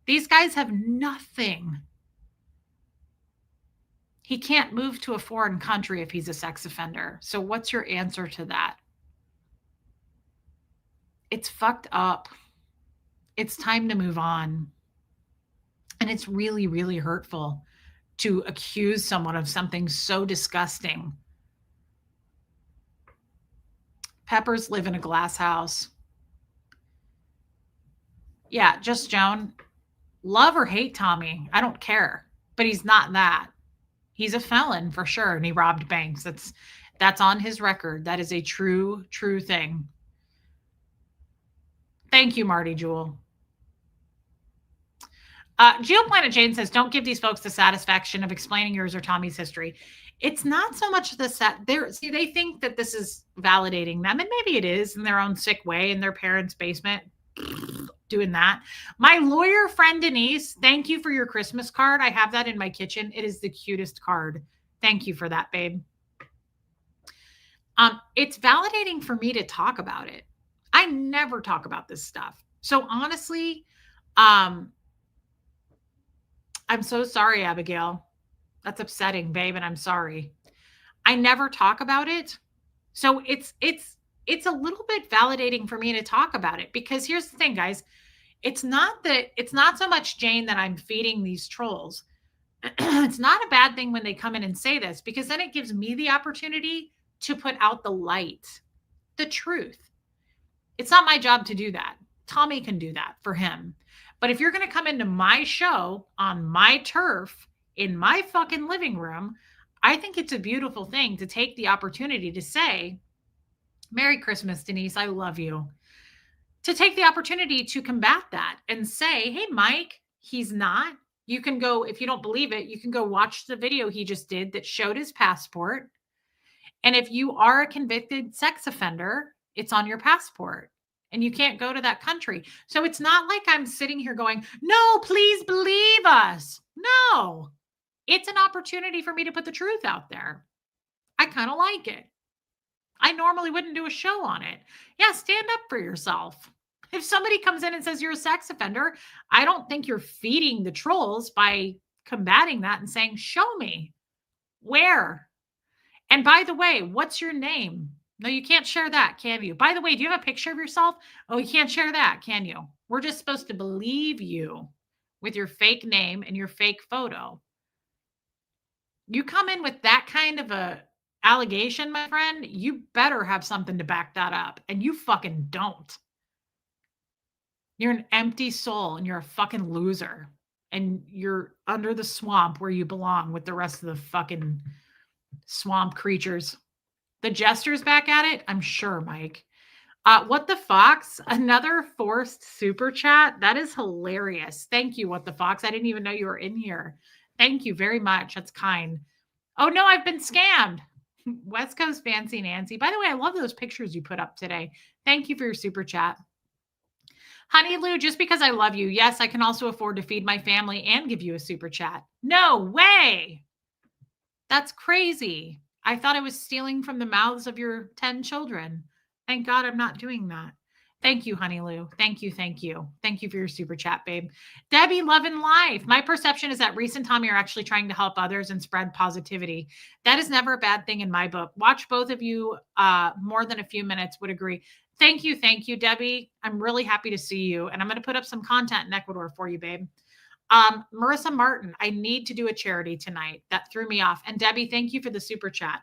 These guys have nothing. He can't move to a foreign country if he's a sex offender. So what's your answer to that? It's fucked up. It's time to move on. And it's really, really hurtful to accuse someone of something so disgusting. Peppers live in a glass house. Yeah, just Joan. Love or hate Tommy, I don't care. But he's not that. He's a felon for sure, and he robbed banks. That's on his record. That is a true thing. Thank you, Marty Jewel. Geoplanet Jane says, don't give these folks the satisfaction of explaining yours or Tommy's history. It's not so much they think that this is validating them, and maybe it is in their own sick way in their parents' basement doing that. My lawyer friend Denise, thank you for your Christmas card. I have that in my kitchen. It is the cutest card. Thank you for that, babe. It's validating for me to talk about it. I never talk about this stuff. So honestly, I'm so sorry, Abigail. That's upsetting, babe, and I'm sorry. I never talk about it. So it's a little bit validating for me to talk about it, because here's the thing, guys. It's not so much Jane that I'm feeding these trolls. It's not a bad thing when they come in and say this, because then it gives me the opportunity to put out the light, the truth. It's not my job to do that. Tommy can do that for him. But if you're going to come into my show on my turf in my fucking living room, I think it's a beautiful thing to take the opportunity to say, Merry Christmas, Denise. I love you. To take the opportunity to combat that and say, hey, Mike, he's not. You can go, if you don't believe it, you can go watch the video he just did that showed his passport. And if you are a convicted sex offender, it's on your passport and you can't go to that country. So it's not like I'm sitting here going, no, please believe us. No, it's an opportunity for me to put the truth out there. I kind of like it. I normally wouldn't do a show on it. Yeah, stand up for yourself. If somebody comes in and says you're a sex offender, I don't think you're feeding the trolls by combating that and saying, show me. Where? And by the way, what's your name? No, you can't share that, can you? By the way, do you have a picture of yourself? Oh, you can't share that, can you? We're just supposed to believe you with your fake name and your fake photo. You come in with that kind of a allegation, my friend, you better have something to back that up. And you fucking don't. You're an empty soul and you're a fucking loser. And you're under the swamp where you belong with the rest of the fucking swamp creatures. The Jester's back at it? I'm sure, Mike. What the Fox? Another forced super chat? That is hilarious. Thank you, What the Fox. I didn't even know you were in here. Thank you very much. That's kind. Oh, no, I've been scammed. West Coast Fancy Nancy. By the way, I love those pictures you put up today. Thank you for your super chat. Honey Lou, just because I love you, yes, I can also afford to feed my family and give you a super chat. No way. That's crazy. I thought I was stealing from the mouths of your 10 children. Thank God I'm not doing that. Thank you, Honey Lou. Thank you. Thank you. Thank you for your super chat, babe. Debbie, love and life. My perception is that Reese and Tommy are actually trying to help others and spread positivity. That is never a bad thing in my book. Watch both of you more than a few minutes, would agree. Thank you. Thank you, Debbie. I'm really happy to see you. And I'm going to put up some content in Ecuador for you, babe. Marissa Martin, I need to do a charity tonight. That threw me off. And Debbie, thank you for the super chat.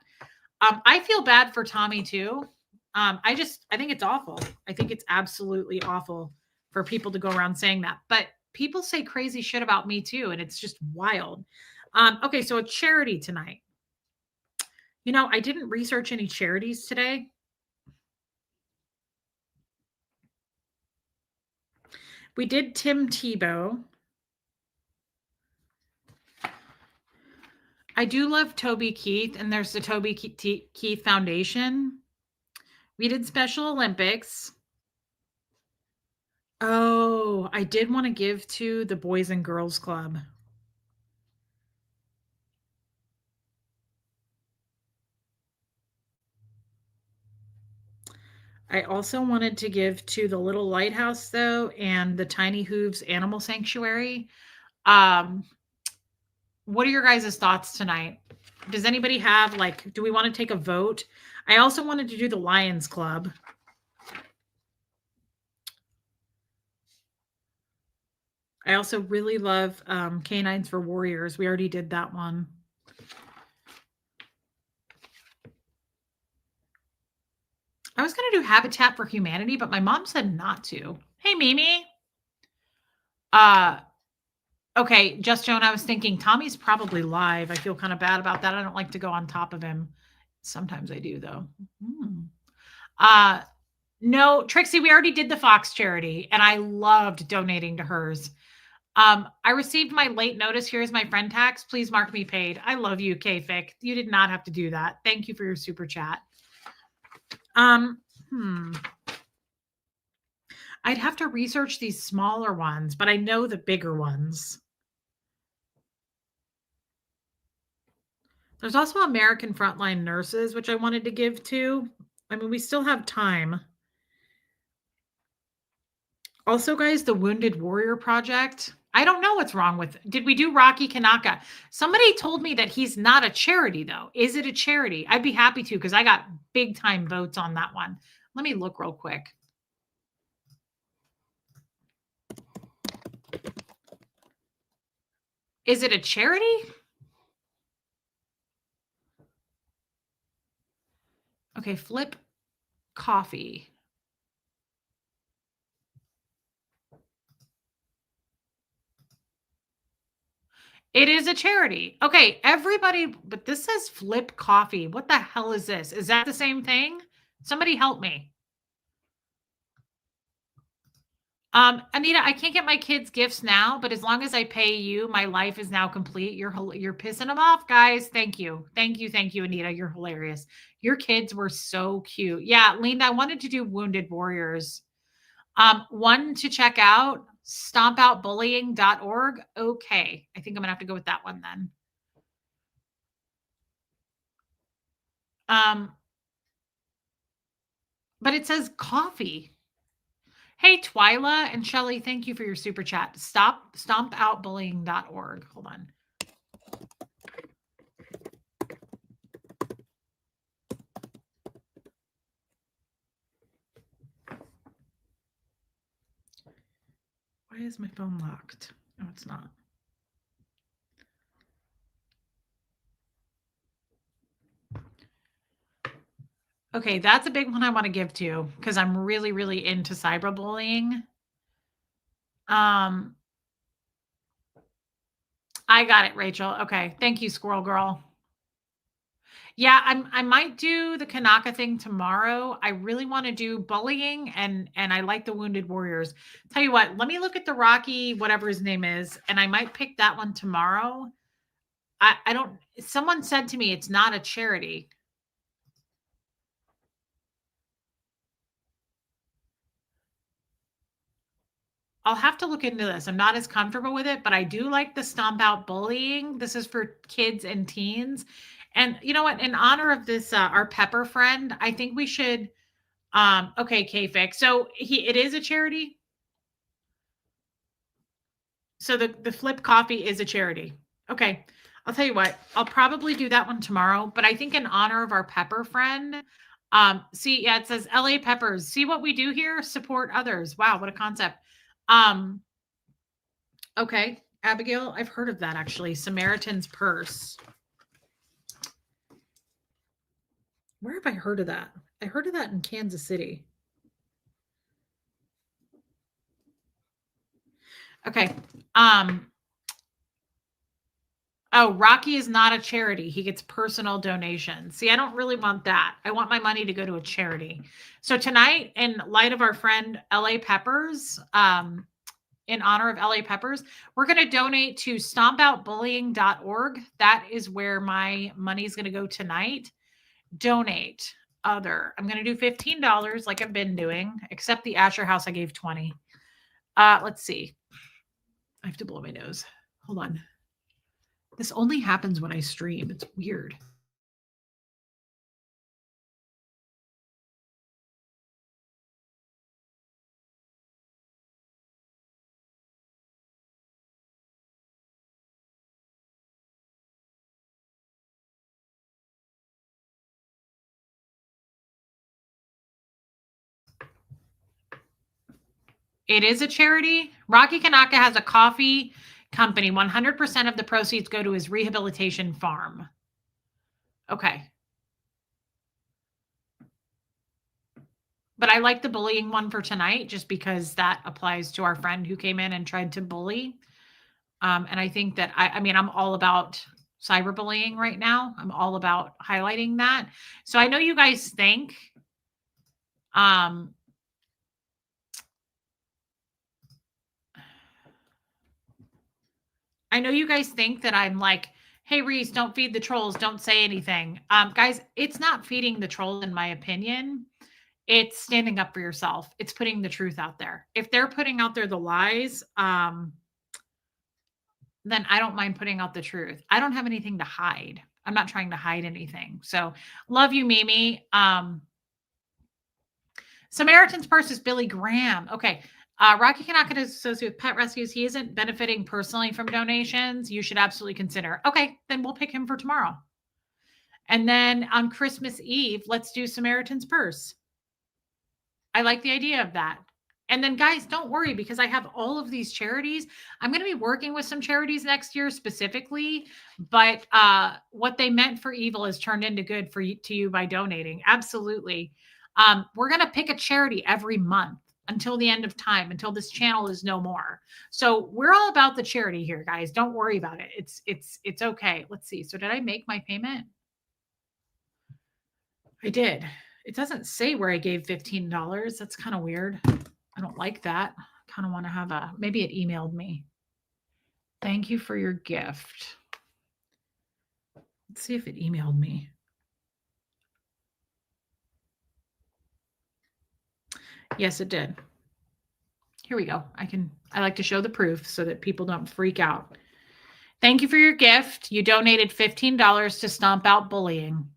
I feel bad for Tommy too. I think it's awful. I think it's absolutely awful for people to go around saying that. But people say crazy shit about me too, and it's just wild. Okay, so a charity tonight. I didn't research any charities today. We did Tim Tebow. I do love Toby Keith, and there's the Toby Keith Foundation. We did Special Olympics. Oh, I did want to give to the Boys and Girls Club. I also wanted to give to the Little Lighthouse, though, and the Tiny Hooves Animal Sanctuary. What are your guys' thoughts tonight? Does anybody have, do we want to take a vote? I also wanted to do the Lions Club. I also really love Canines for Warriors. We already did that one. I was going to do Habitat for Humanity, but my mom said not to. Hey, Mimi. Okay, Just Joan, I was thinking Tommy's probably live. I feel kind of bad about that. I don't like to go on top of him. Sometimes I do, though. No, Trixie, we already did the Fox charity, and I loved donating to hers. I received my late notice. Here's my friend tax. Please mark me paid. I love you, K-Fic. You did not have to do that. Thank you for your super chat. I'd have to research these smaller ones, but I know the bigger ones. There's also American Frontline Nurses, which I wanted to give to. I mean, we still have time. Also, guys, the Wounded Warrior Project. I don't know what's wrong with. Did we do Rocky Kanaka? Somebody told me that he's not a charity, though. Is it a charity? I'd be happy to, because I got big time votes on that one. Let me look real quick. Is it a charity? Okay, Flip Coffee. It is a charity. Okay, everybody, but this says Flip Coffee. What the hell is this? Is that the same thing? Somebody help me. Anita, I can't get my kids gifts now, but as long as I pay you, my life is now complete. You're pissing them off, guys. Thank you. Thank you, Anita. You're hilarious. Your kids were so cute. Yeah, Linda, I wanted to do Wounded Warriors. One to check out, stompoutbullying.org. Okay. I think I'm gonna have to go with that one then. But it says coffee. Hey, Twyla and Shelly, thank you for your super chat. Stompoutbullying.org. Hold on. Why is my phone locked? No, it's not. Okay, that's a big one I want to give to because I'm really, really into cyberbullying. I got it, Rachel. Okay, thank you, Squirrel Girl. Yeah, I might do the Kanaka thing tomorrow. I really want to do bullying and I like the Wounded Warriors. Tell you what, let me look at the Rocky, whatever his name is, and I might pick that one tomorrow. I don't. Someone said to me it's not a charity. I'll have to look into this. I'm not as comfortable with it, but I do like the Stomp Out Bullying. This is for kids and teens. And you know what? In honor of this, our Pepper friend, I think we should. Okay, K-Fic. So it is a charity. So the Flip Coffee is a charity. Okay. I'll tell you what, I'll probably do that one tomorrow, but I think in honor of our Pepper friend, see, yeah, it says LA Peppers. See what we do here? Support others. Wow, what a concept. Okay, Abigail, I've heard of that actually. Samaritan's Purse. Where have I heard of that? I heard of that in Kansas City. Okay. Oh, Rocky is not a charity. He gets personal donations. See, I don't really want that. I want my money to go to a charity. So tonight, in light of our friend LA Peppers, in honor of LA Peppers, we're going to donate to stompoutbullying.org. That is where my money is going to go tonight. Donate other. I'm going to do $15 like I've been doing, except the Asher House I gave 20. Let's see. I have to blow my nose. Hold on. This only happens when I stream. It's weird. It is a charity. Rocky Kanaka has a coffee company. 100% of the proceeds go to his rehabilitation farm. Okay. But I like the bullying one for tonight just because that applies to our friend who came in and tried to bully. And I think that I mean, I'm all about cyberbullying right now. I'm all about highlighting that. So I know you guys think, I know you guys think that I'm like, hey, Reese, don't feed the trolls. Don't say anything. Guys, it's not feeding the trolls, in my opinion. It's standing up for yourself. It's putting the truth out there. If they're putting out there the lies, then I don't mind putting out the truth. I don't have anything to hide. I'm not trying to hide anything. So love you, Mimi. Samaritan's Purse is Billy Graham. Okay. Rocky Kanaka is associated with pet rescues. He isn't benefiting personally from donations. You should absolutely consider. Okay, then we'll pick him for tomorrow. And then on Christmas Eve, let's do Samaritan's Purse. I like the idea of that. And then, guys, don't worry because I have all of these charities. I'm going to be working with some charities next year specifically, but what they meant for evil is turned into good for you, to you by donating. Absolutely. We're going to pick a charity every month until the end of time, until this channel is no more. So we're all about the charity here, guys. Don't worry about it. It's okay. Let's see. So did I make my payment? I did. It doesn't say where I gave $15. That's kind of weird. I don't like that. Kind of want to have maybe it emailed me. Thank you for your gift. Let's see if it emailed me. Yes, it did. Here we go. I like to show the proof so that people don't freak out. Thank you for your gift. You donated $15 to Stomp Out Bullying.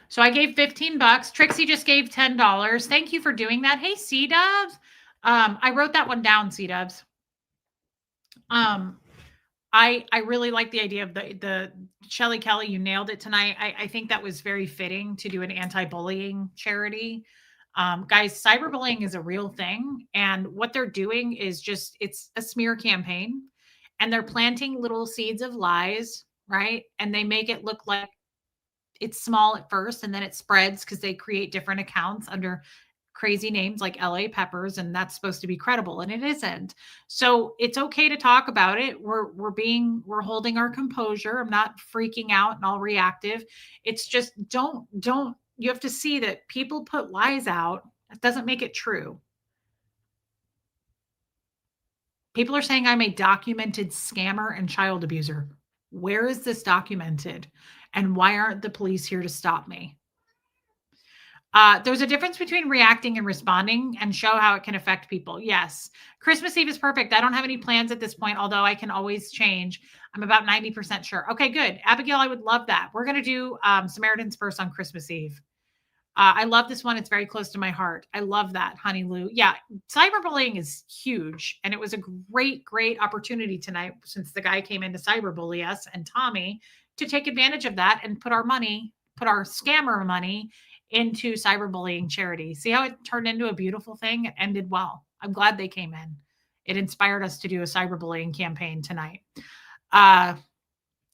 So I gave $15. Trixie just gave $10. Thank you for doing that. Hey, C Dubs. I wrote that one down, C Dubs. I really like the idea of the Shelly Kelly. You nailed it tonight. I think that was very fitting to do an anti-bullying charity. Guys, cyberbullying is a real thing, and what they're doing is it's a smear campaign, and they're planting little seeds of lies, right? And they make it look like it's small at first, and then it spreads because they create different accounts under crazy names like LA Peppers, and that's supposed to be credible, and it isn't. So it's okay to talk about it. We're holding our composure. I'm not freaking out and all reactive. It's just don't you have to see that people put lies out. That doesn't make it true. People are saying I'm a documented scammer and child abuser. Where is this documented? And why aren't the police here to stop me? There's a difference between reacting and responding, and show how it can affect people. Yes. Christmas Eve is perfect. I don't have any plans at this point, although I can always change. I'm about 90% sure. Okay, good. Abigail, I would love that. We're going to do Samaritan's Purse on Christmas Eve. I love this one. It's very close to my heart. I love that, Honey Lou. Yeah, cyberbullying is huge. And it was a great, great opportunity tonight since the guy came in to cyberbully us and Tommy to take advantage of that and put our scammer money into cyberbullying charity. See how it turned into a beautiful thing? It ended well. I'm glad they came in. It inspired us to do a cyberbullying campaign tonight.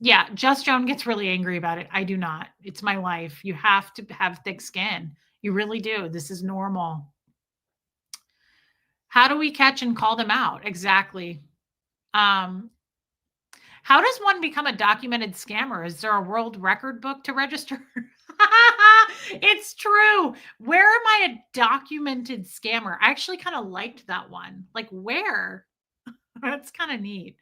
Yeah, Just Joan gets really angry about it. I do not. It's my life. You have to have thick skin. You really do. This is normal. How do we catch and call them out? Exactly. Um, how does one become a documented scammer? Is there a world record book to register? It's true. Where am I a documented scammer? I actually kind of liked that one. Like, where? That's kind of neat.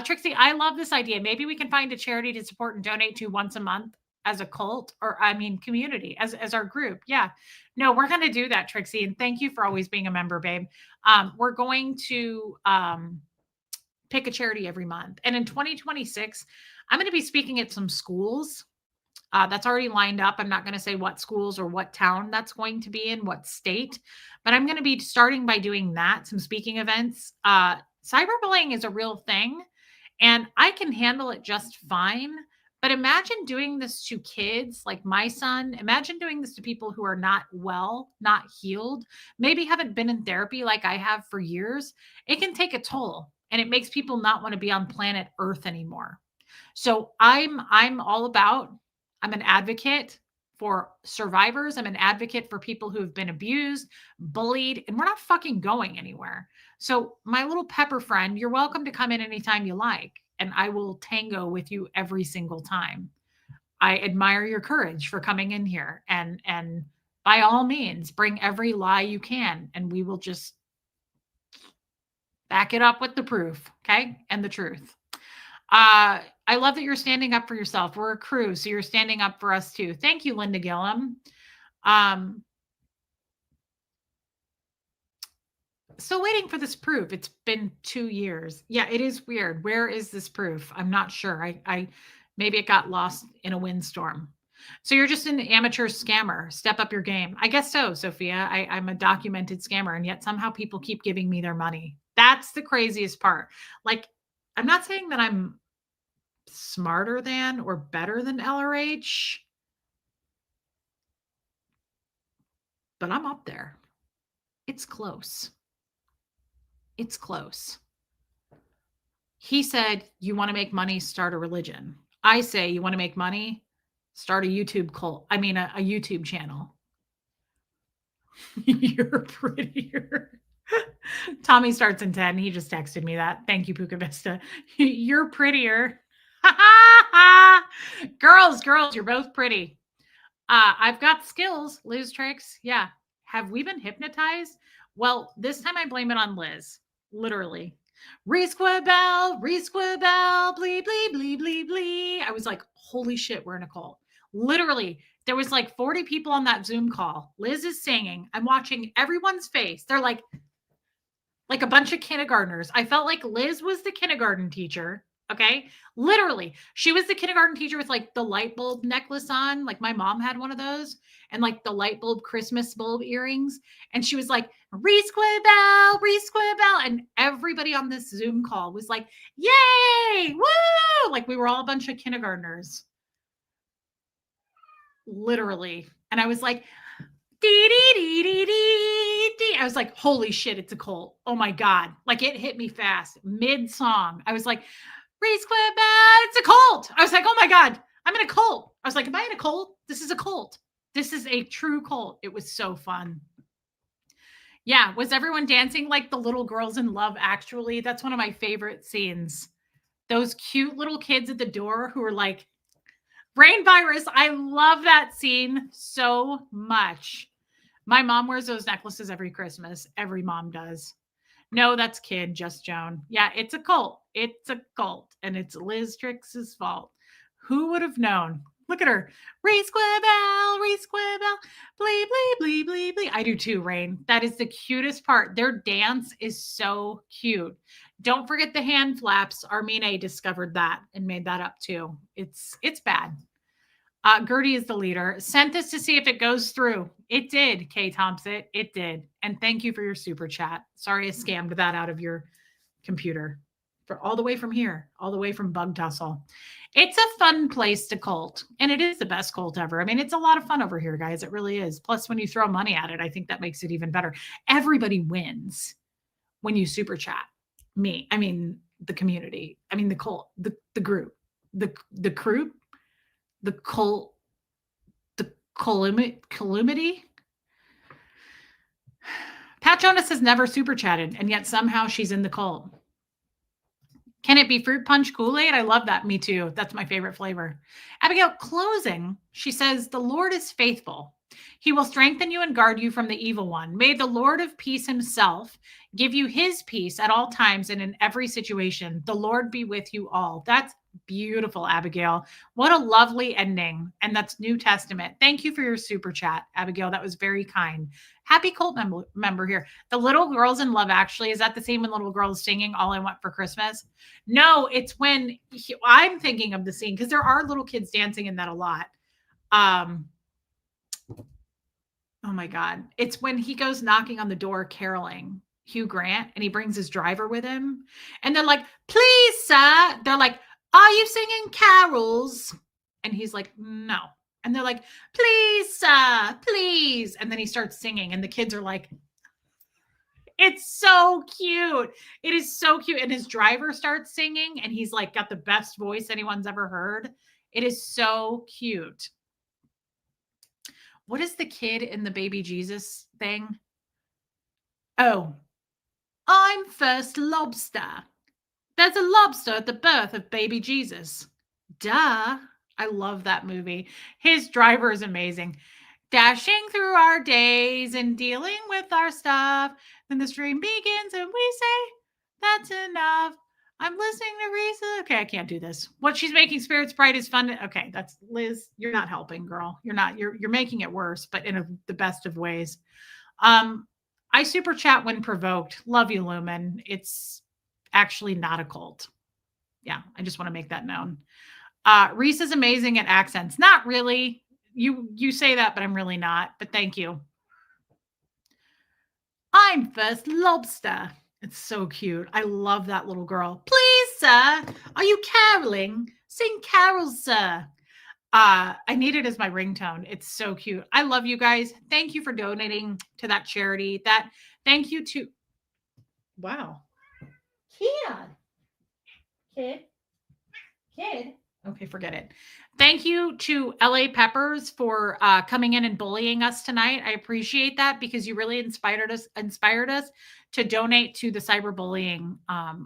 Trixie, I love this idea. Maybe we can find a charity to support and donate to once a month as a cult, or I mean community, as our group. Yeah. No, we're gonna do that, Trixie. And thank you for always being a member, babe. We're going to pick a charity every month. And in 2026, I'm going to be speaking at some schools. That's already lined up. I'm not going to say what schools or what town that's going to be in, what state, but I'm going to be starting by doing that, some speaking events. Cyberbullying is a real thing, and I can handle it just fine. But imagine doing this to kids like my son. Imagine doing this to people who are not well, not healed, maybe haven't been in therapy like I have for years. It can take a toll, and it makes people not want to be on planet Earth anymore. So I'm all about, I'm an advocate for survivors. I'm an advocate for people who have been abused, bullied, and we're not fucking going anywhere. So, my little pepper friend, you're welcome to come in anytime you like, and I will tango with you every single time. I admire your courage for coming in here, and by all means, bring every lie you can, and we will just back it up with the proof, okay? And the truth. I love that you're standing up for yourself. We're a crew, so you're standing up for us too. Thank you, Linda Gillum. So waiting for this proof. It's been 2 years. Yeah, it is weird. Where is this proof? I'm not sure. I maybe it got lost in a windstorm. So you're just an amateur scammer. Step up your game. I guess so, Sophia. I'm a documented scammer, and yet somehow people keep giving me their money. That's the craziest part. Like, I'm not saying that I'm smarter than or better than LRH, but I'm up there. It's close. It's close. He said, you want to make money, start a religion. I say, you want to make money, start a YouTube cult. I mean, a YouTube channel. You're prettier. Tommy starts in 10. He just texted me that. Thank you, Puka Vista. You're prettier. Girls, you're both pretty. I've got skills, Liz tricks. Yeah. Have we been hypnotized? Well, this time I blame it on Liz. Literally. Resquibel, blee, blee, blee, blee, blee. I was like, holy shit, we're in a cult. Literally, there was like 40 people on that Zoom call. Liz is singing. I'm watching everyone's face. They're like a bunch of kindergartners. I felt like Liz was the kindergarten teacher. Okay. Literally, she was the kindergarten teacher with like the light bulb necklace on. Like my mom had one of those, and like the light bulb Christmas bulb earrings. And she was like, Resquibel. And everybody on this Zoom call was like, yay, woo. Like we were all a bunch of kindergartners. Literally. And I was like, I was like, holy shit, it's a cult. Oh my God. Like it hit me fast mid song. I was like, it's a cult. I was like, oh my God, I'm in a cult. I was like, am I in a cult? This is a cult. This is a true cult. It was so fun. Yeah. Was everyone dancing like the little girls in Love Actually? That's one of my favorite scenes. Those cute little kids at the door who were like, Brain virus. I love that scene so much. My mom wears those necklaces every Christmas. Every mom does. No, that's kid, just Joan. Yeah, it's a cult. It's a cult. And it's Liz Trix's fault. Who would have known? Look at her. Resquibel, blee, blee, blee, blee, blee. I do too, Rain. That is the cutest part. Their dance is so cute. Don't forget the hand flaps. Armine discovered that and made that up too. It's bad. Gertie is the leader. Sent this to see if it goes through. It did, Kay Thompson. It did. And thank you for your super chat. Sorry I scammed that out of your computer. For all the way from here, all the way from Bug Tussle. It's a fun place to cult. And it is the best cult ever. I mean, it's a lot of fun over here, guys. It really is. Plus, when you throw money at it, I think that makes it even better. Everybody wins when you super chat. Me. I mean, the community. I mean, the cult, the group, the crew. The calamity. Kat Jonas has never super chatted, and yet somehow she's in the cult. Can it be fruit punch Kool-Aid? I love that. Me too. That's my favorite flavor. Abigail, closing, she says, the Lord is faithful. He will strengthen you and guard you from the evil one. May the Lord of peace himself give you his peace at all times and in every situation. The Lord be with you all. That's beautiful, Abigail. What a lovely ending. And that's New Testament. Thank you for your super chat, Abigail. That was very kind. Happy cult member here. The little girls in Love Actually, is that the same when little girls singing All I Want for Christmas? No, it's when I'm thinking of the scene because there are little kids dancing in that a lot. Oh my God. It's when he goes knocking on the door, caroling, Hugh Grant, and he brings his driver with him. And they're like, please, sir. They're like, are you singing carols? And he's like, no. And they're like, please, sir, please. And then he starts singing, and the kids are like, it's so cute. It is so cute. And his driver starts singing, and he's like got the best voice anyone's ever heard. It is so cute. What is the kid in the baby Jesus thing? Oh, I'm first lobster. There's a lobster at the birth of baby Jesus. Duh. I love that movie. His driver is amazing. Dashing through our days and dealing with our stuff. Then the stream begins and we say, that's enough. I'm listening to Risa. Okay, I can't do this. What she's making Spirit Sprite is fun. Okay, that's Liz. You're not helping, girl. You're not. You're making it worse, but in the best of ways. I super chat when provoked. Love you, Lumen. It's actually not a cult. Yeah, I just want to make that known. Reese is amazing at accents. Not really. You say that, but I'm really not. But thank you. I'm first lobster. It's so cute. I love that little girl. Please, sir, are you caroling? Sing carols, sir. I need it as my ringtone. It's so cute. I love you guys. Thank you for donating to that charity. Thank you to, wow. Kid. Okay, forget it. Thank you to LA Peppers for coming in and bullying us tonight. I appreciate that because you really inspired us to donate to the cyberbullying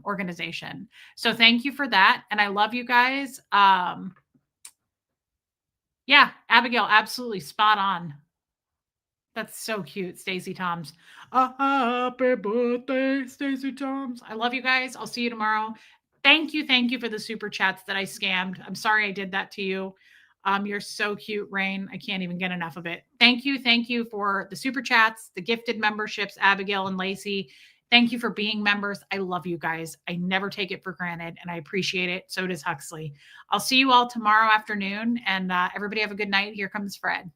organization. So thank you for that. And I love you guys. Yeah, Abigail, absolutely spot on. That's so cute, Stacey Toms. Happy birthday, Stacey Toms. I love you guys. I'll see you tomorrow. Thank you for the super chats that I scammed. I'm sorry I did that to you. You're so cute, Rain. I can't even get enough of it. Thank you for the super chats, the gifted memberships, Abigail and Lacey. Thank you for being members. I love you guys. I never take it for granted, and I appreciate it. So does Huxley. I'll see you all tomorrow afternoon, and everybody have a good night. Here comes Fred.